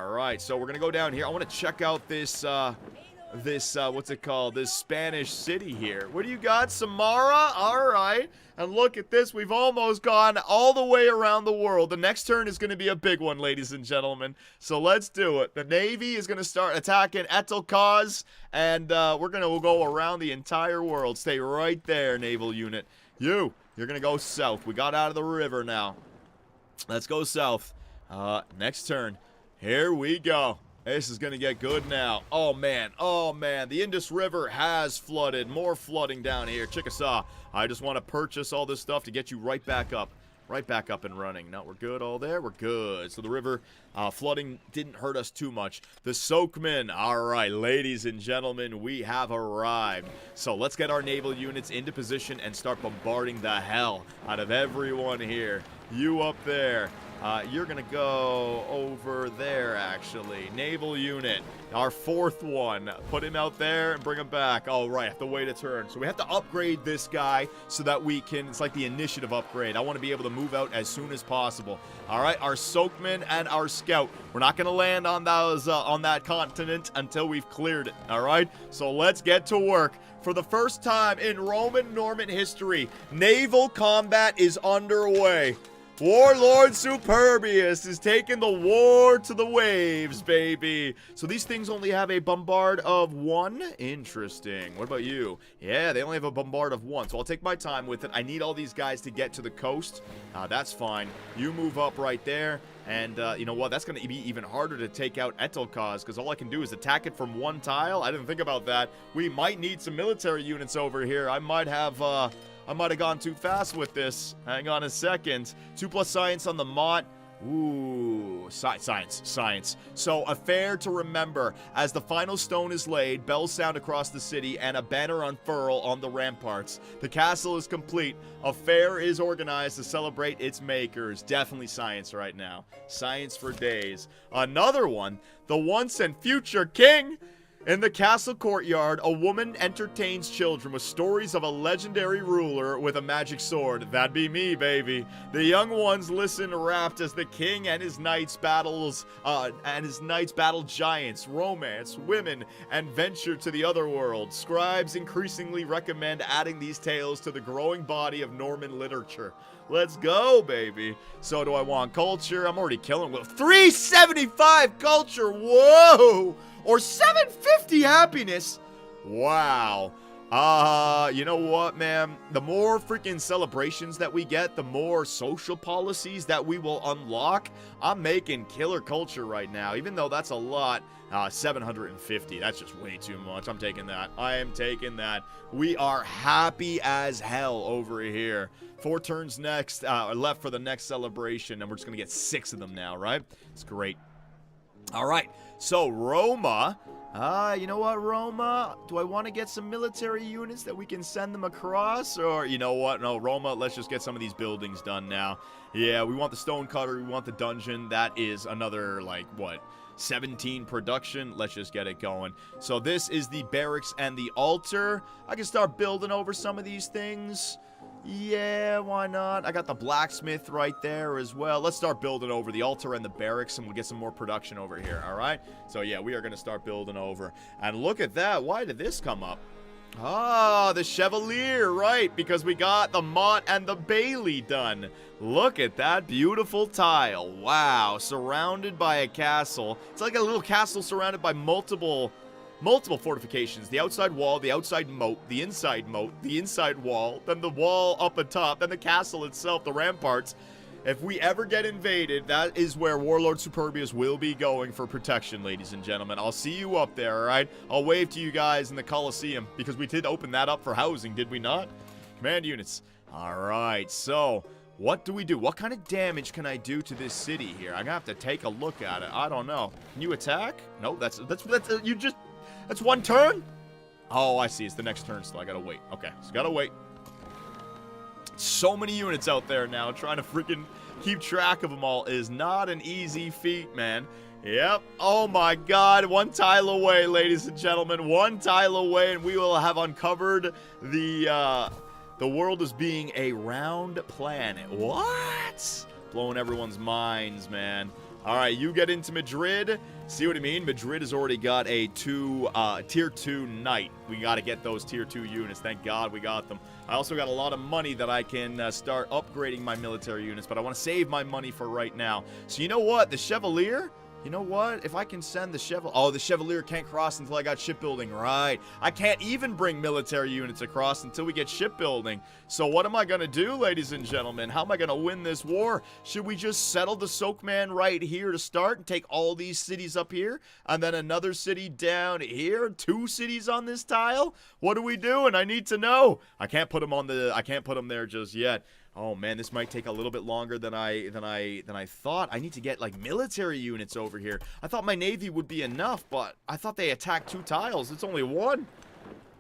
right. So we're gonna go down here. I want to check out this what's it called? This Spanish city here. What do you got, Samara? All right. And look at this. We've almost gone all the way around the world. The next turn is going to be a big one, ladies and gentlemen. So let's do it. The Navy is going to start attacking Etelkaz, and we're going to go around the entire world. Stay right there, naval unit. You're going to go south. We got out of the river now. Let's go south. Next turn. Here we go. This is going to get good now. Oh, man. The Indus River has flooded. More flooding down here. Chickasaw. I just want to purchase all this stuff to get you right back up. Right back up and running. No, we're good all there. We're good. So the river flooding didn't hurt us too much. The Soakmen. All right, ladies and gentlemen, we have arrived. So let's get our naval units into position and start bombarding the hell out of everyone here. You up there. You're going to go over there, actually. Naval unit. Our 4th one. Put him out there and bring him back. Oh, right. Have to wait a turn. So we have to upgrade this guy so that we can... It's like the initiative upgrade. I want to be able to move out as soon as possible. All right. Our Soakman and our Scout. We're not going to land on those on that continent until we've cleared it. All right. So let's get to work. For the first time in Roman-Norman history, naval combat is underway. Warlord Superbius is taking the war to the waves, baby. So these things only have a bombard of 1. Interesting. What about you? Yeah, they only have a bombard of 1. So I'll take my time with it. I need all these guys to get to the coast. That's fine. You move up right there. And you know what? That's going to be even harder to take out Etelkaz because all I can do is attack it from 1 tile. I didn't think about that. We might need some military units over here. I might have gone too fast with this. Hang on a second. 2+ science on the Mott. Ooh, science. So, a fair to remember. As the final stone is laid, bells sound across the city, and a banner unfurl on the ramparts. The castle is complete. A fair is organized to celebrate its makers. Definitely science right now. Science for days. Another one. The once and future king. In the castle courtyard, a woman entertains children with stories of a legendary ruler with a magic sword. That'd be me, baby. The young ones listen rapt as the king and his knights battle giants, romance, women, and venture to the other world. Scribes increasingly recommend adding these tales to the growing body of Norman literature. Let's go, baby. So do I want culture? I'm already killing with 375 culture. Whoa! Or 750 happiness. Wow. You know what, man? The more freaking celebrations that we get, the more social policies that we will unlock. I'm making killer culture right now, even though that's a lot. 750. That's just way too much. I'm taking that. I am taking that. We are happy as hell over here. 4 turns left for the next celebration, and we're just going to get 6 of them now, right? It's great. All right. So, Roma, you know what, Roma? Do I want to get some military units that we can send them across? Or, you know what? No, Roma, let's just get some of these buildings done now. Yeah, we want the stonecutter. We want the dungeon. That is another, 17 production. Let's just get it going. So, this is the barracks and the altar. I can start building over some of these things. Yeah, why not? I got the blacksmith right there as well. Let's start building over the altar and the barracks, and we'll get some more production over here, all right? So, yeah, we are going to start building over. And look at that. Why did this come up? Ah, the Chevalier, right, because we got the Mott and the Bailey done. Look at that beautiful tile. Wow, surrounded by a castle. It's like a little castle surrounded by multiple fortifications. The outside wall, the outside moat, the inside wall, then the wall up atop, then the castle itself, the ramparts. If we ever get invaded, that is where Warlord Superbius will be going for protection, ladies and gentlemen. I'll see you up there, all right? I'll wave to you guys in the Coliseum, because we did open that up for housing, did we not? Command units. All right, so what do we do? What kind of damage can I do to this city here? I'm gonna have to take a look at it. I don't know. Can you attack? No, that's one turn? Oh, I see. It's the next turn, so I gotta wait. Okay, so gotta wait. So many units out there now. Trying to freaking keep track of them all is not an easy feat, man. Yep. Oh my god. One tile away, ladies and gentlemen. One tile away, and we will have uncovered the world as being a round planet. What? Blowing everyone's minds, man. All right, you get into Madrid. See what I mean? Madrid has already got a tier 2 knight. We got to get those tier 2 units. Thank God we got them. I also got a lot of money that I can start upgrading my military units, but I want to save my money for right now. So you know what? The Chevalier? You know what? If I can send the Chevalier... Oh, the Chevalier can't cross until I got shipbuilding. Right. I can't even bring military units across until we get shipbuilding. So what am I going to do, ladies and gentlemen? How am I going to win this war? Should we just settle the Soakman right here to start and take all these cities up here? And then another city down here? 2 cities on this tile? What are we doing? I need to know. I can't put them on the... I can't put them there just yet. Oh man, this might take a little bit longer than I thought. I need to get like military units over here. I thought my navy would be enough, but I thought they attacked 2 tiles. It's only 1.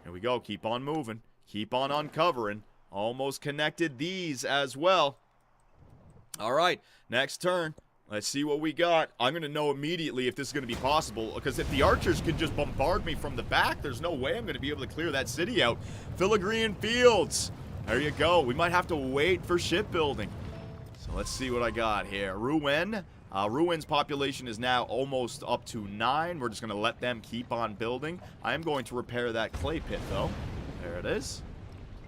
Here we go. Keep on moving. Keep on uncovering. Almost connected these as well. All right, next turn. Let's see what we got. I'm going to know immediately if this is going to be possible, because if the archers can just bombard me from the back, there's no way I'm going to be able to clear that city out. Filigrean Fields. There you go. We might have to wait for shipbuilding. So let's see what I got here. Rouen. Rouen's population is now almost up to 9. We're just going to let them keep on building. I am going to repair that clay pit, though. There it is.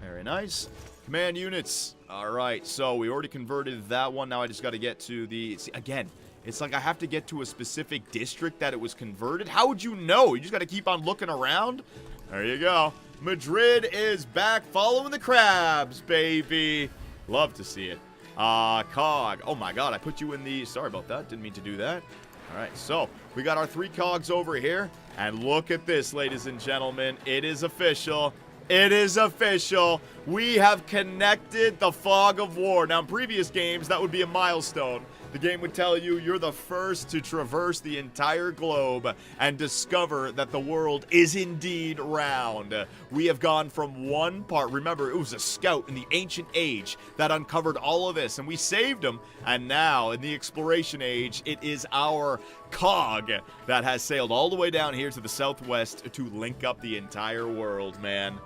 Very nice. Command units. All right. So we already converted that one. Now I just got to get to the... See, again, it's like I have to get to a specific district that it was converted. How would you know? You just got to keep on looking around. There you go. Madrid is back following the crabs, baby. Love to see it. Cog. Oh my god, I put you in the... Sorry about that. Didn't mean to do that. Alright, so we got our 3 cogs over here. And look at this, ladies and gentlemen. It is official. It is official. We have connected the Fog of War. Now, in previous games, that would be a milestone. The game would tell you you're the first to traverse the entire globe and discover that the world is indeed round. We have gone from one part. Remember, it was a scout in the ancient age that uncovered all of this, and we saved him. And now, in the exploration age, it is our cog that has sailed all the way down here to the southwest to link up the entire world, man.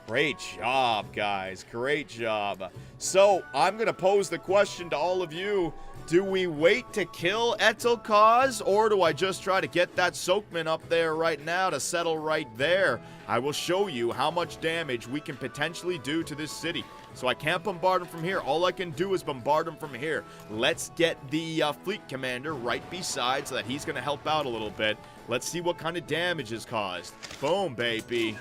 Great job, guys. Great job. So, I'm going to pose the question to all of you. Do we wait to kill Etelkaz, or do I just try to get that Soakman up there right now to settle right there? I will show you how much damage we can potentially do to this city. So I can't bombard him from here. All I can do is bombard him from here. Let's get the fleet commander right beside so that he's going to help out a little bit. Let's see what kind of damage is caused. Boom, baby.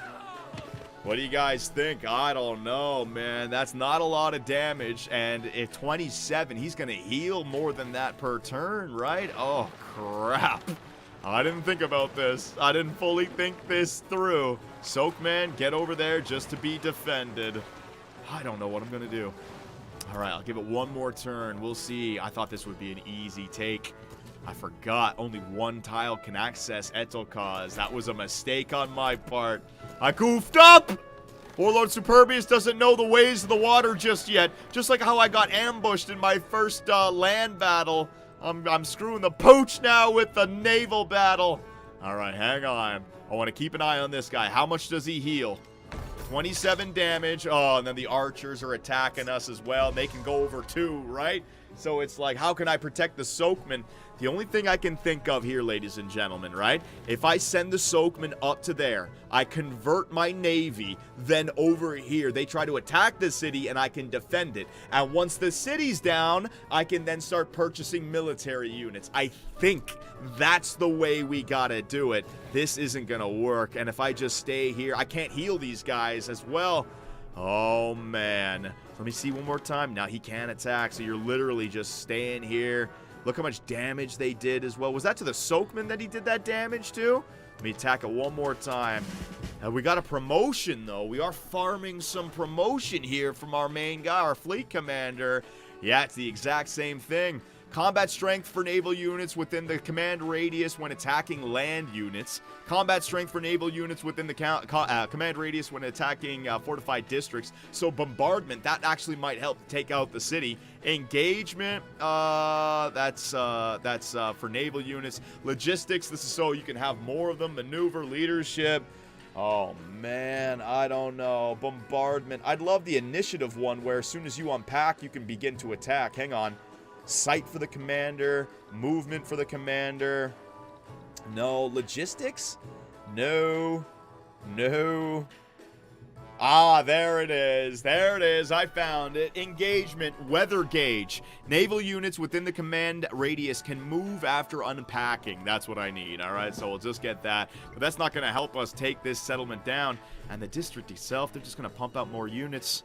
What do you guys think? I don't know, man. That's not a lot of damage. And at 27, he's going to heal more than that per turn, right? Oh, crap. I didn't think about this. I didn't fully think this through. Soakman, get over there just to be defended. I don't know what I'm going to do. All right, I'll give it one more turn. We'll see. I thought this would be an easy take. I forgot only 1 tile can access Etelkaz. That was a mistake on my part. I goofed up! Warlord Superbius doesn't know the ways of the water just yet. Just like how I got ambushed in my first land battle. I'm screwing the pooch now with the naval battle. Alright, hang on. I want to keep an eye on this guy. How much does he heal? 27 damage. Oh, and then the archers are attacking us as well. They can go over 2, right? So it's like, how can I protect the Soakmen? The only thing I can think of here, ladies and gentlemen, right? If I send the Soakmen up to there, I convert my navy, then over here, they try to attack the city and I can defend it. And once the city's down, I can then start purchasing military units. I think that's the way we gotta do it. This isn't gonna work. And if I just stay here, I can't heal these guys as well. Oh, man. Let me see one more time. Now he can attack, so you're literally just staying here. Look how much damage they did as well. Was that to the Soakmen that he did that damage to? Let me attack it one more time. We got a promotion, though. We are farming some promotion here from our main guy, our fleet commander. Yeah, it's the exact same thing. Combat strength for naval units within the command radius when attacking land units. Combat strength for naval units within the command radius when attacking fortified districts. So bombardment, that actually might help take out the city. Engagement, that's for naval units. Logistics, this is so you can have more of them. Maneuver, leadership. Oh, man, I don't know. Bombardment. I'd love the initiative one where as soon as you unpack, you can begin to attack. Hang on. Sight for the commander. Movement for the commander. No. Logistics? No. No. Ah, there it is. There it is. I found it. Engagement. Weather gauge. Naval units within the command radius can move after unpacking. That's what I need. All right, so we'll just get that. But that's not going to help us take this settlement down. And the district itself, they're just going to pump out more units.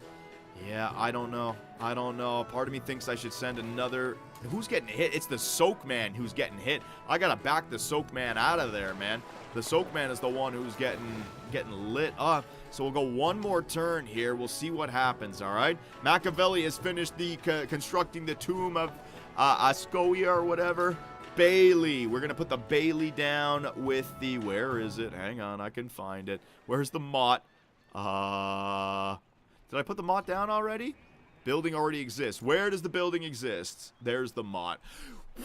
Yeah, I don't know. I don't know. Part of me thinks I should send another... Who's getting hit? It's the Soakman who's getting hit. I gotta back the Soakman out of there, man. The Soakman is the one who's getting lit up. So we'll go one more turn here. We'll see what happens, all right? Machiavelli has finished the constructing the tomb of Ascoia or whatever. Bailey. We're going to put the Bailey down with the... Where is it? Hang on, I can find it. Where's the Mott? Did I put the Mott down already? Building already exists. Where does the building exist? There's the Mott.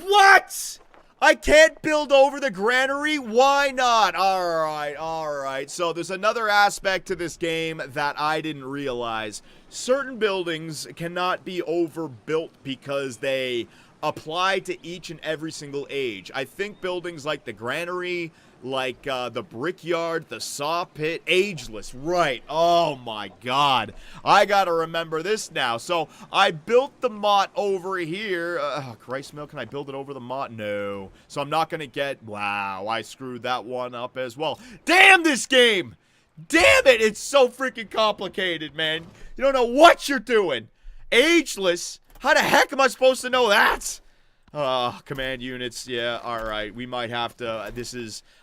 What? I can't build over the granary? Why not? Alright, alright. So there's another aspect to this game that I didn't realize. Certain buildings cannot be overbuilt because they apply to each and every single age. I think buildings like the granary, like the brickyard, the saw pit, ageless, right? Oh my god, I gotta remember this now. So I built the Mott over here. Christ milk, can I build it over the Mott? No. So I'm not gonna get... Wow, I screwed that one up as well. Damn this game! Damn it, it's so freaking complicated, man. You don't know what you're doing. Ageless? How the heck am I supposed to know that? Command units, yeah, alright, we might have to,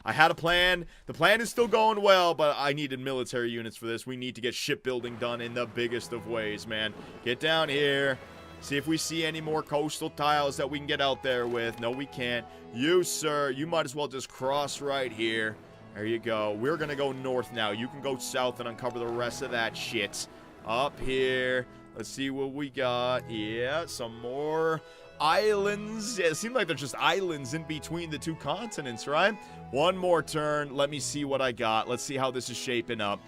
I had a plan, the plan is still going well, but I needed military units for this. We need to get shipbuilding done in the biggest of ways, man. Get down here, see if we see any more coastal tiles that we can get out there with. No, we can't. You, sir, you might as well just cross right here. There you go. We're gonna go north now. You can go south and uncover the rest of that shit. Up here, let's see what we got. Yeah, some more islands. Yeah, it seems like there's just islands in between the two continents, right? One more turn. Let me see what I got. Let's see how this is shaping up.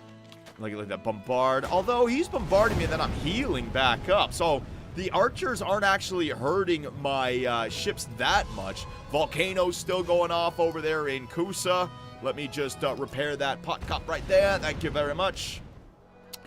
Like that bombard. Although he's bombarding me and then I'm healing back up. So the archers aren't actually hurting my ships that much. Volcano's still going off over there in Kusa. Let me just repair that pot cup right there. Thank you very much.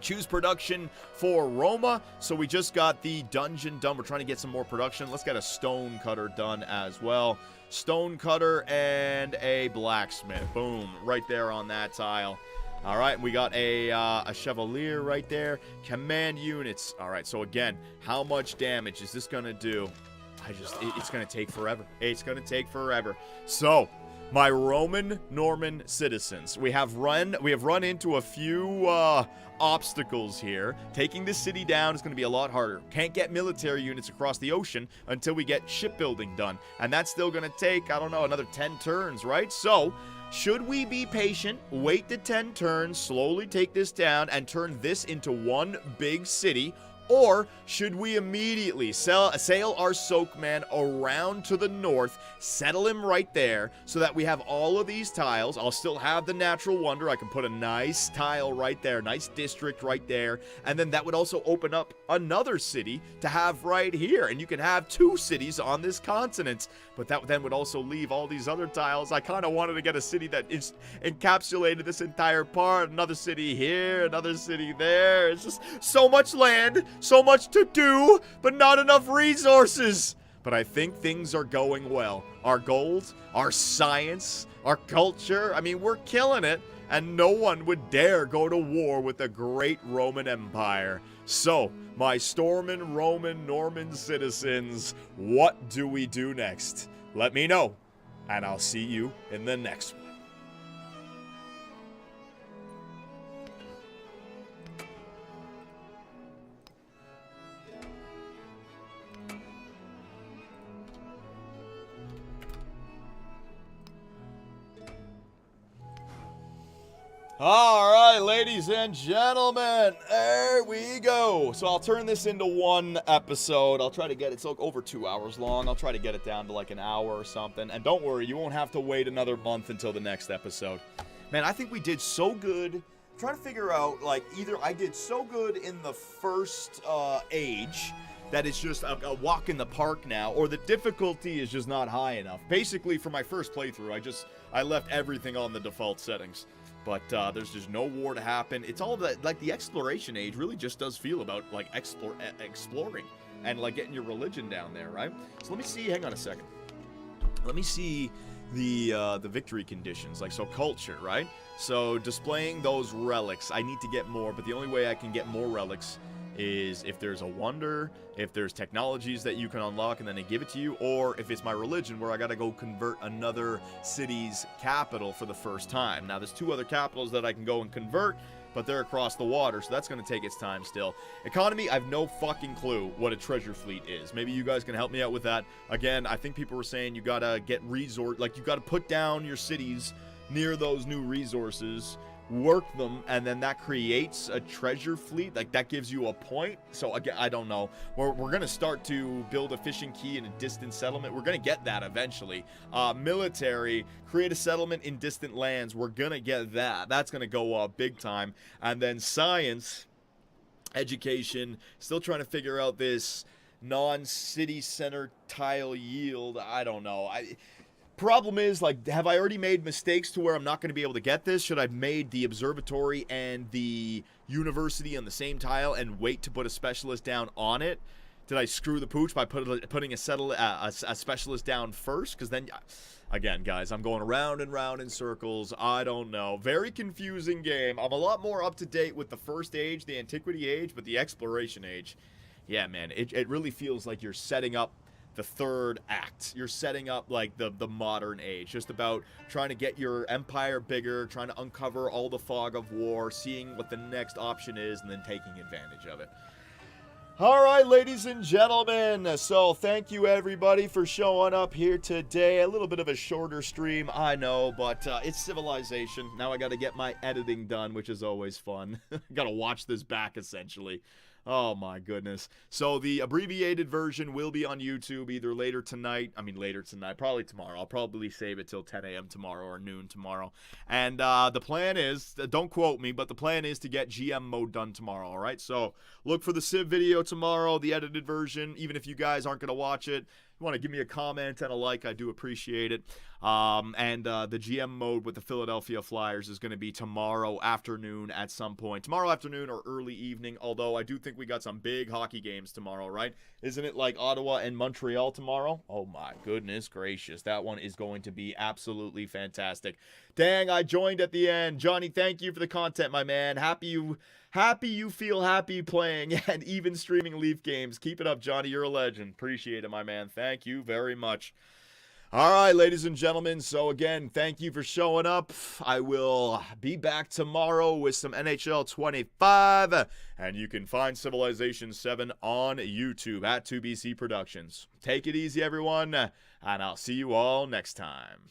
Choose production for Roma. So we just got the dungeon done. We're trying to get some more production. Let's get a stone cutter done as well. Stone cutter and a blacksmith. Boom. Right there on that tile. All right. We got a chevalier right there. Command units. All right. So again, how much damage is this going to do? It's going to take forever. It's going to take forever. So... my Roman Norman citizens. We have run into a few obstacles here. Taking this city down is going to be a lot harder. Can't get military units across the ocean until we get shipbuilding done. And that's still going to take, I don't know, another 10 turns, right? So, should we be patient, wait the 10 turns, slowly take this down, and turn this into one big city? Or should we immediately sail our soakman around to the north, settle him right there, so that we have all of these tiles? I'll still have the natural wonder. I can put a nice tile right there, nice district right there, and then that would also open up another city to have right here, and you can have 2 cities on this continent. But that then would also leave all these other tiles. I kind of wanted to get a city that is encapsulated this entire part. Another city here, another city there. It's just so much land, so much to do, but not enough resources. But I think things are going well. Our gold, our science, our culture, I mean, we're killing it. And no one would dare go to war with the great Roman Empire. So, my Stormin' Roman Norman citizens, what do we do next? Let me know, and I'll see you in the next one. All right, ladies and gentlemen, there we go. So I'll turn this into one episode. I'll try to get it, so over 2 hours long. I'll try to get it down to like an hour or something. And don't worry, you won't have to wait another month until the next episode. Man, I think we did so good. I'm trying to figure out, like, either I did so good in the first age that it's just a walk in the park now, or the difficulty is just not high enough. Basically, for my first playthrough, I left everything on the default settings. But there's just no war to happen. It's all that, like, the exploration age really just does feel about, like, exploring and, like, getting your religion down there, right? So let me see, hang on a second. Let me see the victory conditions, like, so culture, right? So displaying those relics, I need to get more, but the only way I can get more relics is if there's a wonder, if there's technologies that you can unlock and then they give it to you, or if it's my religion where I gotta go convert another city's capital for the first time. Now, there's 2 other capitals that I can go and convert, but they're across the water, so that's gonna take its time still. Economy, I have no fucking clue what a treasure fleet is. Maybe you guys can help me out with that. Again, I think people were saying you gotta get like, you gotta put down your cities near those new resources, work them, and then that creates a treasure fleet. Like, that gives you a point. So again, I don't know. We're gonna start to build a fishing key in a distant settlement. We're gonna get that eventually. Military, create a settlement in distant lands. We're gonna get that. That's gonna go up big time. And then science, education, still trying to figure out this non-city center tile yield. I don't know. Problem is, like, have I already made mistakes to where I'm not going to be able to get this? Should I have made the observatory and the university on the same tile and wait to put a specialist down on it? Did I screw the pooch by putting a specialist down first? Because then, again, guys, I'm going around and round in circles. I don't know. Very confusing game. I'm a lot more up to date with the first age, the antiquity age, but the exploration age, yeah, man, it really feels like you're setting up the third act. You're setting up, like, the modern age, just about trying to get your empire bigger, trying to uncover all the fog of war, seeing what the next option is, and then taking advantage of it. All right, ladies and gentlemen, so thank you everybody for showing up here today. A little bit of a shorter stream, I know, but it's Civilization. Now I got to get my editing done, which is always fun. Got to watch this back, essentially. Oh my goodness. So the abbreviated version will be on YouTube either later tonight, probably tomorrow. I'll probably save it till 10 a.m. tomorrow or noon tomorrow. And the plan is, don't quote me, but the plan is to get GM mode done tomorrow, all right? So look for the Civ video tomorrow, the edited version, even if you guys aren't going to watch it. You want to give me a comment and a like, I do appreciate it. And the GM mode with the Philadelphia Flyers is going to be tomorrow afternoon at some point. Tomorrow afternoon or early evening, although I do think we got some big hockey games tomorrow, right? Isn't it like Ottawa and Montreal tomorrow? Oh my goodness gracious. That one is going to be absolutely fantastic. Dang, I joined at the end. Johnny, thank you for the content, my man. Happy you feel happy playing and even streaming Leaf games. Keep it up, Johnny. You're a legend. Appreciate it, my man. Thank you very much. All right, ladies and gentlemen. So again, thank you for showing up. I will be back tomorrow with some NHL 25. And you can find Civilization 7 on YouTube at 2BC Productions. Take it easy, everyone. And I'll see you all next time.